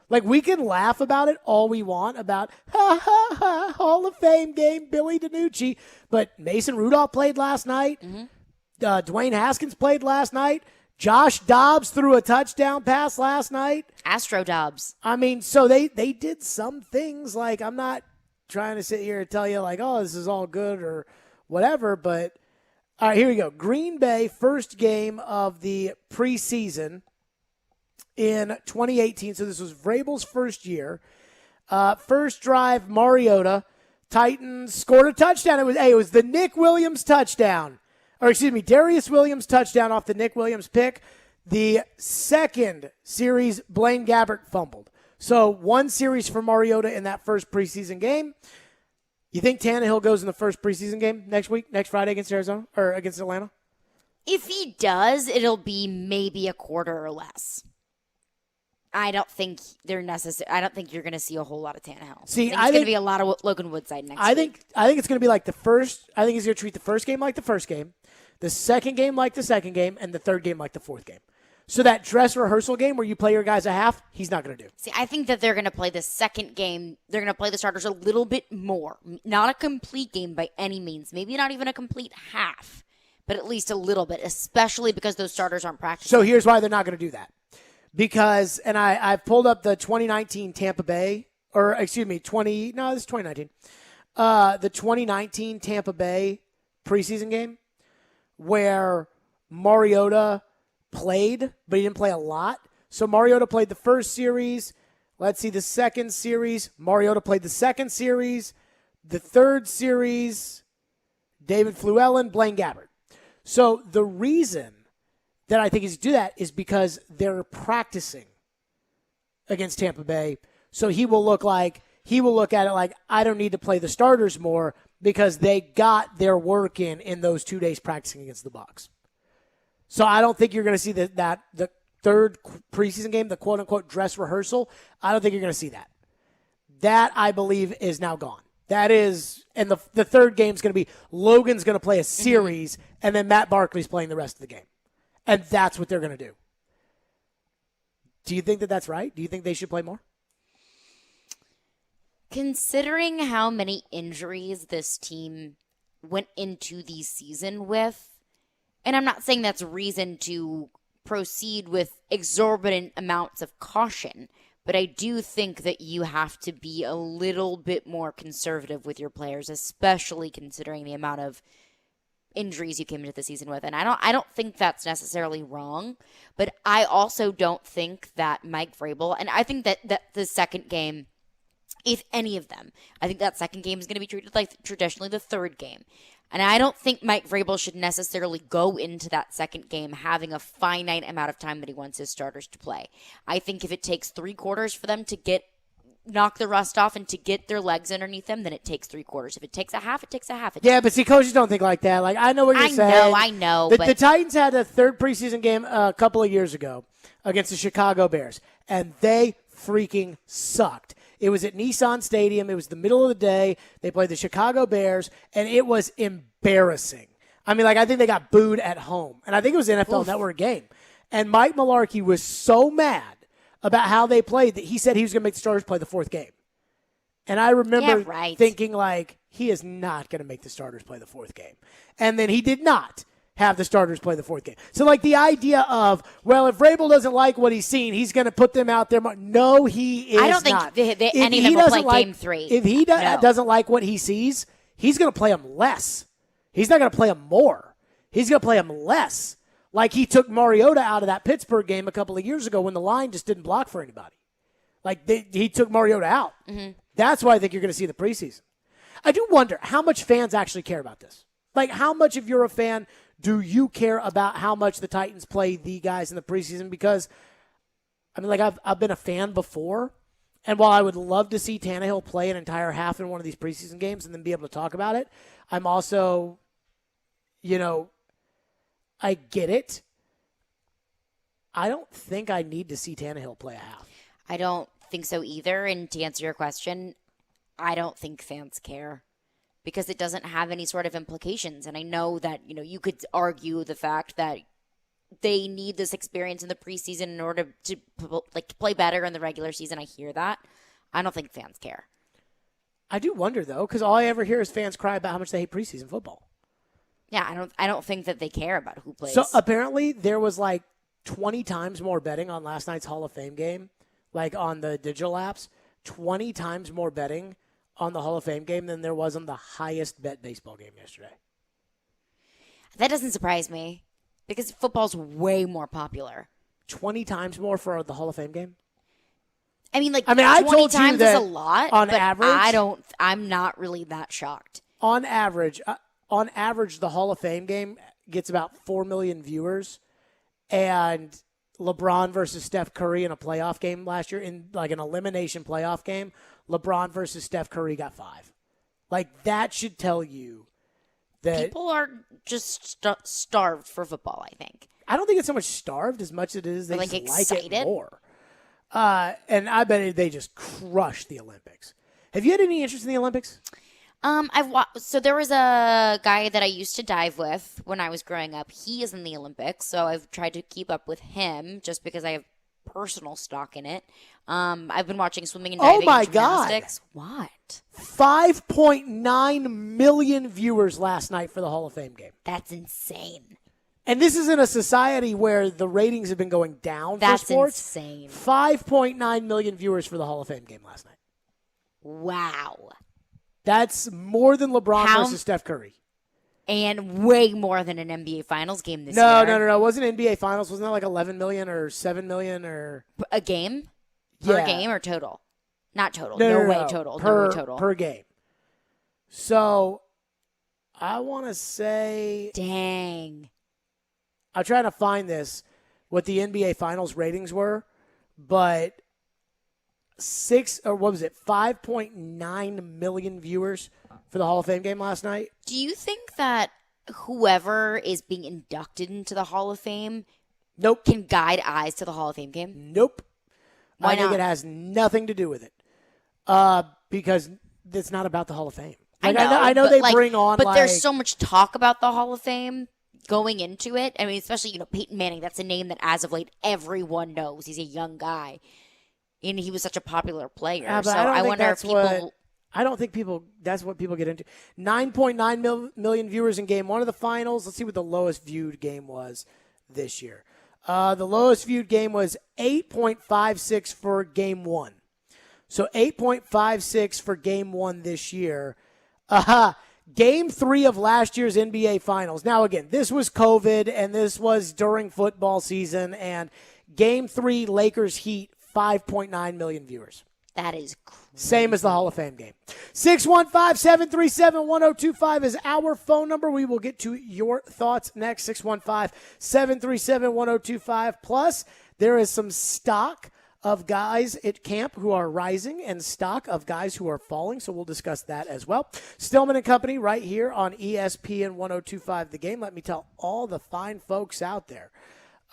Like, we can laugh about it all we want about, Hall of Fame game, Billy DiNucci. But Mason Rudolph played last night. Dwayne Haskins played last night. Josh Dobbs threw a touchdown pass last night. Astro Dobbs. I mean, so they did some things. Like, I'm not trying to sit here and tell you, like, oh, this is all good or whatever. But, all right, here we go. Green Bay, first game of the preseason in 2018. So this was Vrabel's first year. First drive, Mariota. Titans scored a touchdown. It was the Nick Williams touchdown. Or excuse me, Darius Williams touchdown off the Nick Williams pick. The second series, Blaine Gabbert fumbled. So one series for Mariota in that first preseason game. You think Tannehill goes in the first preseason game next Friday against Arizona or against Atlanta? If he does, it'll be maybe a quarter or less. I don't think they're necessary. I don't think you're going to see a whole lot of Tannehill. See, I think it's going to be a lot of Logan Woodside next week. I think it's going to be like the first. I think he's going to treat the first game like the first game, the second game like the second game, and the third game like the fourth game. So that dress rehearsal game where you play your guys a half, he's not going to do. See, I think that they're going to play the second game. They're going to play the starters a little bit more. Not a complete game by any means. Maybe not even a complete half, but at least a little bit, especially because those starters aren't practicing. So here's why they're not going to do that. Because, and I've pulled up the 2019 Tampa Bay, or excuse me, this is 2019. The 2019 Tampa Bay preseason game where Mariota played, but he didn't play a lot. So Mariota played the first series. Let's see, the second series. Mariota played the second series. The third series, David Fluellen, Blaine Gabbert. So the reason that I think is to do that is because they're practicing against Tampa Bay. So he will look at it like, I don't need to play the starters more because they got their work in those 2 days practicing against the Bucs. So I don't think you're going to see the third preseason game, the quote unquote dress rehearsal. I don't think you're going to see that. That I believe is now gone. That is, and the third game is going to be Logan's going to play a series, and then Matt Barkley's playing the rest of the game. And that's what they're going to do. Do you think that that's right? Do you think they should play more? Considering how many injuries this team went into the season with, and I'm not saying that's reason to proceed with exorbitant amounts of caution, but I do think that you have to be a little bit more conservative with your players, especially considering the amount of injuries you came into the season with. And I don't think that's necessarily wrong, but I also don't think that Mike Vrabel, and I think that the second game, if any of them, I think that second game is going to be treated like traditionally the third game. And I don't think Mike Vrabel should necessarily go into that second game having a finite amount of time that he wants his starters to play. I think if it takes 3 quarters for them to knock the rust off and to get their legs underneath them, then it takes 3 quarters. If it takes a half, it takes a half. Yeah, but see, coaches don't think like that. Like, I know what you're saying. I know. The Titans had a third preseason game a couple of years ago against the Chicago Bears, and they freaking sucked. It was at Nissan Stadium. It was the middle of the day. They played the Chicago Bears, and it was embarrassing. I mean, like, I think they got booed at home. And I think it was an NFL Network game. And Mike Mularkey was so mad about how they played that he said he was going to make the starters play the fourth game. And I remember thinking, like, he is not going to make the starters play the fourth game. And then he did not have the starters play the fourth game. So, like, the idea of, well, if Vrabel doesn't like what he's seen, he's going to put them out there. No, he is not. I don't think any of them will play game 3. If he doesn't like what he sees, he's going to play them less. He's not going to play them more. He's going to play them less. Like he took Mariota out of that Pittsburgh game a couple of years ago when the line just didn't block for anybody. Like he took Mariota out. Mm-hmm. That's why I think you're going to see the preseason. I do wonder how much fans actually care about this. Like, how much, if you're a fan, do you care about how much the Titans play the guys in the preseason? Because, I mean, like, I've been a fan before, and while I would love to see Tannehill play an entire half in one of these preseason games and then be able to talk about it, I'm also, I get it. I don't think I need to see Tannehill play a half. I don't think so either. And to answer your question, I don't think fans care because it doesn't have any sort of implications. And I know that, you could argue the fact that they need this experience in the preseason in order to play better in the regular season. I hear that. I don't think fans care. I do wonder, though, because all I ever hear is fans cry about how much they hate preseason football. Yeah, I don't think that they care about who plays. So apparently there was 20 times more betting on last night's Hall of Fame game, on the digital apps, 20 times more betting on the Hall of Fame game than there was on the highest bet baseball game yesterday. That doesn't surprise me because football's way more popular. 20 times more for the Hall of Fame game? I mean, 20 I told you times that is a lot, on but average, I'm not really that shocked. On average, the Hall of Fame game gets about 4 million viewers, and LeBron versus Steph Curry in a playoff game last year, in an elimination playoff game, LeBron versus Steph Curry got 5. That should tell you that people are just starved for football, I think. I don't think it's so much starved as much as it is they just excited. like it more. And I bet they just crushed the Olympics. Have you had any interest in the Olympics? So there was a guy that I used to dive with when I was growing up. He is in the Olympics, so I've tried to keep up with him just because I have personal stock in it. I've been watching swimming and diving and gymnastics. God. What? 5.9 million viewers last night for the Hall of Fame game. That's insane. And this is in a society where the ratings have been going down for sports. That's insane. 5.9 million viewers for the Hall of Fame game last night. Wow. That's more than LeBron versus Steph Curry. And way more than an NBA Finals game this year. No. It wasn't NBA Finals. Wasn't that 11 million or 7 million or a game? Per game or total? Not total. No way total. No way total. Per game. So I want to say, dang. I'm trying to find what the NBA Finals ratings were, but 5.9 million viewers for the Hall of Fame game last night. Do you think that whoever is being inducted into the Hall of Fame can guide eyes to the Hall of Fame game? Nope. Why I think not? it has nothing to do with it. Because it's not about the Hall of Fame. I know they bring on but there's so much talk about the Hall of Fame going into it. I mean, especially, Peyton Manning, that's a name that as of late everyone knows. He's a young guy. And he was such a popular player. Yeah, so I wonder if people... I don't think that's what people get into. 9.9 million viewers in game one of the finals. Let's see what the lowest viewed game was this year. The lowest viewed game was 8.56 for game one. So 8.56 for game one this year. Game 3 of last year's NBA Finals. Now, again, this was COVID, and this was during football season. And Game 3, Lakers Heat, 5.9 million viewers. That is crazy. Same as the Hall of Fame game. 615-737-1025 is our phone number. We will get to your thoughts next. 615-737-1025. Plus, there is some stock of guys at camp who are rising and stock of guys who are falling, so we'll discuss that as well. Stillman and Company right here on ESPN 1025 The Game. Let me tell all the fine folks out there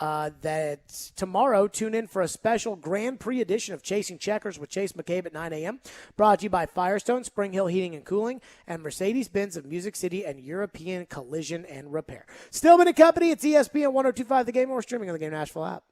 that tomorrow tune in for a special Grand Prix edition of Chasing Checkers with Chase McCabe at 9 a.m. Brought to you by Firestone, Spring Hill Heating and Cooling, and Mercedes-Benz of Music City and European Collision and Repair. Stillman and Company, it's ESPN 1025 The Game, or streaming on the Game Nashville app.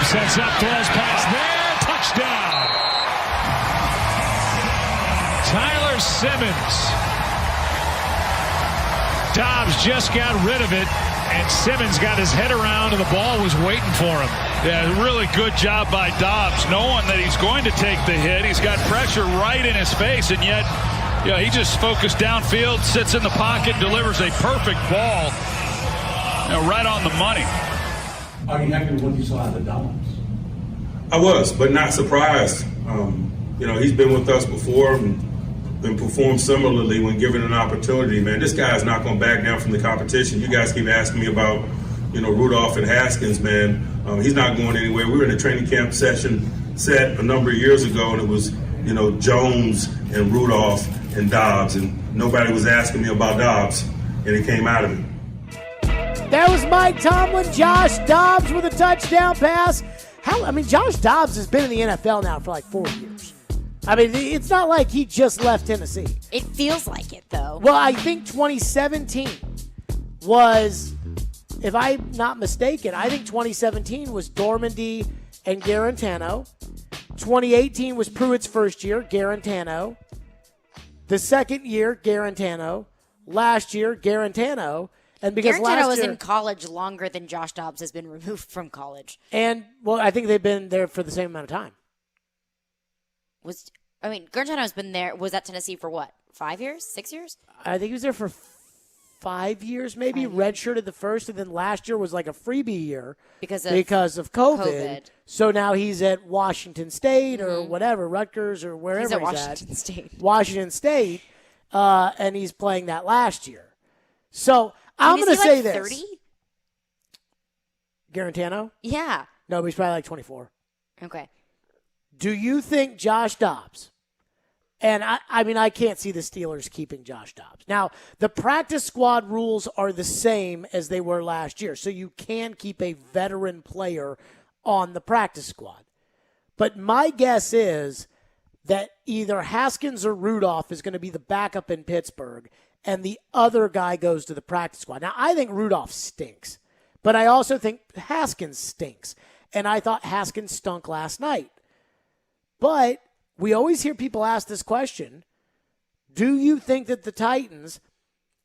Dobbs sets up, throws past there, touchdown. Tyler Simmons. Dobbs just got rid of it, and Simmons got his head around, and the ball was waiting for him. Yeah, really good job by Dobbs, knowing that he's going to take the hit. He's got pressure right in his face, and yet he just focused downfield, sits in the pocket, delivers a perfect ball right on the money. Are you happy with what you saw out of Dobbs? I was, but not surprised. He's been with us before and performed similarly when given an opportunity. Man, this guy is not going to back down from the competition. You guys keep asking me about, Rudolph and Haskins, man. He's not going anywhere. We were in a training camp session set a number of years ago, and it was, Jones and Rudolph and Dobbs, and nobody was asking me about Dobbs, and it came out of it. That was Mike Tomlin. Josh Dobbs with a touchdown pass. Josh Dobbs has been in the NFL now for like 4 years. It's not like he just left Tennessee. It feels like it, though. Well, I think 2017 was, if I'm not mistaken, I think 2017 was Dormandy and Garantano. 2018 was Pruitt's first year, Garantano. The second year, Garantano. Last year, Garantano. And because Garantano was in college longer than Josh Dobbs has been removed from college. And, I think they've been there for the same amount of time. Garantano's been there, was at Tennessee for what, 5 years, 6 years? I think he was there for 5 years, maybe. Redshirted the first, and then last year was like a freebie year because of COVID. So now he's at Washington State or whatever, Rutgers or wherever he's at. Washington State. Washington State, and he's playing that last year. So I'm going to say this. 30? Garantano? Yeah. No, but he's probably like 24. Okay. Do you think Josh Dobbs, and I can't see the Steelers keeping Josh Dobbs. Now, the practice squad rules are the same as they were last year, so you can keep a veteran player on the practice squad. But my guess is that either Haskins or Rudolph is going to be the backup in Pittsburgh, and the other guy goes to the practice squad. Now, I think Rudolph stinks, but I also think Haskins stinks, and I thought Haskins stunk last night. But we always hear people ask this question: do you think that the Titans,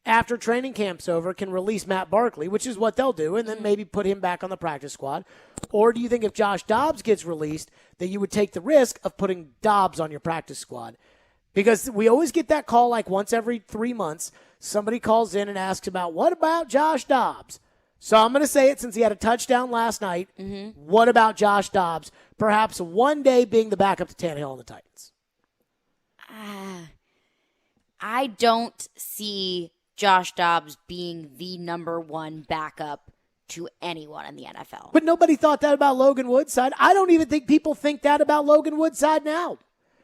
after training camp's over, can release Matt Barkley, which is what they'll do, and then maybe put him back on the practice squad? Or do you think if Josh Dobbs gets released, that you would take the risk of putting Dobbs on your practice squad? Because we always get that call like once every 3 months. Somebody calls in and asks about, what about Josh Dobbs? So I'm going to say it since he had a touchdown last night. What about Josh Dobbs? Perhaps one day being the backup to Tannehill on the Titans. I don't see Josh Dobbs being the number one backup to anyone in the NFL. But nobody thought that about Logan Woodside. I don't even think people think that about Logan Woodside now.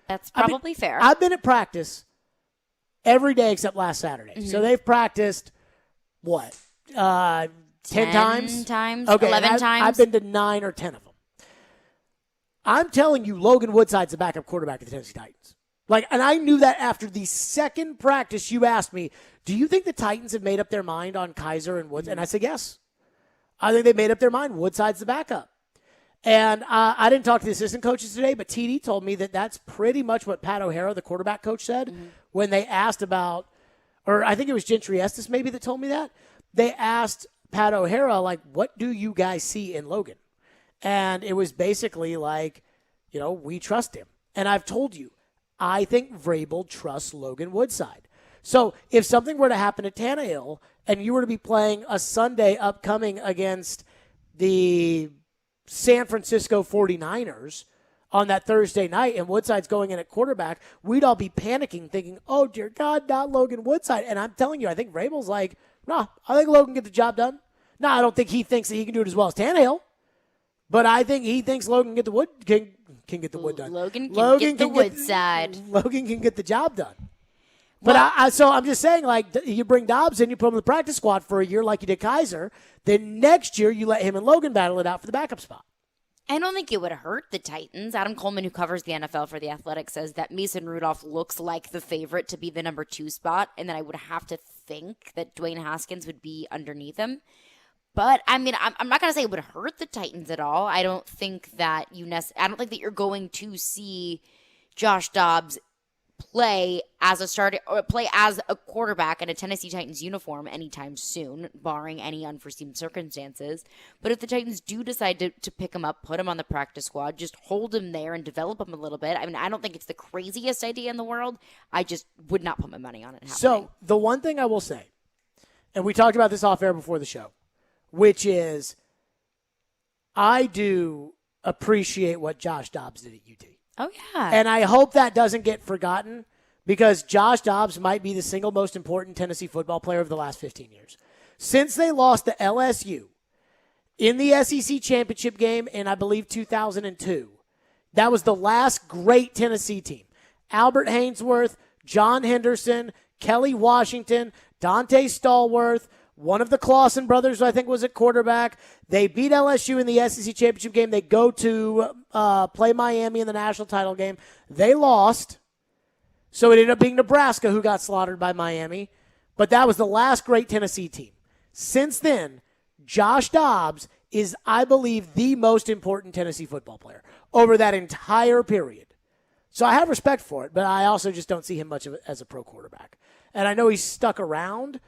That's probably fair. I've been at practice every day except last Saturday. So they've practiced, what, 10 times? Okay, 11 times? I've been to 9 or 10 of them. I'm telling you, Logan Woodside's the backup quarterback of the Tennessee Titans. And I knew that after the second practice you asked me, do you think the Titans have made up their mind on Kaiser and Woods? And I said, yes. I think they made up their mind. Woodside's the backup. And I didn't talk to the assistant coaches today, but TD told me that that's pretty much what Pat O'Hara, the quarterback coach, said when they asked about, or I think it was Gentry Estes maybe that told me that. They asked Pat O'Hara, what do you guys see in Logan? And it was basically we trust him. And I've told you, I think Vrabel trusts Logan Woodside. So if something were to happen at Tannehill and you were to be playing a Sunday upcoming against the San Francisco 49ers on that Thursday night and Woodside's going in at quarterback, we'd all be panicking thinking, oh, dear God, not Logan Woodside. And I'm telling you, I think Vrabel's no, I think Logan can get the job done. No, I don't think he thinks that he can do it as well as Tannehill. But I think he thinks Logan can get the wood done. Logan can get the wood side. Logan can get the job done. But so I'm just saying, you bring Dobbs in, you put him in the practice squad for a year like you did Kaiser. Then next year you let him and Logan battle it out for the backup spot. I don't think it would hurt the Titans. Adam Coleman, who covers the NFL for The Athletic, says that Mason Rudolph looks like the favorite to be the number 2 spot, and then I would have to think that Dwayne Haskins would be underneath him. But I mean, I'm not gonna say it would hurt the Titans at all. I don't think that I don't think that you're going to see Josh Dobbs play as a starter or play as a quarterback in a Tennessee Titans uniform anytime soon, barring any unforeseen circumstances. But if the Titans do decide to pick him up, put him on the practice squad, just hold him there and develop him a little bit. I mean, I don't think it's the craziest idea in the world. I just would not put my money on it happening. So the one thing I will say, and we talked about this off air before the show, which is I do appreciate what Josh Dobbs did at UT. Oh, yeah. And I hope that doesn't get forgotten because Josh Dobbs might be the single most important Tennessee football player of the last 15 years. Since they lost to LSU in the SEC championship game in, I believe, 2002, that was the last great Tennessee team. Albert Hainsworth, John Henderson, Kelly Washington, Dante Stallworth, one of the Clausen brothers, I think, was at quarterback. They beat LSU in the SEC championship game. They go to play Miami in the national title game. They lost. So it ended up being Nebraska who got slaughtered by Miami. But that was the last great Tennessee team. Since then, Josh Dobbs is, I believe, the most important Tennessee football player over that entire period. So I have respect for it, but I also just don't see him much of it as a pro quarterback. And I know he's stuck around.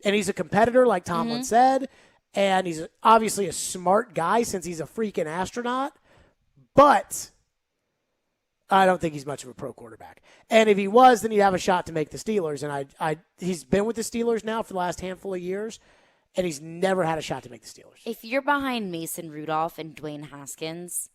And he's a competitor, like Tomlin said, and he's obviously a smart guy since he's a freaking astronaut, but I don't think he's much of a pro quarterback. And if he was, then he'd have a shot to make the Steelers, and he's been with the Steelers now for the last handful of years, and he's never had a shot to make the Steelers. If you're behind Mason Rudolph and Dwayne Haskins,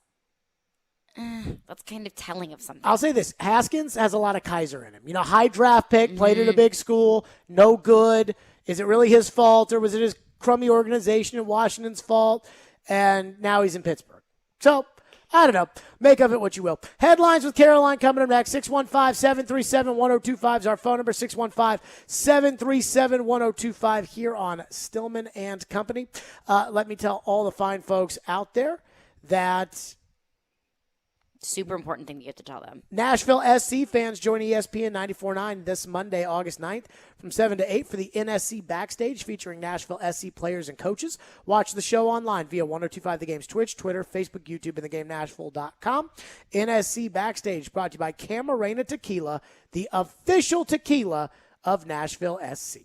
that's kind of telling of something. I'll say this. Haskins has a lot of Kaiser in him. You know, high draft pick, played at a big school, no good. Is it really his fault, or was it his crummy organization in Washington's fault? And now he's in Pittsburgh. So, I don't know. Make of it what you will. Headlines with Caroline coming up next. 615-737-1025 is our phone number. 615-737-1025 here on Stillman and Company. Let me tell all the fine folks out there that super important thing you have to tell them. Nashville SC fans join ESPN 94.9 this Monday, August 9th from 7 to 8 for the NSC Backstage featuring Nashville SC players and coaches. Watch the show online via 1025 The Game's Twitch, Twitter, Facebook, YouTube, and thegamenashville.com. NSC Backstage brought to you by Camarena Tequila, the official tequila of Nashville SC.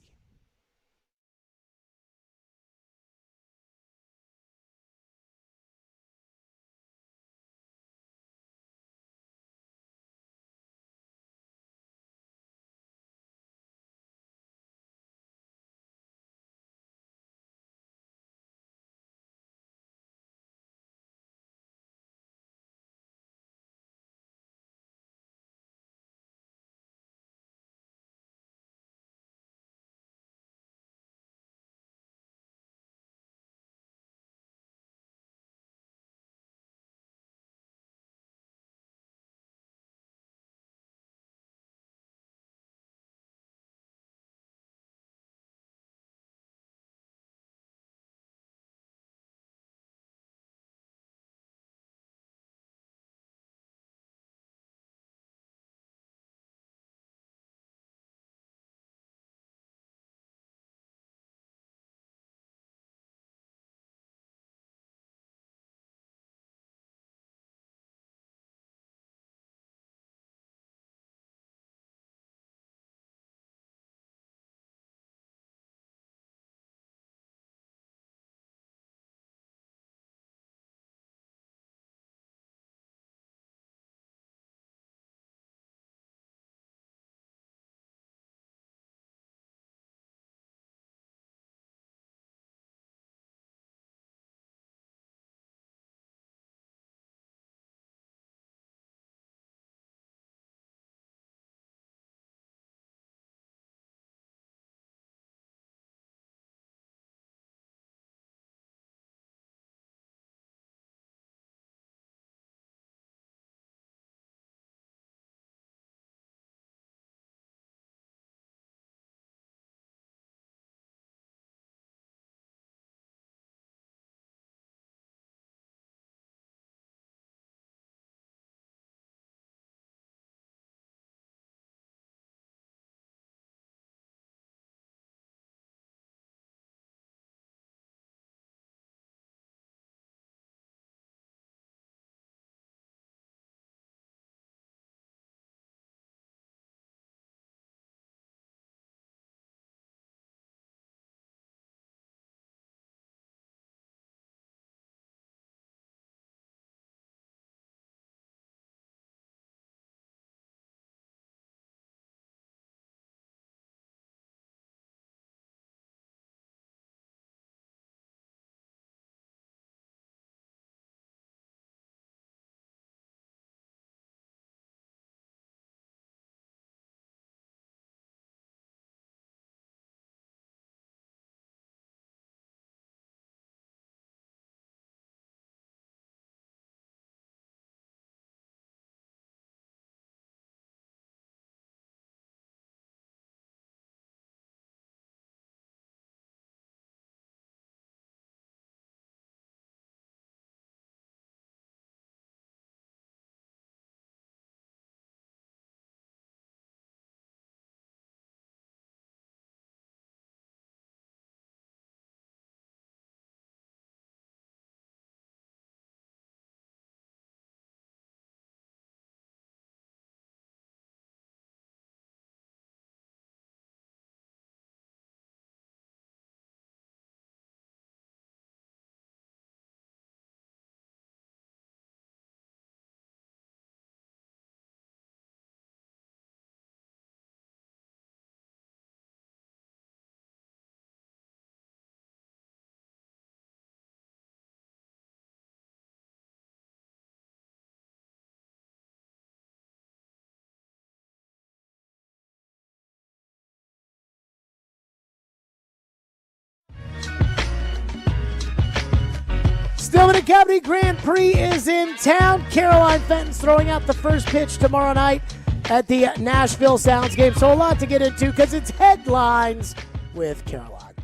Stillman and Company Grand Prix is in town. Caroline Fenton's throwing out the first pitch tomorrow night at the Nashville Sounds game. So a lot to get into because it's Headlines with Caroline.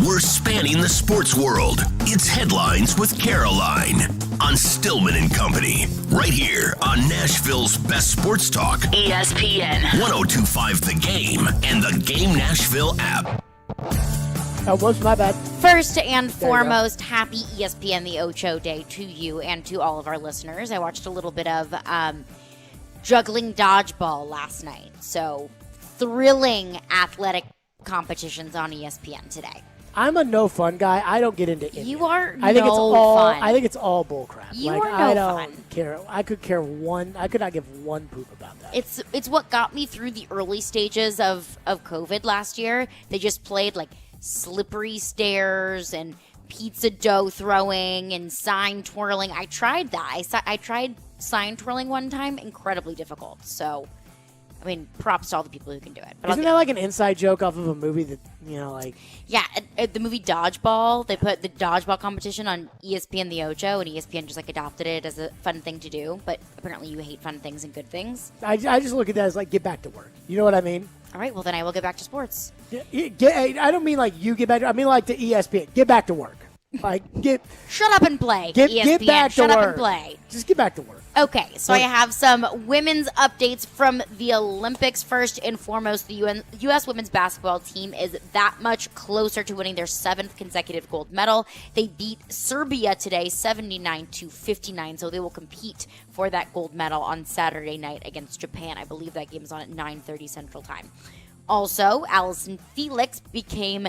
We're spanning the sports world. It's Headlines with Caroline on Stillman and Company, right here on Nashville's best sports talk, ESPN 102.5 The Game and the Game Nashville app. Oh, whoops, my bad. First and foremost, happy ESPN the Ocho Day to you and to all of our listeners. I watched a little bit of juggling dodgeball last night. So, thrilling athletic competitions on ESPN today. I'm a no fun guy. I don't get into it. You are I think no it's all fun. I think it's all bullcrap. You like, are no I don't fun. care. I could not give one poop about that. It's what got me through the early stages of COVID last year. They just played like slippery stairs and pizza dough throwing and sign twirling. I tried that. I tried sign twirling one time. Incredibly difficult. So, I mean, props to all the people who can do it. But Isn't that like an inside joke off of a movie that, like... Yeah, the movie Dodgeball, they put the dodgeball competition on ESPN the Ocho, and ESPN just like adopted it as a fun thing to do. But apparently you hate fun things and good things. I just look at that as like, get back to work. You know what I mean? All right, well then I will get back to sports. I don't mean like you get back to... I mean like the ESPN. Get back to work. Like, Shut up and play, get ESPN. back to Shut work. up and play. Just get back to work. Okay, so I have some women's updates from the Olympics. First and foremost, the U.S. women's basketball team is that much closer to winning their 7th consecutive gold medal. They beat Serbia today 79-59, so they will compete for that gold medal on Saturday night against Japan. I believe that game is on at 9:30 Central Time. Also, Allison Felix became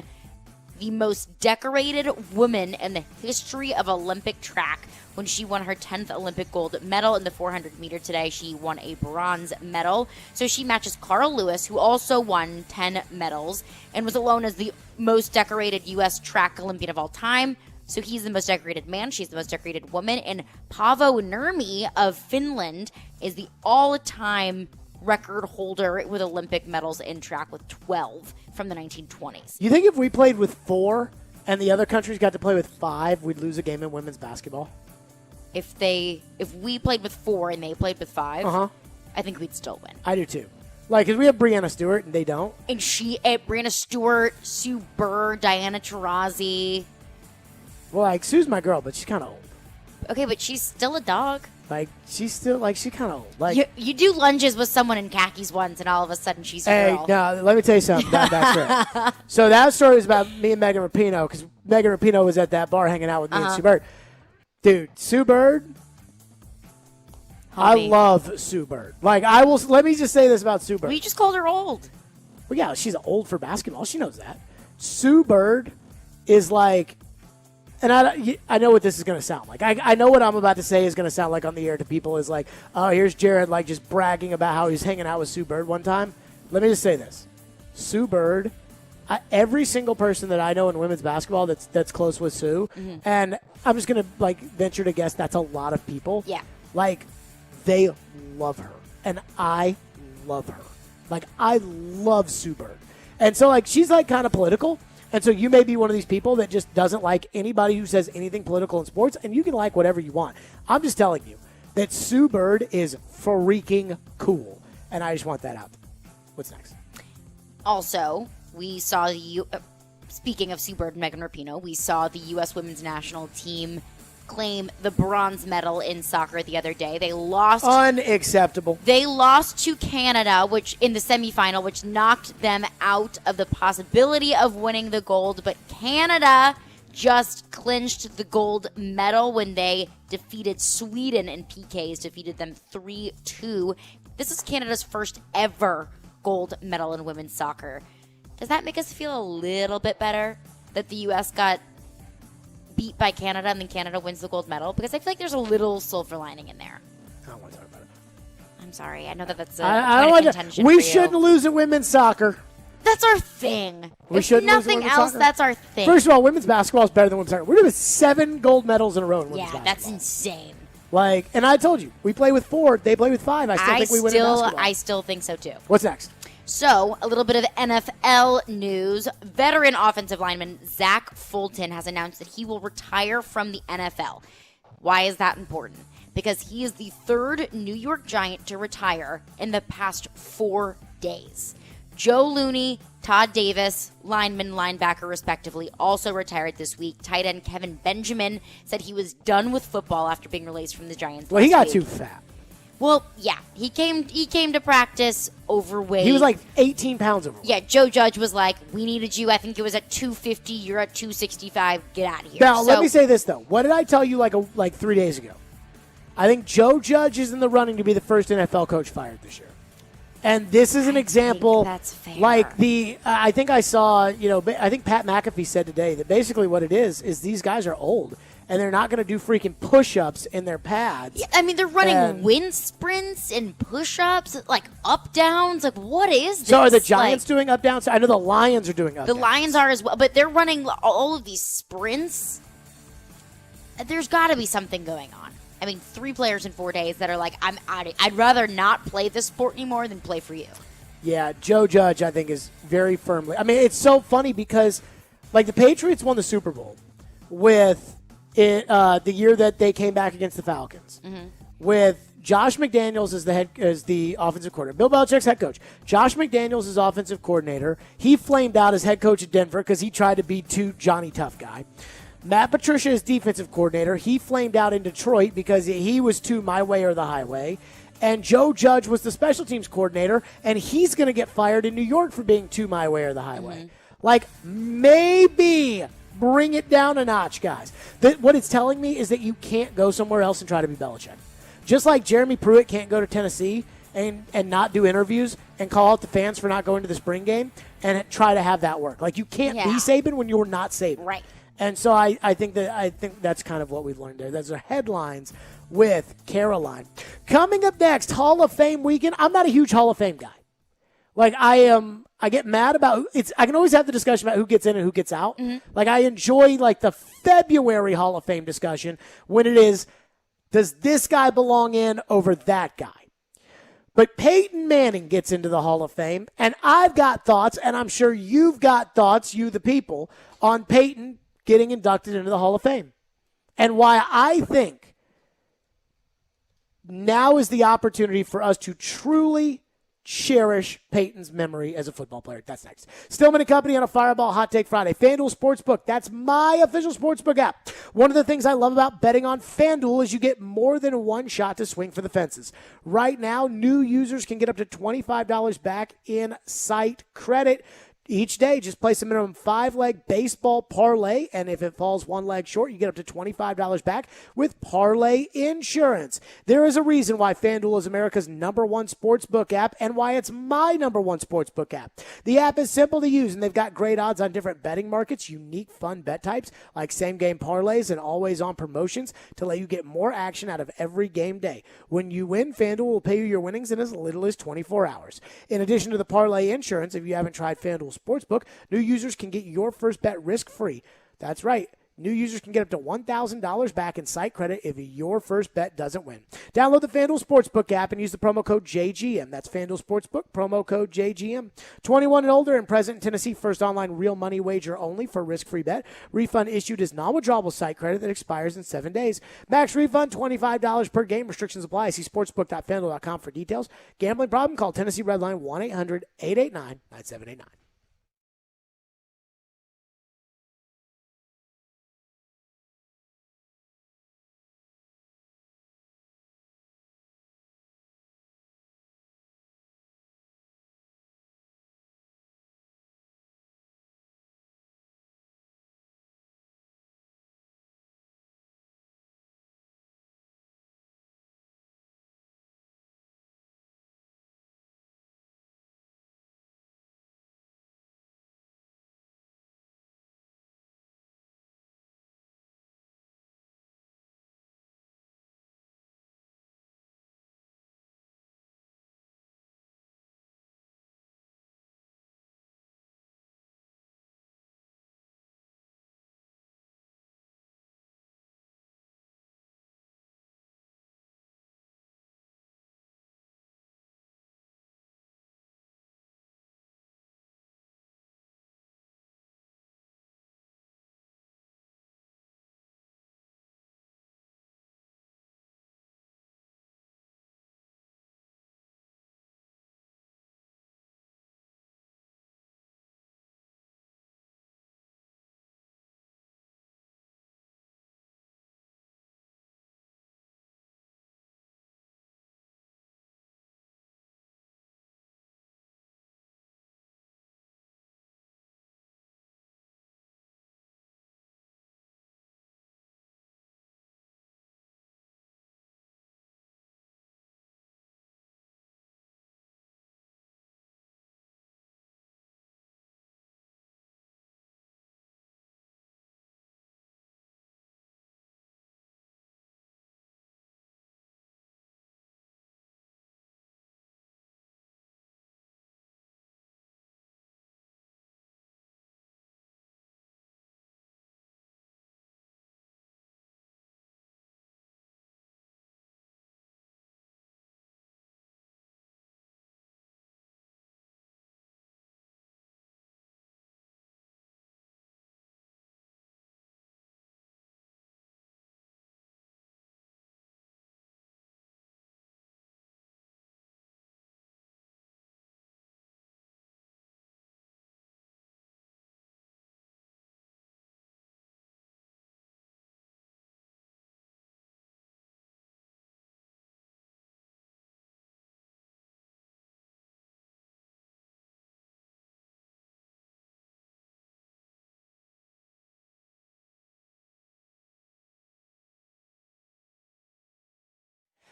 the most decorated woman in the history of Olympic track when she won her 10th Olympic gold medal in the 400 meter today. She won a bronze medal. So she matches Carl Lewis, who also won 10 medals and was alone as the most decorated U.S. track Olympian of all time. So he's the most decorated man. She's the most decorated woman. And Paavo Nurmi of Finland is the all-time record holder with Olympic medals in track with 12 from the 1920s. You think if we played with 4 and the other countries got to play with 5, we'd lose a game in women's basketball? If we played with 4 and they played with 5, I think we'd still win. I do too. Like, because we have Breanna Stewart and they don't. And Breanna Stewart, Sue Bird, Diana Taurasi. Well, like, Sue's my girl, but she's kind of old. Okay, but she's still a dog. Like, she's kind of old. Like, you do lunges with someone in khakis once, and all of a sudden she's a girl. No, let me tell you something about that story. So that story was about me and Megan Rapinoe, because Megan Rapinoe was at that bar hanging out with me and Sue Bird. Dude, Sue Bird, I love Sue Bird. Like, let me just say this about Sue Bird. Well, you just called her old. Well, yeah, she's old for basketball. She knows that. Sue Bird is like, and I know what this is going to sound like. I know what I'm about to say is going to sound like on the air to people is like, oh, here's Jared like just bragging about how he's hanging out with Sue Bird one time. Let me just say this. Sue Bird, every single person that I know in women's basketball that's close with Sue, and I'm just going to like venture to guess that's a lot of people. Yeah. Like, they love her, and I love her. Like, I love Sue Bird. And so, like, she's, like, kind of political. And so you may be one of these people that just doesn't like anybody who says anything political in sports, and you can like whatever you want. I'm just telling you that Sue Bird is freaking cool, and I just want that out. What's next? Also, we saw speaking of Sue Bird and Megan Rapinoe, we saw the U.S. women's national team claim the bronze medal in soccer the other day. They lost. Unacceptable. They lost to Canada, which in the semifinal, which knocked them out of the possibility of winning the gold. But Canada just clinched the gold medal when they defeated Sweden in PKs, defeated them 3-2. This is Canada's first ever gold medal in women's soccer. Does that make us feel a little bit better that the U.S. got beat by Canada and then Canada wins the gold medal? Because I feel like there's a little silver lining in there. I don't want to talk about it. I'm sorry. I know that's I don't want to. We shouldn't lose at women's soccer. That's our thing. We if shouldn't nothing lose at women's else, soccer? that's our thing. First of all, women's basketball is better than women's soccer. We're doing 7 gold medals in a row in women's basketball. That's insane. Like, and I told you, we play with 4, they play with 5. I still think we win in basketball. I still think so too. What's next? So, a little bit of NFL news. Veteran offensive lineman Zach Fulton has announced that he will retire from the NFL. Why is that important? Because he is the third New York Giant to retire in the past 4 days. Joe Looney, Todd Davis, lineman, linebacker, respectively, also retired this week. Tight end Kevin Benjamin said he was done with football after being released from the Giants. Well, he got week. too fat. Well, yeah, he came to practice overweight. He was like 18 pounds overweight. Yeah, Joe Judge was like, we needed you. I think it was at 250. You're at 265. Get out of here. Now, let me say this, though. What did I tell you like 3 days ago? I think Joe Judge is in the running to be the first NFL coach fired this year. And this is an example. That's fair. Like I think I saw, I think Pat McAfee said today that basically what it is these guys are old. And they're not going to do freaking push-ups in their pads. Yeah, I mean, they're running wind sprints and push-ups, like up-downs. Like, what is this? So are the Giants doing up-downs? I know the Lions are doing up-downs. The Lions are as well, but they're running all of these sprints. There's got to be something going on. I mean, 3 players in 4 days that are like, I'm out of it. I'd rather not play this sport anymore than play for you. Yeah, Joe Judge, I think, is very firmly. I mean, it's so funny because, like, the Patriots won the Super Bowl with the year that they came back against the Falcons, with Josh McDaniels as the offensive coordinator. Bill Belichick's head coach. Josh McDaniels is offensive coordinator. He flamed out as head coach at Denver because he tried to be too Johnny Tough guy. Matt Patricia is defensive coordinator. He flamed out in Detroit because he was too my way or the highway. And Joe Judge was the special teams coordinator, and he's going to get fired in New York for being too my way or the highway. Like, maybe bring it down a notch, guys. What it's telling me is that you can't go somewhere else and try to be Belichick. Just like Jeremy Pruitt can't go to Tennessee and not do interviews and call out the fans for not going to the spring game and try to have that work. Like, you can't be Saban when you're not Saban. Right. And so I think that's kind of what we've learned there. Those are headlines with Caroline. Coming up next, Hall of Fame weekend. I'm not a huge Hall of Fame guy. Like, I get mad about it. I can always have the discussion about who gets in and who gets out. Like, I enjoy like the February Hall of Fame discussion when it is, does this guy belong in over that guy? But Peyton Manning gets into the Hall of Fame, and I've got thoughts, and I'm sure you've got thoughts, you the people, on Peyton getting inducted into the Hall of Fame. And why I think now is the opportunity for us to truly cherish Peyton's memory as a football player. That's next. Stillman & Company on a Fireball Hot Take Friday. FanDuel Sportsbook, that's my official sportsbook app. One of the things I love about betting on FanDuel is you get more than one shot to swing for the fences. Right now, new users can get up to $25 back in site credit each day. Just place a minimum 5-leg baseball parlay, and if it falls one leg short, you get up to $25 back with Parlay Insurance. There is a reason why FanDuel is America's #1 sportsbook app and why it's my #1 sportsbook app. The app is simple to use, and they've got great odds on different betting markets, unique fun bet types like same-game parlays and always-on promotions to let you get more action out of every game day. When you win, FanDuel will pay you your winnings in as little as 24 hours. In addition to the Parlay Insurance, if you haven't tried FanDuel Sportsbook, new users can get your first bet risk-free. That's right. New users can get up to $1,000 back in site credit if your first bet doesn't win. Download the FanDuel Sportsbook app and use the promo code JGM. That's FanDuel Sportsbook, promo code JGM. 21 and older and present in Tennessee. First online real money wager only for risk-free bet. Refund issued as non-withdrawable site credit that expires in 7 days. Max refund $25 per game. Restrictions apply. See sportsbook.fanduel.com for details. Gambling problem? Call Tennessee Redline 1-800-889-9789.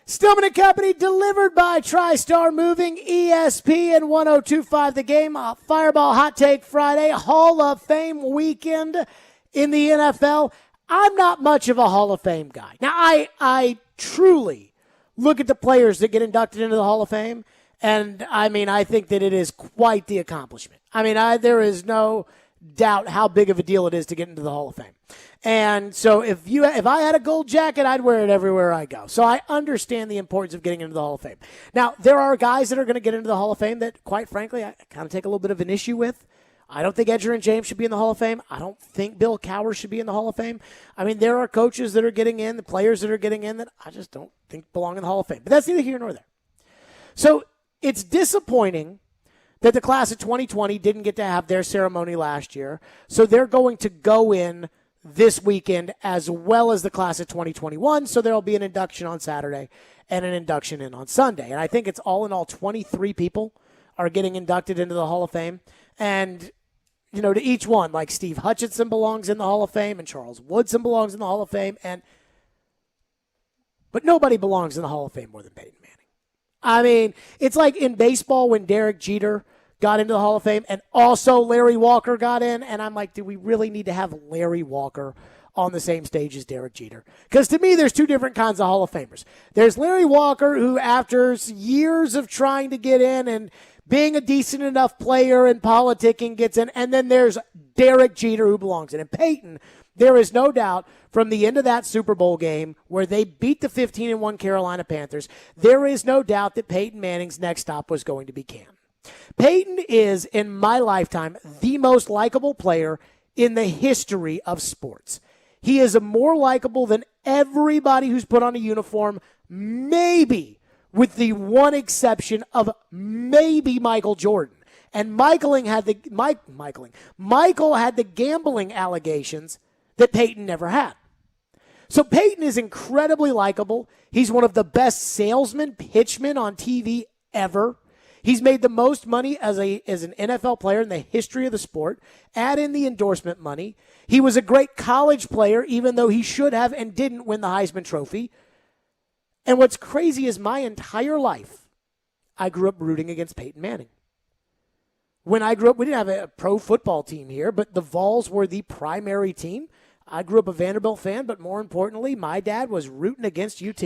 Stillman and Company, delivered by TriStar Moving, ESPN 102.5 The Game, Fireball Hot Take Friday, Hall of Fame weekend in the NFL. I'm not much of a Hall of Fame guy. Now, I truly look at the players that get inducted into the Hall of Fame, and I think that it is quite the accomplishment. There is no doubt how big of a deal it is to get into the Hall of Fame. And so if I had a gold jacket, I'd wear it everywhere I go. So I understand the importance of getting into the Hall of Fame. Now, there are guys that are going to get into the Hall of Fame that, quite frankly, I kind of take a little bit of an issue with. I don't think Edgerrin James should be in the Hall of Fame. I don't think Bill Cowher should be in the Hall of Fame. There are coaches that are getting in, the players that are getting in that I just don't think belong in the Hall of Fame. But that's neither here nor there. So it's disappointing that the class of 2020 didn't get to have their ceremony last year. So they're going to go in this weekend as well as the class of 2021. So there'll be an induction on Saturday and an induction in on Sunday. And I think it's all in all 23 people are getting inducted into the Hall of Fame. And, to each one, like Steve Hutchinson belongs in the Hall of Fame and Charles Woodson belongs in the Hall of Fame. But nobody belongs in the Hall of Fame more than Peyton Manning. It's like in baseball when Derek Jeter got into the Hall of Fame, and also Larry Walker got in, and I'm like, do we really need to have Larry Walker on the same stage as Derek Jeter? Because to me, there's two different kinds of Hall of Famers. There's Larry Walker, who after years of trying to get in and being a decent enough player and politicking gets in, and then there's Derek Jeter, who belongs in. And Peyton, there is no doubt, from the end of that Super Bowl game where they beat the 15-1 Carolina Panthers, there is no doubt that Peyton Manning's next stop was going to be Canton. Peyton is, in my lifetime, the most likable player in the history of sports. He is more likable than everybody who's put on a uniform, maybe with the one exception of maybe Michael Jordan. And Michael had the gambling allegations that Peyton never had. So Peyton is incredibly likable. He's one of the best salesmen, pitchmen on TV ever. He's made the most money as an NFL player in the history of the sport. Add in the endorsement money. He was a great college player, even though he should have and didn't win the Heisman Trophy. And what's crazy is my entire life, I grew up rooting against Peyton Manning. When I grew up, we didn't have a pro football team here, but the Vols were the primary team. I grew up a Vanderbilt fan, but more importantly, my dad was rooting against UT.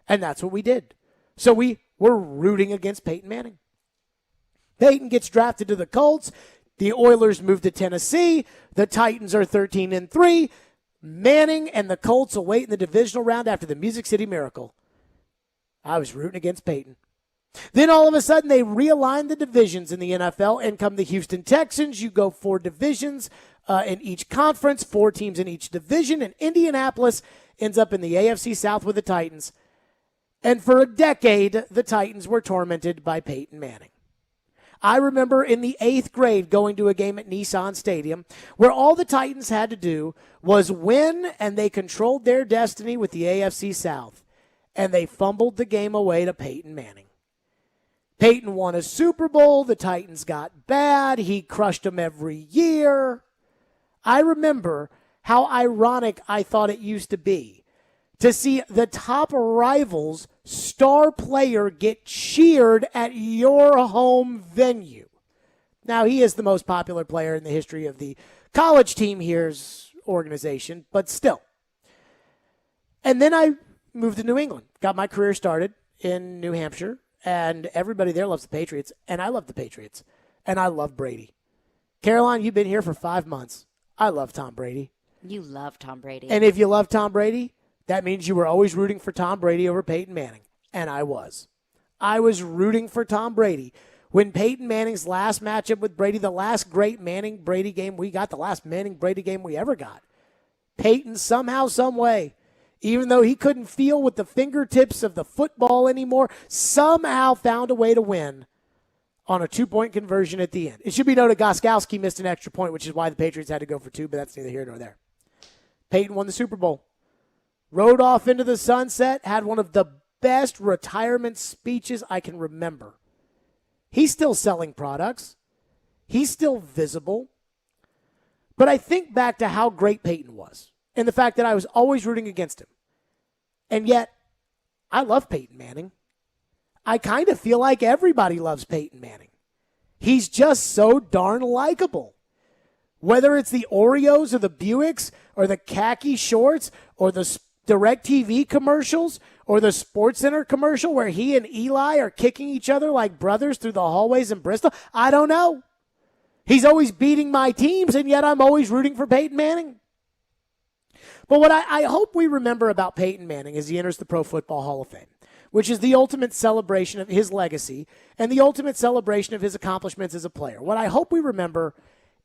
And that's what we did. So we were rooting against Peyton Manning. Peyton gets drafted to the Colts. The Oilers move to Tennessee. The Titans are 13-3. Manning and the Colts will wait in the divisional round after the Music City Miracle. I was rooting against Peyton. Then all of a sudden they realign the divisions in the NFL and come the Houston Texans. You go 4 divisions in each conference, 4 teams in each division, and Indianapolis ends up in the AFC South with the Titans. And for a decade, the Titans were tormented by Peyton Manning. I remember in the 8th grade going to a game at Nissan Stadium where all the Titans had to do was win, and they controlled their destiny with the AFC South. And they fumbled the game away to Peyton Manning. Peyton won a Super Bowl. The Titans got bad. He crushed them every year. I remember how ironic I thought it used to be to see the top rival's star player get cheered at your home venue. Now, he is the most popular player in the history of the college team here's organization, but still. And then I moved to New England, got my career started in New Hampshire, and everybody there loves the Patriots, and I love the Patriots, and I love Brady. Caroline, you've been here for 5 months. I love Tom Brady. You love Tom Brady. And if you love Tom Brady, that means you were always rooting for Tom Brady over Peyton Manning. And I was. I was rooting for Tom Brady. When Peyton Manning's last matchup with Brady, the last great Manning-Brady game we got, the last Manning-Brady game we ever got, Peyton somehow, some way, even though he couldn't feel with the fingertips of the football anymore, somehow found a way to win on a 2-point conversion at the end. It should be noted Gostkowski missed an extra point, which is why the Patriots had to go for 2, but that's neither here nor there. Peyton won the Super Bowl. Rode off into the sunset, had one of the best retirement speeches I can remember. He's still selling products. He's still visible. But I think back to how great Peyton was and the fact that I was always rooting against him. And yet, I love Peyton Manning. I kind of feel like everybody loves Peyton Manning. He's just so darn likable. Whether it's the Oreos or the Buicks or the khaki shorts or the DirecTV commercials or the SportsCenter commercial where he and Eli are kicking each other like brothers through the hallways in Bristol, I don't know. He's always beating my teams, and yet I'm always rooting for Peyton Manning. But what I hope we remember about Peyton Manning as he enters the Pro Football Hall of Fame, which is the ultimate celebration of his legacy and the ultimate celebration of his accomplishments as a player. What I hope we remember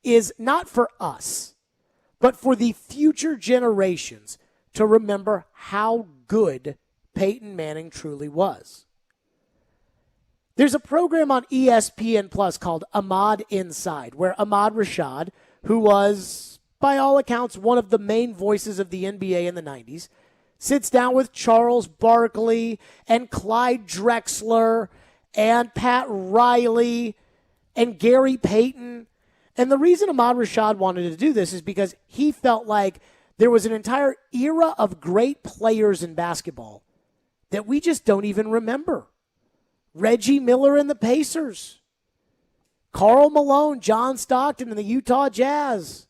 is not for us, but for the future generations to remember how good Peyton Manning truly was. There's a program on ESPN Plus called Ahmad Inside, where Ahmad Rashad, who was, by all accounts, one of the main voices of the NBA in the 90s, sits down with Charles Barkley and Clyde Drexler and Pat Riley and Gary Payton. And the reason Ahmad Rashad wanted to do this is because he felt like there was an entire era of great players in basketball that we just don't even remember. Reggie Miller and the Pacers. Karl Malone, John Stockton and the Utah Jazz.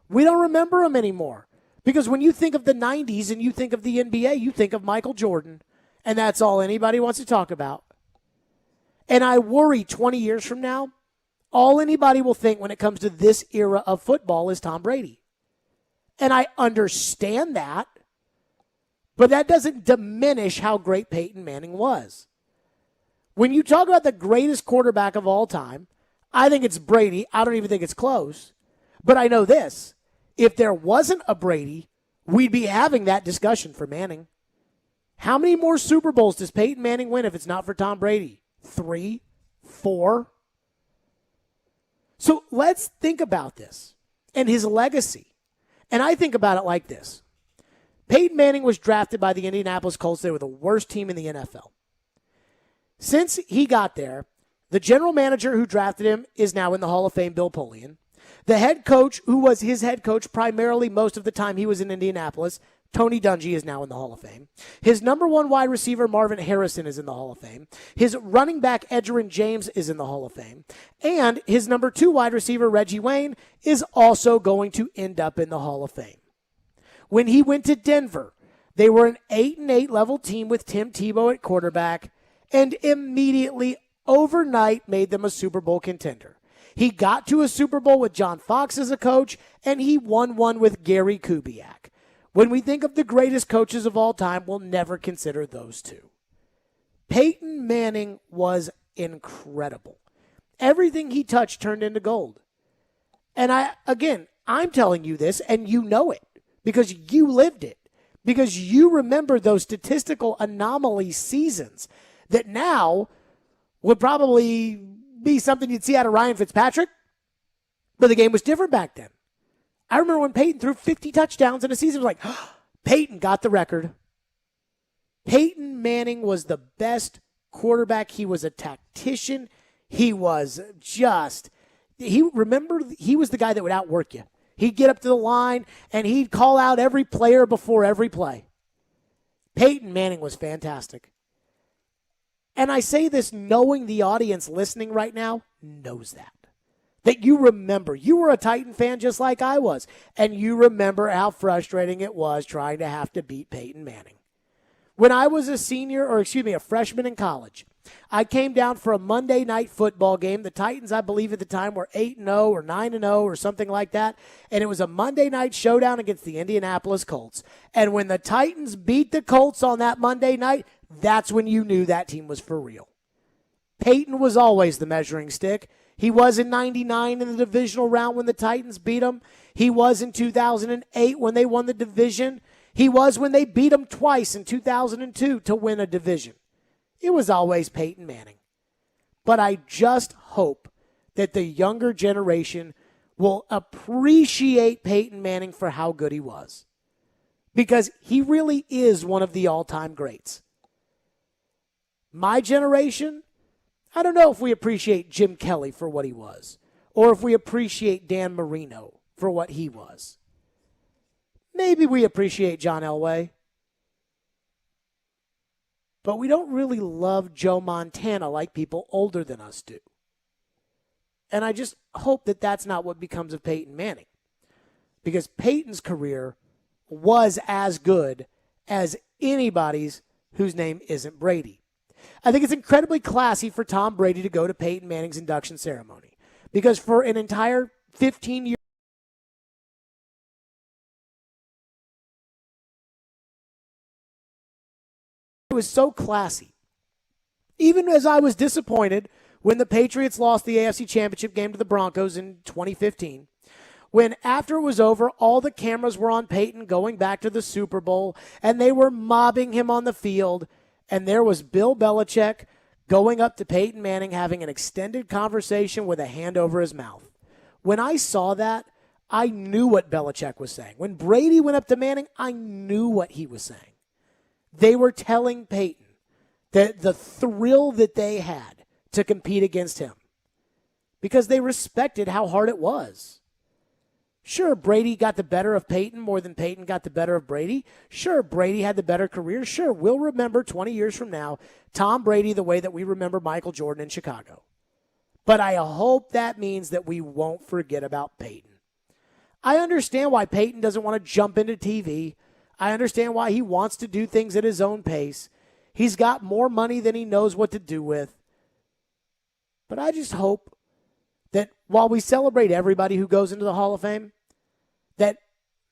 We don't remember them anymore. Because when you think of the 90s and you think of the NBA, you think of Michael Jordan. And that's all anybody wants to talk about. And I worry 20 years from now, all anybody will think when it comes to this era of football is Tom Brady. And I understand that. But that doesn't diminish how great Peyton Manning was. When you talk about the greatest quarterback of all time, I think it's Brady. I don't even think it's close. But I know this. If there wasn't a Brady, we'd be having that discussion for Manning. How many more Super Bowls does Peyton Manning win if it's not for Tom Brady? 3? 4? So let's think about this and his legacy. And I think about it like this. Peyton Manning was drafted by the Indianapolis Colts. They were the worst team in the NFL. Since he got there, the general manager who drafted him is now in the Hall of Fame, Bill Polian. The head coach, who was his head coach primarily most of the time he was in Indianapolis, Tony Dungy, is now in the Hall of Fame. His number one wide receiver, Marvin Harrison, is in the Hall of Fame. His running back, Edgerrin James, is in the Hall of Fame. And his number 2 wide receiver, Reggie Wayne, is also going to end up in the Hall of Fame. When he went to Denver, they were an 8-8 level team with Tim Tebow at quarterback and immediately, overnight, made them a Super Bowl contender. He got to a Super Bowl with John Fox as a coach, and he won one with Gary Kubiak. When we think of the greatest coaches of all time, we'll never consider those two. Peyton Manning was incredible. Everything he touched turned into gold. And I'm telling you this, and you know it, because you lived it, because you remember those statistical anomaly seasons that now would probably be something you'd see out of Ryan Fitzpatrick, but the game was different back then. I remember when Peyton threw 50 touchdowns in a season. It was like, Peyton got the record. Peyton Manning was the best quarterback. He was a tactician. He was he was the guy that would outwork you. He'd get up to the line, and he'd call out every player before every play. Peyton Manning was fantastic. And I say this knowing the audience listening right now knows that. That you remember. You were a Titan fan just like I was. And you remember how frustrating it was trying to have to beat Peyton Manning. When I was a freshman in college, I came down for a Monday night football game. The Titans, I believe at the time, were 8-0 or 9-0 or something like that. And it was a Monday night showdown against the Indianapolis Colts. And when the Titans beat the Colts on that Monday night, that's when you knew that team was for real. Peyton was always the measuring stick. He was in 99 in the divisional round when the Titans beat him. He was in 2008 when they won the division. He was when they beat him twice in 2002 to win a division. It was always Peyton Manning. But I just hope that the younger generation will appreciate Peyton Manning for how good he was. Because he really is one of the all-time greats. My generation, I don't know if we appreciate Jim Kelly for what he was, or if we appreciate Dan Marino for what he was. Maybe we appreciate John Elway. but we don't really love Joe Montana like people older than us do. And I just hope that that's not what becomes of Peyton Manning, because Peyton's career was as good as anybody's whose name isn't Brady. I think it's incredibly classy for Tom Brady to go to Peyton Manning's induction ceremony, because for an entire 15 years, it was so classy. Even as I was disappointed when the Patriots lost the AFC Championship game to the Broncos in 2015, when after it was over, all the cameras were on Peyton going back to the Super Bowl, and they were mobbing him on the field, and there was Bill Belichick going up to Peyton Manning having an extended conversation with a hand over his mouth. When I saw that, I knew what Belichick was saying. When Brady went up to Manning, I knew what he was saying. They were telling Peyton that the thrill that they had to compete against him, because they respected how hard it was. Sure, Brady got the better of Peyton more than Peyton got the better of Brady. Sure, Brady had the better career. Sure, we'll remember 20 years from now Tom Brady the way that we remember Michael Jordan in Chicago. But I hope that means that we won't forget about Peyton. I understand why Peyton doesn't want to jump into TV. I understand why he wants to do things at his own pace. He's got more money than he knows what to do with. But I just hope that while we celebrate everybody who goes into the Hall of Fame, that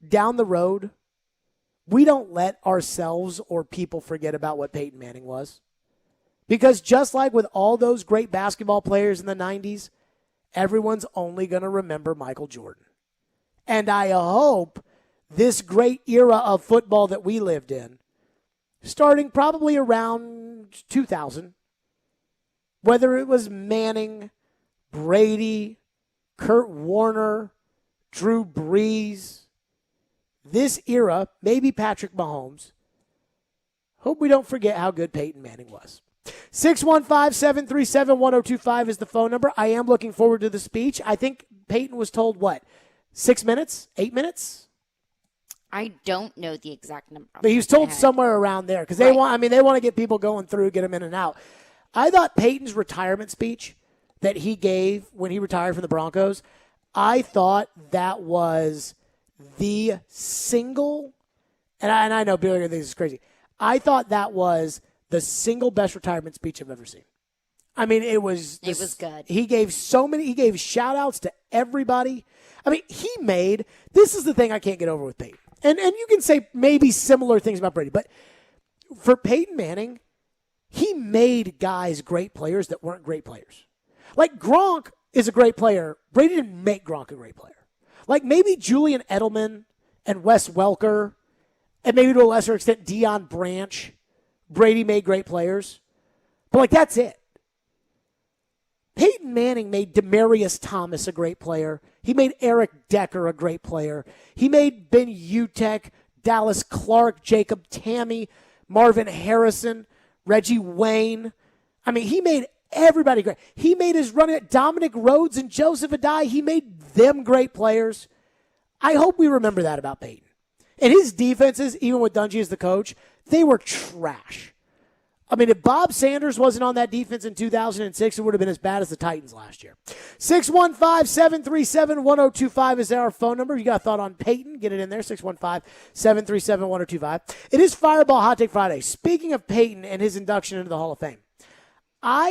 down the road, we don't let ourselves or people forget about what Peyton Manning was. Because just like with all those great basketball players in the 90s, everyone's only going to remember Michael Jordan. And I hope this great era of football that we lived in, starting probably around 2000, whether it was Manning, Brady, Kurt Warner, Drew Brees, this era, maybe Patrick Mahomes, hope we don't forget how good Peyton Manning was. 615-737-1025 is the phone number. I am looking forward to the speech. I think Peyton was told, 6 minutes? 8 minutes? I don't know the exact number. But he was told somewhere around there, because they want to get people going through, get them in and out. I thought Peyton's retirement speech that he gave when he retired from the Broncos, I thought that was the single, and I know Billy thinks this is crazy, I thought that was the single best retirement speech I've ever seen. I mean, it was good. He gave shout outs to everybody. I mean, this is the thing I can't get over with Peyton. And you can say maybe similar things about Brady, but for Peyton Manning, he made guys great players that weren't great players. Like Gronk is a great player. Brady didn't make Gronk a great player. Like maybe Julian Edelman and Wes Welker, and maybe to a lesser extent Deion Branch, Brady made great players. But that's it. Peyton Manning made Demaryius Thomas a great player. He made Eric Decker a great player. He made Ben Utek, Dallas Clark, Jacob Tamme, Marvin Harrison, Reggie Wayne. I mean, he made everybody great. He made his running at Dominic Rhodes and Joseph Adai. He made them great players. I hope we remember that about Peyton. And his defenses, even with Dungy as the coach, they were trash. I mean, if Bob Sanders wasn't on that defense in 2006, it would have been as bad as the Titans last year. 615-737-1025 is our phone number. You got a thought on Peyton? Get it in there, 615-737-1025. It is Fireball Hot Take Friday. Speaking of Peyton and his induction into the Hall of Fame, I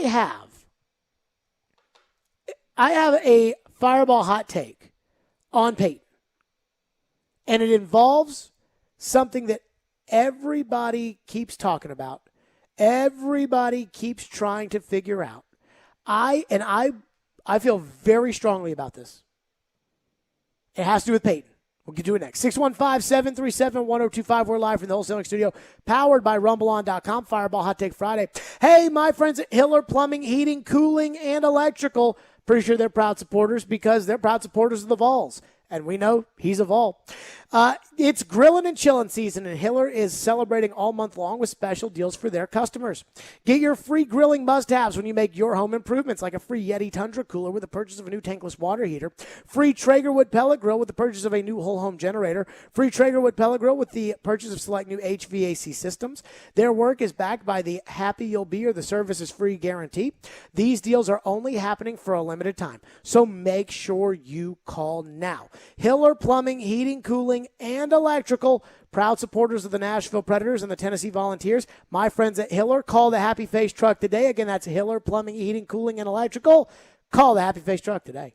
have a Fireball Hot Take on Peyton, and it involves something that everybody keeps talking about. Everybody keeps trying to figure out. I feel very strongly about this. It has to do with Peyton. We'll get to it next. 615-737-1025. We're live from the wholesaling studio, powered by RumbleOn.com. Fireball Hot Take Friday. Hey, my friends at Hiller Plumbing, Heating, Cooling, and Electrical. Pretty sure they're proud supporters because they're proud supporters of the Vols. And we know he's a Vol. It's grilling and chilling season, and Hiller is celebrating all month long with special deals for their customers. Get your free grilling must-haves when you make your home improvements, like a free Yeti Tundra cooler with the purchase of a new tankless water heater, free Traegerwood pellet grill with the purchase of a new whole home generator, free Traegerwood pellet grill with the purchase of select new HVAC systems. Their work is backed by the Happy You'll Be or the Service is Free guarantee. These deals are only happening for a limited time, so make sure you call now. Hiller Plumbing, Heating, Cooling, and Electrical, proud supporters of the Nashville Predators and the Tennessee Volunteers. My friends at Hiller, call the Happy Face truck today. Again, that's Hiller Plumbing, Heating, Cooling, and Electrical. Call the Happy Face truck today.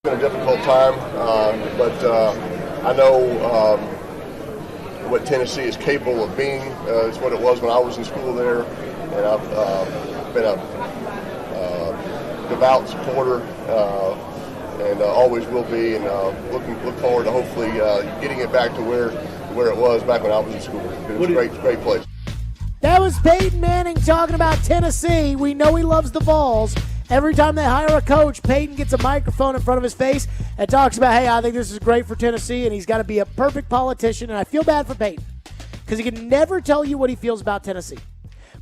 It's been a difficult time, but I know what Tennessee is capable of being. It's what it was when I was in school there, and I've been a devout supporter and always will be, and look forward to hopefully getting it back to where it was back when I was in school. It was a great place. That was Peyton Manning talking about Tennessee. We know he loves the Vols. Every time they hire a coach, Peyton gets a microphone in front of his face and talks about, hey, I think this is great for Tennessee, and he's got to be a perfect politician. And I feel bad for Peyton because he can never tell you what he feels about Tennessee.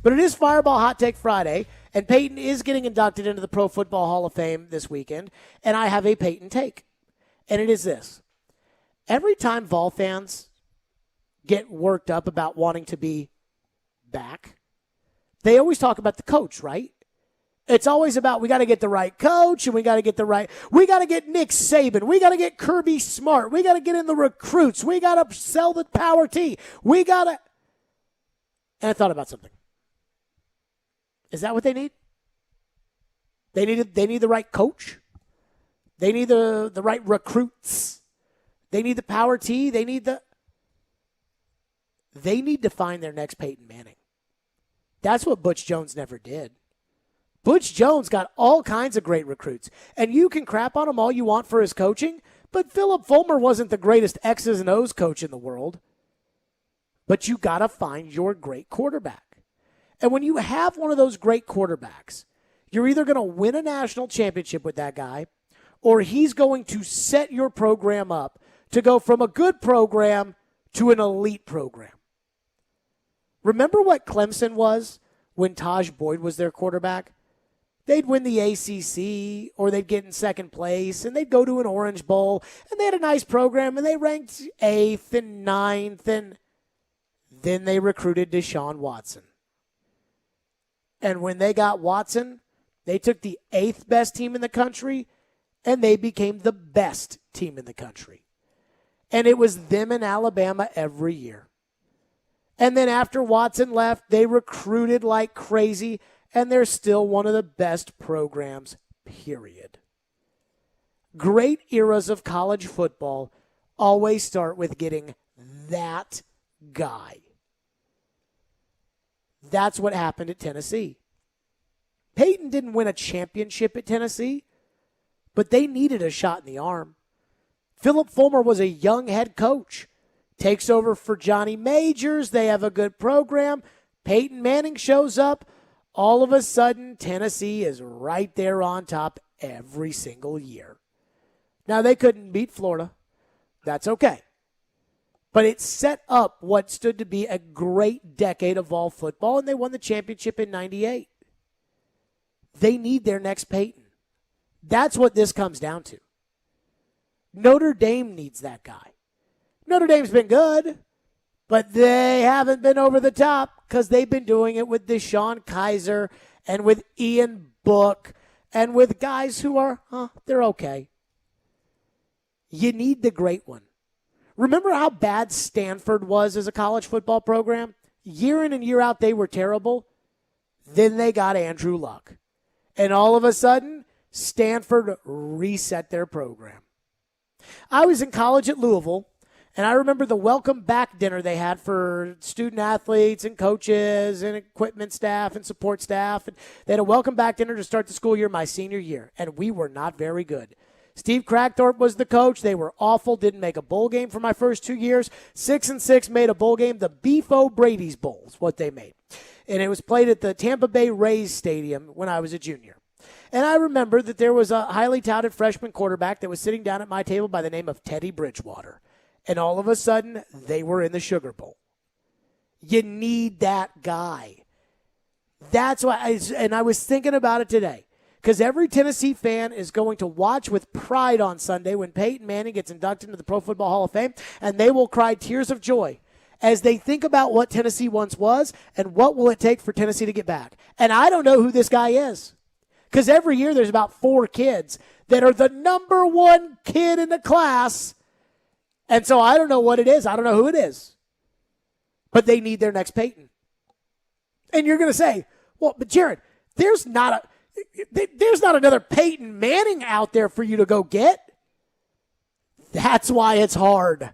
But it is Fireball Hot Take Friday, and Peyton is getting inducted into the Pro Football Hall of Fame this weekend, and I have a Peyton take. And it is this. Every time Vol fans get worked up about wanting to be back, they always talk about the coach, right? It's always about we got to get the right coach and we got to get Nick Saban. We got to get Kirby Smart. We got to get in the recruits. We got to sell the Power T. And I thought about something. Is that what they need? They need the right coach. They need the right recruits. They need the power T. They need to find their next Peyton Manning. That's what Butch Jones never did. Butch Jones got all kinds of great recruits. And you can crap on him all you want for his coaching, but Philip Fulmer wasn't the greatest X's and O's coach in the world. But you got to find your great quarterback. And when you have one of those great quarterbacks, you're either going to win a national championship with that guy, or he's going to set your program up to go from a good program to an elite program. Remember what Clemson was when Taj Boyd was their quarterback? They'd win the ACC, or they'd get in second place, and they'd go to an Orange Bowl, and they had a nice program, and they ranked 8th and 9th, and then they recruited Deshaun Watson. And when they got Watson, they took the 8th best team in the country, and they became the best team in the country. And it was them in Alabama every year. And then after Watson left, they recruited like crazy, and they're still one of the best programs, period. Great eras of college football always start with getting that guy. That's what happened at Tennessee. Peyton didn't win a championship at Tennessee, but they needed a shot in the arm. Philip Fulmer was a young head coach. Takes over for Johnny Majors. They have a good program. Peyton Manning shows up. All of a sudden, Tennessee is right there on top every single year. Now, they couldn't beat Florida. That's okay. But it set up what stood to be a great decade of all football, and they won the championship in 98. They need their next Peyton. That's what this comes down to. Notre Dame needs that guy. Notre Dame's been good, but they haven't been over the top because they've been doing it with Deshaun Kaiser and with Ian Book and with guys who are, they're okay. You need the great one. Remember how bad Stanford was as a college football program? Year in and year out, they were terrible. Then they got Andrew Luck. And all of a sudden, Stanford reset their program. I was in college at Louisville, and I remember the welcome back dinner they had for student athletes and coaches and equipment staff and support staff. And they had a welcome back dinner to start the school year my senior year, and we were not very good. Steve Crackthorpe was the coach. They were awful, didn't make a bowl game for my first 2 years. 6-6 made a bowl game. The Beef O'Brady's Bowl is what they made. And it was played at the Tampa Bay Rays Stadium when I was a junior. And I remember that there was a highly touted freshman quarterback that was sitting down at my table by the name of Teddy Bridgewater. And all of a sudden, they were in the Sugar Bowl. You need that guy. That's why, I was thinking about it today. Because every Tennessee fan is going to watch with pride on Sunday when Peyton Manning gets inducted into the Pro Football Hall of Fame, and they will cry tears of joy as they think about what Tennessee once was and what will it take for Tennessee to get back. And I don't know who this guy is. Because every year there's about 4 kids that are the number 1 kid in the class. And so I don't know what it is. I don't know who it is. But they need their next Peyton. And you're going to say, well, but Jared, there's not another Peyton Manning out there for you to go get. That's why it's hard.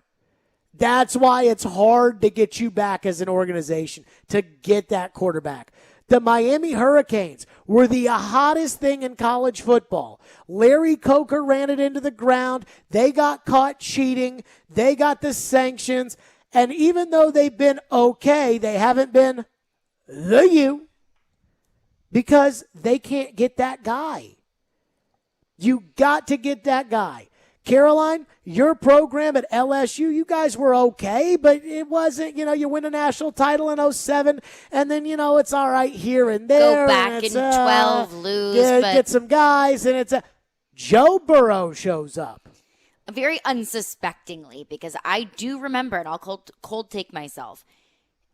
That's why it's hard to get you back as an organization, to get that quarterback. The Miami Hurricanes were the hottest thing in college football. Larry Coker ran it into the ground. They got caught cheating. They got the sanctions. And even though they've been okay, they haven't been the U because they can't get that guy. You got to get that guy. Caroline, your program at LSU, you guys were okay, but it wasn't, you win a national title in 2007, and then, it's all right here and there. Go back in 12, lose. Get some guys, and Joe Burrow shows up. Very unsuspectingly, because I do remember, and I'll cold take myself,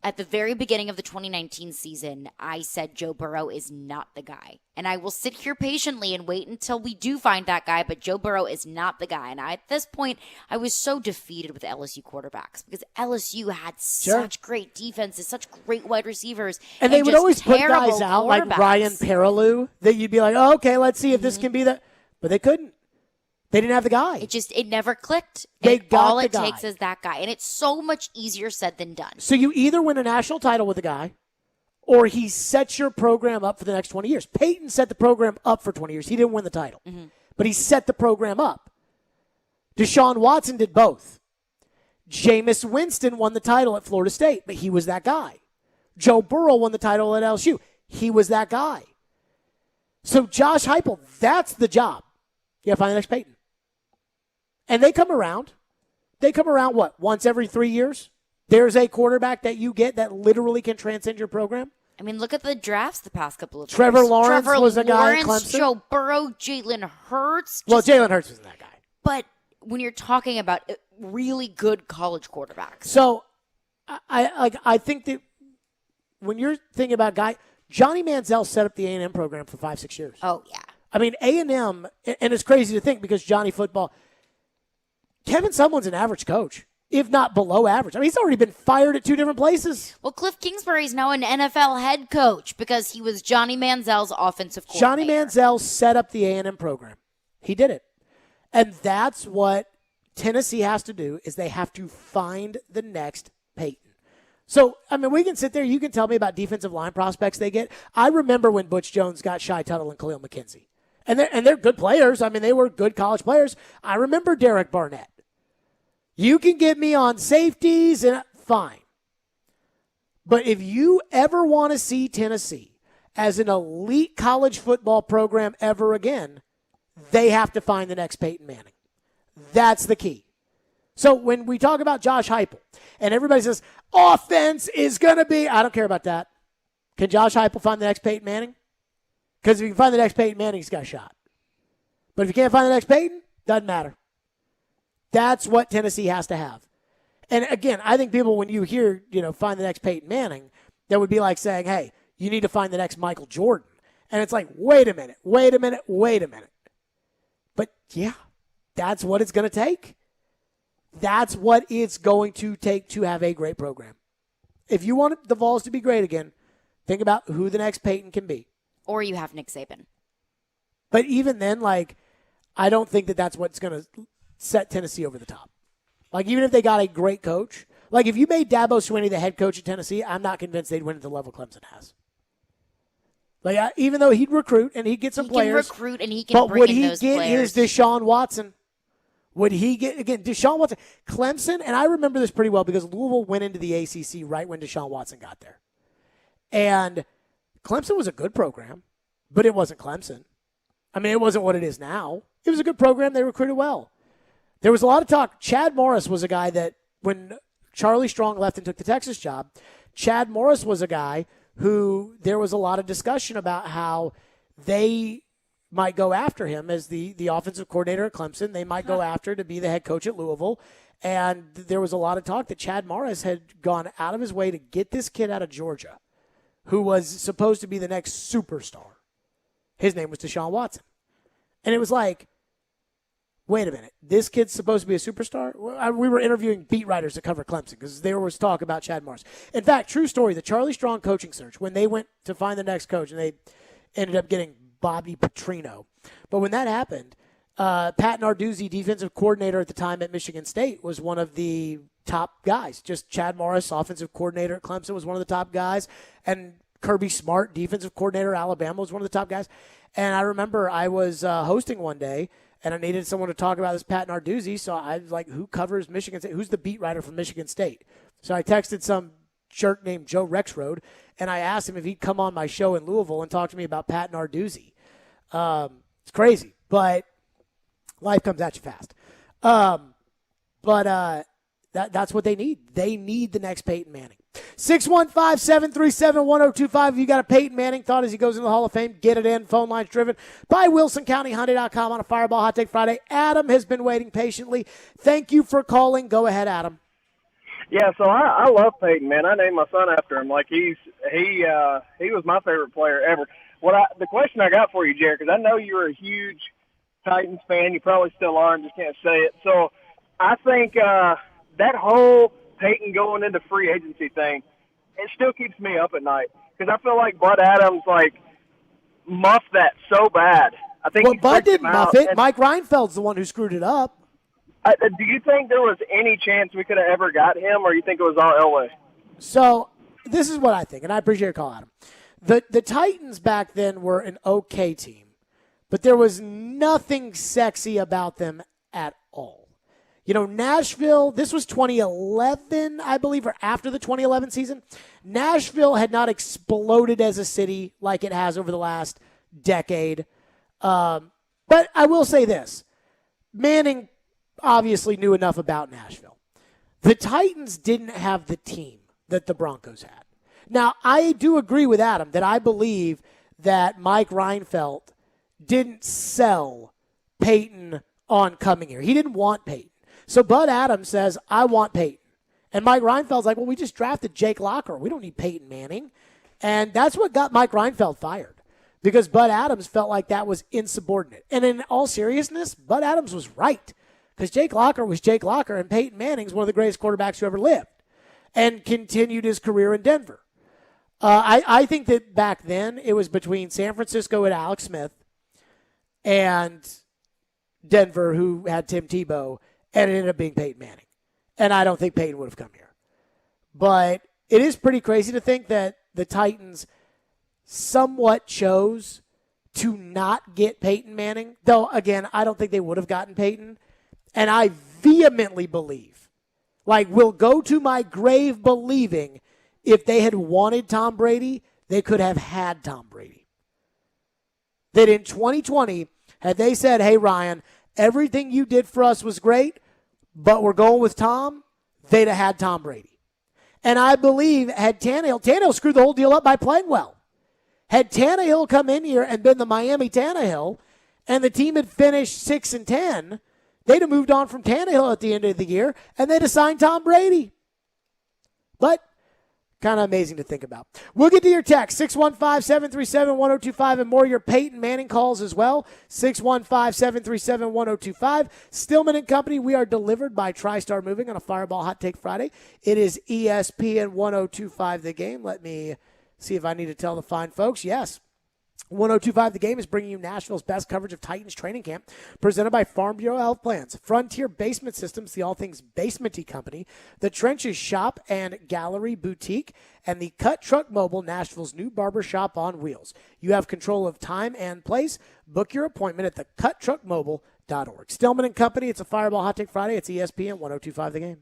At the very beginning of the 2019 season, I said Joe Burrow is not the guy. And I will sit here patiently and wait until we do find that guy, but Joe Burrow is not the guy. And at this point, I was so defeated with LSU quarterbacks because LSU had such great defenses, such great wide receivers. And they would just always put guys terrible out like quarterbacks. Ryan Perrilloux that you'd be like, oh, okay, let's see if this can be that. But they couldn't. They didn't have the guy. It never clicked. They got all the it guy. takes is that guy. And it's so much easier said than done. So you either win a national title with a guy or he sets your program up for the next 20 years. Peyton set the program up for 20 years. He didn't win the title, but he set the program up. Deshaun Watson did both. Jameis Winston won the title at Florida State, but he was that guy. Joe Burrow won the title at LSU. He was that guy. So Josh Heupel, that's the job. You got to find the next Peyton. And they come around. They come around, what, once every 3 years? There's a quarterback that you get that literally can transcend your program. I mean, look at the drafts the past couple of Trevor years. Lawrence was a guy at Clemson. Joe Burrow, Jalen Hurts. Well, Jalen Hurts wasn't that guy. But when you're talking about really good college quarterbacks. So I think that when you're thinking about Johnny Manziel set up the A&M program for 5-6 years. Oh, yeah. I mean, A&M, and it's crazy to think because Johnny football, Kevin Sumlin's an average coach, if not below average. I mean, he's already been fired at 2 different places. Well, Cliff Kingsbury's now an NFL head coach because he was Johnny Manziel's offensive coordinator. Johnny Manziel set up the A&M program. He did it. And that's what Tennessee has to do is they have to find the next Peyton. So, I mean, we can sit there. You can tell me about defensive line prospects they get. I remember when Butch Jones got Shai Tuttle and Khalil McKenzie. And they're good players. I mean, they were good college players. I remember Derek Barnett. You can get me on safeties, and fine. But if you ever want to see Tennessee as an elite college football program ever again, they have to find the next Peyton Manning. That's the key. So when we talk about Josh Heupel, and everybody says, offense is going to be, I don't care about that. Can Josh Heupel find the next Peyton Manning? Because if you can find the next Peyton Manning, he's got a shot. But if you can't find the next Peyton, doesn't matter. That's what Tennessee has to have. And again, I think people, when you hear, find the next Peyton Manning, that would be like saying, hey, you need to find the next Michael Jordan. And it's like, wait a minute. But yeah, that's what it's going to take. That's what it's going to take to have a great program. If you want the Vols to be great again, think about who the next Peyton can be. Or you have Nick Saban. But even then, I don't think that that's what's going to set Tennessee over the top. Even if they got a great coach, if you made Dabo Swinney the head coach at Tennessee, I'm not convinced they'd win at the level Clemson has. Even though he'd recruit and he'd get some players. He can recruit and he can bring in those players. But would he get his Deshaun Watson? Would he get, again, Deshaun Watson? Clemson, and I remember this pretty well because Louisville went into the ACC right when Deshaun Watson got there. And Clemson was a good program, but it wasn't Clemson. I mean, it wasn't what it is now. It was a good program. They recruited well. There was a lot of talk. Chad Morris was a guy that when Charlie Strong left and took the Texas job, Chad Morris was a guy who there was a lot of discussion about how they might go after him as the offensive coordinator at Clemson. They might go after to be the head coach at Louisville. And there was a lot of talk that Chad Morris had gone out of his way to get this kid out of Georgia who was supposed to be the next superstar. His name was Deshaun Watson. And it was like, wait a minute, this kid's supposed to be a superstar? We were interviewing beat writers that cover Clemson because there was talk about Chad Morris. In fact, true story, the Charlie Strong coaching search, when they went to find the next coach and they ended up getting Bobby Petrino. But when that happened, Pat Narduzzi, defensive coordinator at the time at Michigan State, was one of the top guys. Just Chad Morris, offensive coordinator at Clemson, was one of the top guys. And Kirby Smart, defensive coordinator at Alabama, was one of the top guys. And I remember I was hosting one day, and I needed someone to talk about this Pat Narduzzi. So I was like, who covers Michigan State? Who's the beat writer from Michigan State? So I texted some jerk named Joe Rexrode, and I asked him if he'd come on my show in Louisville and talk to me about Pat Narduzzi. It's crazy, but life comes at you fast. That's what they need. They need the next Peyton Manning. 615-737-1025. If you got a Peyton Manning thought as he goes into the Hall of Fame, get it in. Phone lines driven by WilsonCountyHyundai.com on a Fireball Hot Take Friday. Adam has been waiting patiently. Thank you for calling. Go ahead, Adam. Yeah, so I love Peyton, man. I named my son after him. Like he was my favorite player ever. The question I got for you, Jared, because I know you're a huge Titans fan. You probably still are, and just can't say it. So I think that whole Peyton going into free agency thing, it still keeps me up at night because I feel like Bud Adams muffed that so bad. I think Well, Bud didn't muff it. Mike Reinfeld's the one who screwed it up. Do you think there was any chance we could have ever got him, or you think it was all Elway? So this is what I think, and I appreciate your call, Adam. The Titans back then were an okay team, but there was nothing sexy about them at all. Nashville, this was 2011, I believe, or after the 2011 season. Nashville had not exploded as a city like it has over the last decade. But I will say this. Manning obviously knew enough about Nashville. The Titans didn't have the team that the Broncos had. Now, I do agree with Adam that I believe that Mike Reinfeldt didn't sell Peyton on coming here. He didn't want Peyton. So Bud Adams says, I want Peyton. And Mike Reinfeldt's like, well, we just drafted Jake Locker. We don't need Peyton Manning. And that's what got Mike Reinfeldt fired because Bud Adams felt like that was insubordinate. And in all seriousness, Bud Adams was right because Jake Locker was Jake Locker, and Peyton Manning's one of the greatest quarterbacks who ever lived and continued his career in Denver. I think that back then it was between San Francisco and Alex Smith and Denver, who had Tim Tebow, and it ended up being Peyton Manning. And I don't think Peyton would have come here. But it is pretty crazy to think that the Titans somewhat chose to not get Peyton Manning. Though, again, I don't think they would have gotten Peyton. And I vehemently believe, will go to my grave believing, if they had wanted Tom Brady, they could have had Tom Brady. That in 2020, had they said, hey, Ryan, everything you did for us was great, but we're going with Tom, they'd have had Tom Brady. And I believe had Tannehill screwed the whole deal up by playing well. Had Tannehill come in here and been the Miami Tannehill, and the team had finished 6-10, they'd have moved on from Tannehill at the end of the year, and they'd have signed Tom Brady. But kind of amazing to think about. We'll get to your text, 615-737-1025, and more of your Peyton Manning calls as well, 615-737-1025. Stillman and Company, we are delivered by TriStar Moving on a Fireball Hot Take Friday. It is ESPN 1025 The Game. Let me see if I need to tell the fine folks. Yes. 1025 The Game is bringing you Nashville's best coverage of Titans training camp, presented by Farm Bureau Health Plans, Frontier Basement Systems, the all things basementy company, the Trenches Shop and Gallery Boutique, and the Cut Truck Mobile, Nashville's new barber shop on wheels. You have control of time and place. Book your appointment at thecutTruckMobile.org. Stillman and Company, it's a Fireball Hot Take Friday. It's ESPN 1025 The Game.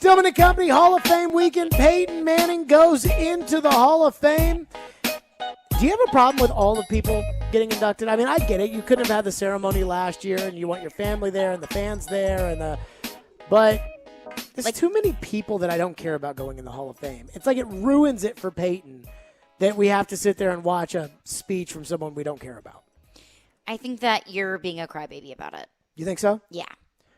Stillman and Company Hall of Fame weekend. Peyton Manning goes into the Hall of Fame. Do you have a problem with all the people getting inducted? I mean, I get it. You couldn't have had the ceremony last year, and you want your family there and the fans there, but there's too many people that I don't care about going in the Hall of Fame. It's like it ruins it for Peyton that we have to sit there and watch a speech from someone we don't care about. I think that you're being a crybaby about it. You think so? Yeah.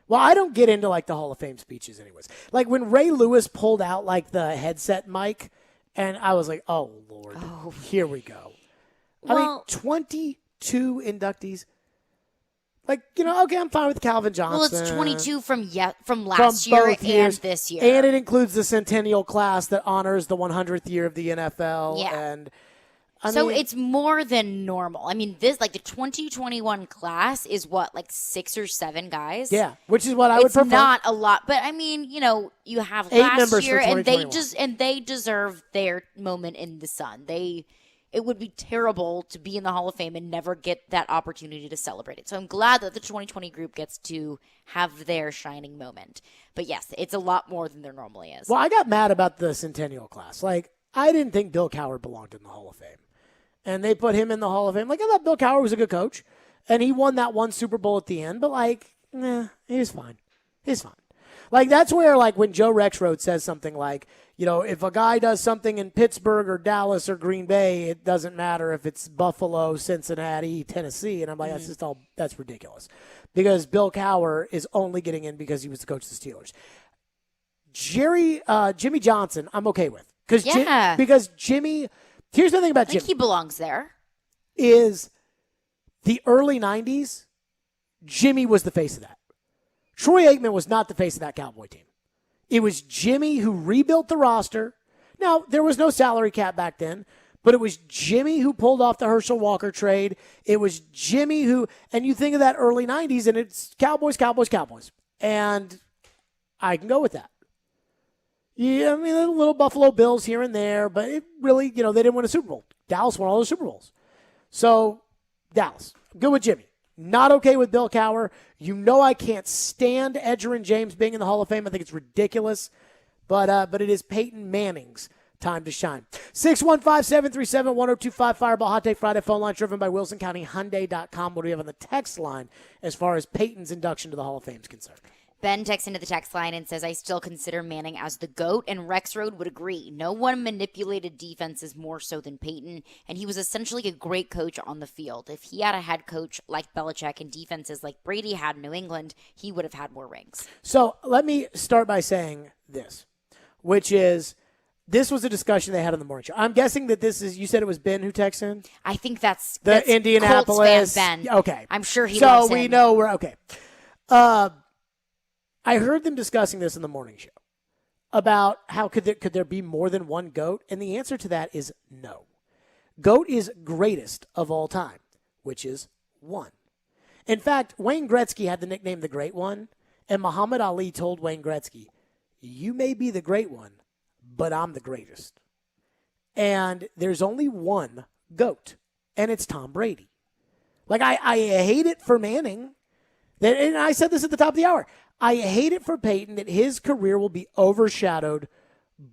Well, I don't get into the Hall of Fame speeches anyways. Like when Ray Lewis pulled out the headset mic, and I was like, oh, Lord, here we go. I mean, 22 inductees. Okay, I'm fine with Calvin Johnson. Well, it's 22 from last year and this year. And it includes the centennial class that honors the 100th year of the NFL. Yeah. And so it's more than normal. I mean, the 2021 class is 6 or 7 guys. Yeah, which is what I would prefer. It's not a lot, but I mean, you have 8 last members year, for and they deserve their moment in the sun. It would be terrible to be in the Hall of Fame and never get that opportunity to celebrate it. So I'm glad that the 2020 group gets to have their shining moment. But yes, it's a lot more than there normally is. Well, I got mad about the centennial class. I didn't think Bill Cowher belonged in the Hall of Fame. And they put him in the Hall of Fame. I thought Bill Cowher was a good coach. And he won that one Super Bowl at the end. But, he's fine. He's fine. That's where, when Joe Rexrode says something if a guy does something in Pittsburgh or Dallas or Green Bay, it doesn't matter if it's Buffalo, Cincinnati, Tennessee. And I'm like, that's ridiculous. Because Bill Cowher is only getting in because he was the coach of the Steelers. Jimmy Johnson, I'm okay with. Because Jimmy, here's the thing about Jimmy. I think he belongs there. Is the early 90s, Jimmy was the face of that. Troy Aikman was not the face of that Cowboy team. It was Jimmy who rebuilt the roster. Now, there was no salary cap back then, but it was Jimmy who pulled off the Herschel Walker trade. It was Jimmy who, and you think of that early 90s, and it's Cowboys. And I can go with that. Yeah, I mean, a little Buffalo Bills here and there, but it really, they didn't win a Super Bowl. Dallas won all the Super Bowls. So, Dallas, good with Jimmy. Not okay with Bill Cowher. I can't stand Edgerrin James being in the Hall of Fame. I think it's ridiculous. But it is Peyton Manning's time to shine. 615-737-1025 Fireball Hot Take Friday phone line driven by WilsonCountyHyundai.com. What do we have on the text line as far as Peyton's induction to the Hall of Fame is concerned? Ben texts into the text line and says, I still consider Manning as the GOAT, and Rexrode would agree. No one manipulated defenses more so than Peyton, and he was essentially a great coach on the field. If he had a head coach like Belichick and defenses like Brady had in New England, he would have had more rings. So let me start by saying this, which is this was a discussion they had on the morning show. I'm guessing that you said it was Ben who texted in? I think that's Indianapolis. Colts fan Ben. Okay. I'm sure he loves him. So we know we're okay. I heard them discussing this in the morning show about how could there be more than one GOAT? And the answer to that is no. GOAT is greatest of all time, which is one. In fact, Wayne Gretzky had the nickname the Great One, and Muhammad Ali told Wayne Gretzky, you may be the Great One, but I'm the greatest. And there's only one GOAT, and it's Tom Brady. I hate it for Manning, and I said this at the top of the hour. I hate it for Peyton that his career will be overshadowed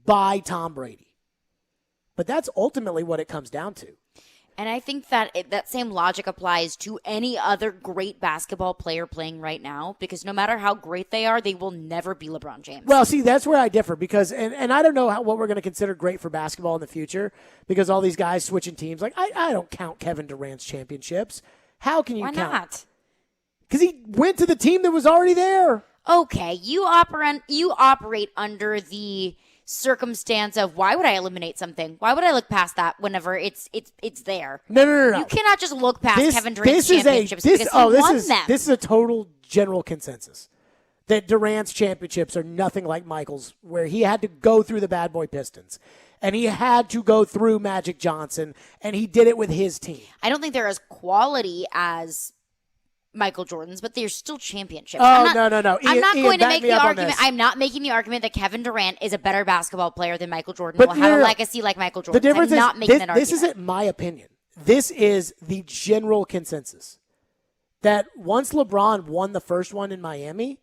by Tom Brady. But that's ultimately what it comes down to. And I think that that same logic applies to any other great basketball player playing right now, because no matter how great they are, they will never be LeBron James. Well, see, that's where I differ, because, and I don't know what we're going to consider great for basketball in the future, because all these guys switching teams, I don't count Kevin Durant's championships. How can you count? Why not? Because he went to the team that was already there. Okay, you operate under the circumstance of why would I eliminate something? Why would I look past that whenever it's there? No. You cannot just look past Kevin Durant's championships because he won them. This is a total general consensus that Durant's championships are nothing like Michael's, where he had to go through the bad boy Pistons. And he had to go through Magic Johnson, and he did it with his team. I don't think they're as quality as Michael Jordan's, but they're still championships. No. I'm not going to make the argument. I'm not making the argument that Kevin Durant is a better basketball player than Michael Jordan. Will have a legacy like Michael Jordan. The difference I'm not making that argument. This isn't my opinion. This is the general consensus that once LeBron won the first one in Miami,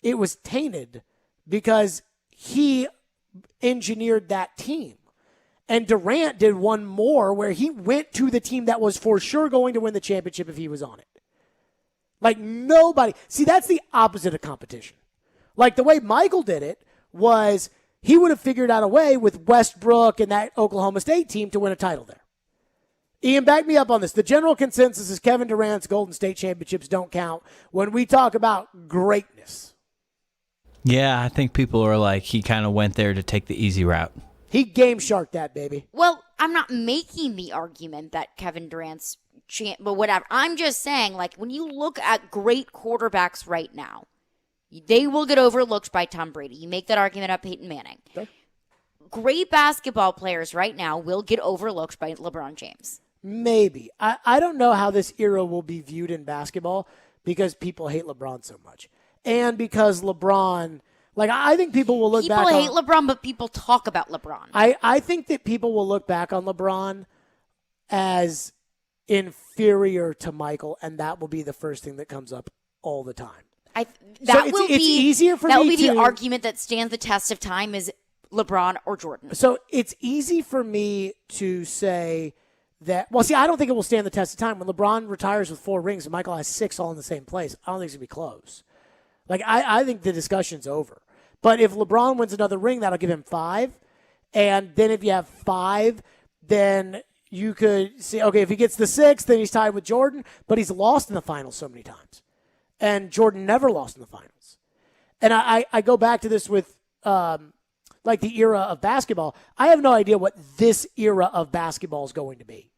it was tainted because he engineered that team. And Durant did one more where he went to the team that was for sure going to win the championship if he was on it. Like nobody. See, that's the opposite of competition. Like the way Michael did it was he would have figured out a way with Westbrook and that Oklahoma State team to win a title there. Ian, back me up on this. The general consensus is Kevin Durant's Golden State championships don't count when we talk about greatness. Yeah, I think people are like, he kind of went there to take the easy route. He game sharked that, baby. Well, I'm not making the argument that Kevin Durant's but whatever. I'm just saying, like, when you look at great quarterbacks right now, they will get overlooked by Tom Brady. You make that argument about Peyton Manning. Okay. Great basketball players right now will get overlooked by LeBron James. Maybe. I don't know how this era will be viewed in basketball because people hate LeBron so much. And because LeBron, like, I think people will look back on... People hate LeBron, but people talk about LeBron. I think that people will look back on LeBron as inferior to Michael, and that will be the first thing that comes up all the time. It's easier for me that will be the argument that stands the test of time is LeBron or Jordan. So it's easy for me to say that. Well, see, I don't think it will stand the test of time. When LeBron retires with 4 rings and Michael has 6 all in the same place, I don't think it's going to be close. Like, I think the discussion's over. But if LeBron wins another ring, that'll give him 5. And then if you have 5, then you could see, okay, if he gets the 6th, then he's tied with Jordan. But he's lost in the finals so many times. And Jordan never lost in the finals. And I go back to this with, like, the era of basketball. I have no idea what this era of basketball is going to be.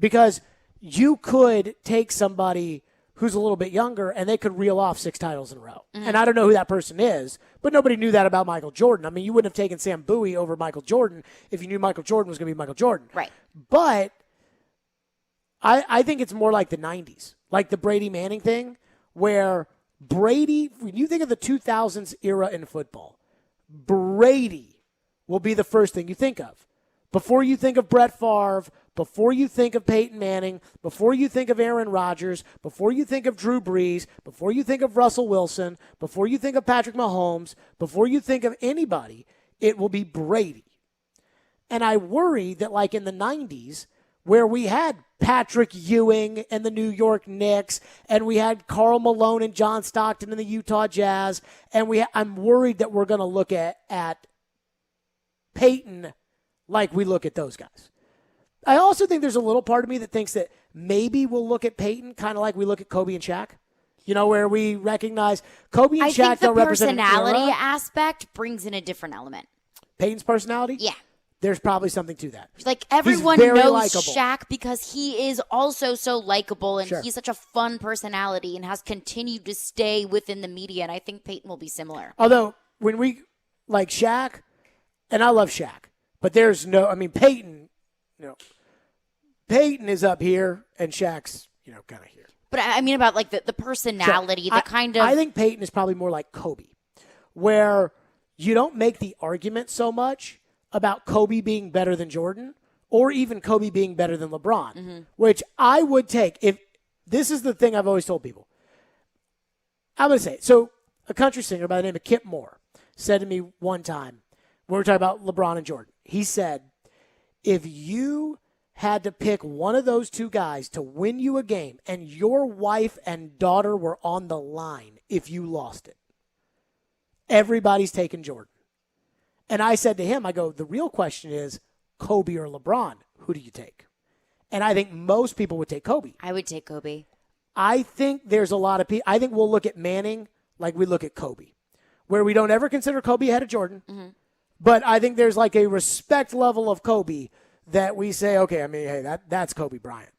Because you could take somebody who's a little bit younger, and they could reel off 6 titles in a row. Mm-hmm. And I don't know who that person is, but nobody knew that about Michael Jordan. I mean, you wouldn't have taken Sam Bowie over Michael Jordan if you knew Michael Jordan was going to be Michael Jordan. Right. But I think it's more like the 90s, like the Brady Manning thing, where Brady, when you think of the 2000s era in football, Brady will be the first thing you think of. Before you think of Brett Favre, before you think of Peyton Manning, before you think of Aaron Rodgers, before you think of Drew Brees, before you think of Russell Wilson, before you think of Patrick Mahomes, before you think of anybody, it will be Brady. And I worry that, like in the 90s, where we had Patrick Ewing and the New York Knicks, and we had Karl Malone and John Stockton and the Utah Jazz, and I'm worried that we're going to look at Peyton like we look at those guys. I also think there's a little part of me that thinks that maybe we'll look at Peyton kind of like we look at Kobe and Shaq. You know, where we recognize Kobe and Shaq don't represent an era. I think the personality aspect brings in a different element. Peyton's personality? Yeah. There's probably something to that. Like, everyone knows likable. Shaq because he is also so likable, and he's such a fun personality and has continued to stay within the media, and I think Peyton will be similar. Although, when we, like Shaq, and I love Shaq, but there's no, I mean, Peyton, Peyton is up here, and Shaq's, kind of here. But I mean about, like, the personality, kind of. I think Peyton is probably more like Kobe, where you don't make the argument so much about Kobe being better than Jordan or even Kobe being better than LeBron, which I would take. If this is the thing I've always told people. I'm going to say it. So a country singer by the name of Kip Moore said to me one time, when we were talking about LeBron and Jordan, he said, if you had to pick one of those two guys to win you a game and your wife and daughter were on the line if you lost it, everybody's taking Jordan. And I said to him, I go, the real question is Kobe or LeBron. Who do you take? And I think most people would take Kobe. I would take Kobe. I think there's a lot of people. I think we'll look at Manning like we look at Kobe, where we don't ever consider Kobe ahead of Jordan. Mm-hmm. But I think there's like a respect level of Kobe that we say, okay, I mean, hey, that's Kobe Bryant.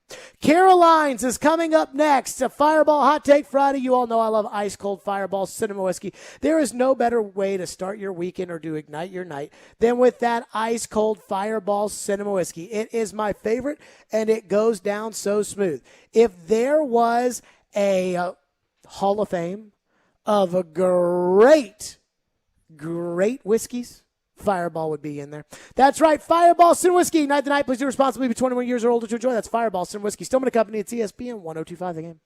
Caroline's is coming up next. A Fireball Hot Take Friday. You all know I love ice cold Fireball Cinema Whiskey. There is no better way to start your weekend or to ignite your night than with that ice cold Fireball Cinema Whiskey. It is my favorite, and it goes down so smooth. If there was a Hall of Fame of a great whiskeys, Fireball would be in there. That's right. Fireball Sin Whiskey. Ignite the night. Please do responsibly. Be 21 years or older to enjoy. That's Fireball Sin Whiskey. Stillman & Company. It's ESPN 102.5 The Game.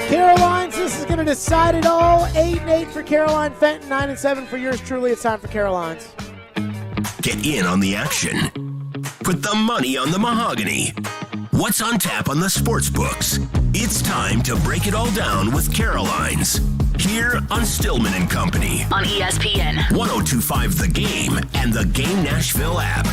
Caroline's, this is going to decide it all. 8-8 for Caroline Fenton, 9-7 for yours truly. It's time for Caroline's. Get in on the action. Put the money on the mahogany. What's on tap on the sports books? It's time to break it all down with Caroline's. Here on Stillman and Company. On ESPN. 102.5 The Game and the Game Nashville app.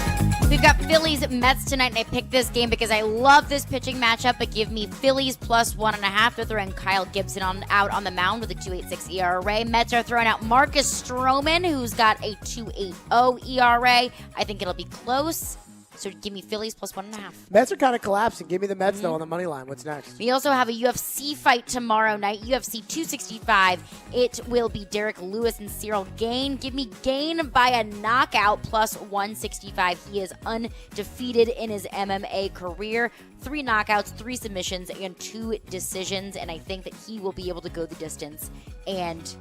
We've got Phillies Mets tonight, and I picked this game because I love this pitching matchup, but give me Phillies plus 1.5. They're throwing Kyle Gibson out on the mound with a 2.86 ERA. Mets are throwing out Marcus Stroman, who's got a 2.80 ERA. I think it'll be close. So give me Phillies plus 1.5. Mets are kind of collapsing. Give me the Mets, though, on the money line. What's next? We also have a UFC fight tomorrow night, UFC 265. It will be Derek Lewis and Cyril Gane. Give me Gane by a knockout plus 165. He is undefeated in his MMA career. 3 knockouts, 3 submissions, and 2 decisions. And I think that he will be able to go the distance and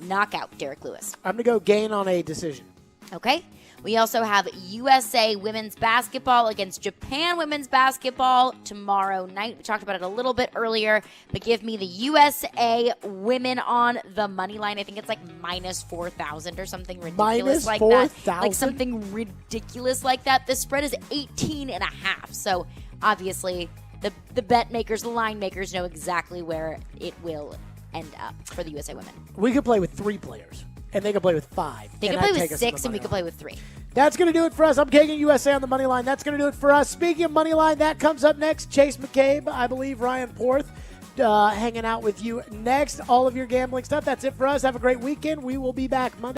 knock out Derek Lewis. I'm going to go Gane on a decision. Okay. We also have USA women's basketball against Japan women's basketball tomorrow night. We talked about it a little bit earlier, but give me the USA women on the money line. I think it's like minus 4,000 or something ridiculous like that. Like something ridiculous like that. The spread is 18.5. So obviously the bet makers, the line makers know exactly where it will end up for the USA women. We could play with 3 players. And they can play with 5. They can play with 6, and we can play with 3. That's going to do it for us. I'm Kagan USA on the money line. That's going to do it for us. Speaking of money line, that comes up next. Chase McCabe, I believe, Ryan Porth, hanging out with you next. All of your gambling stuff. That's it for us. Have a great weekend. We will be back Monday.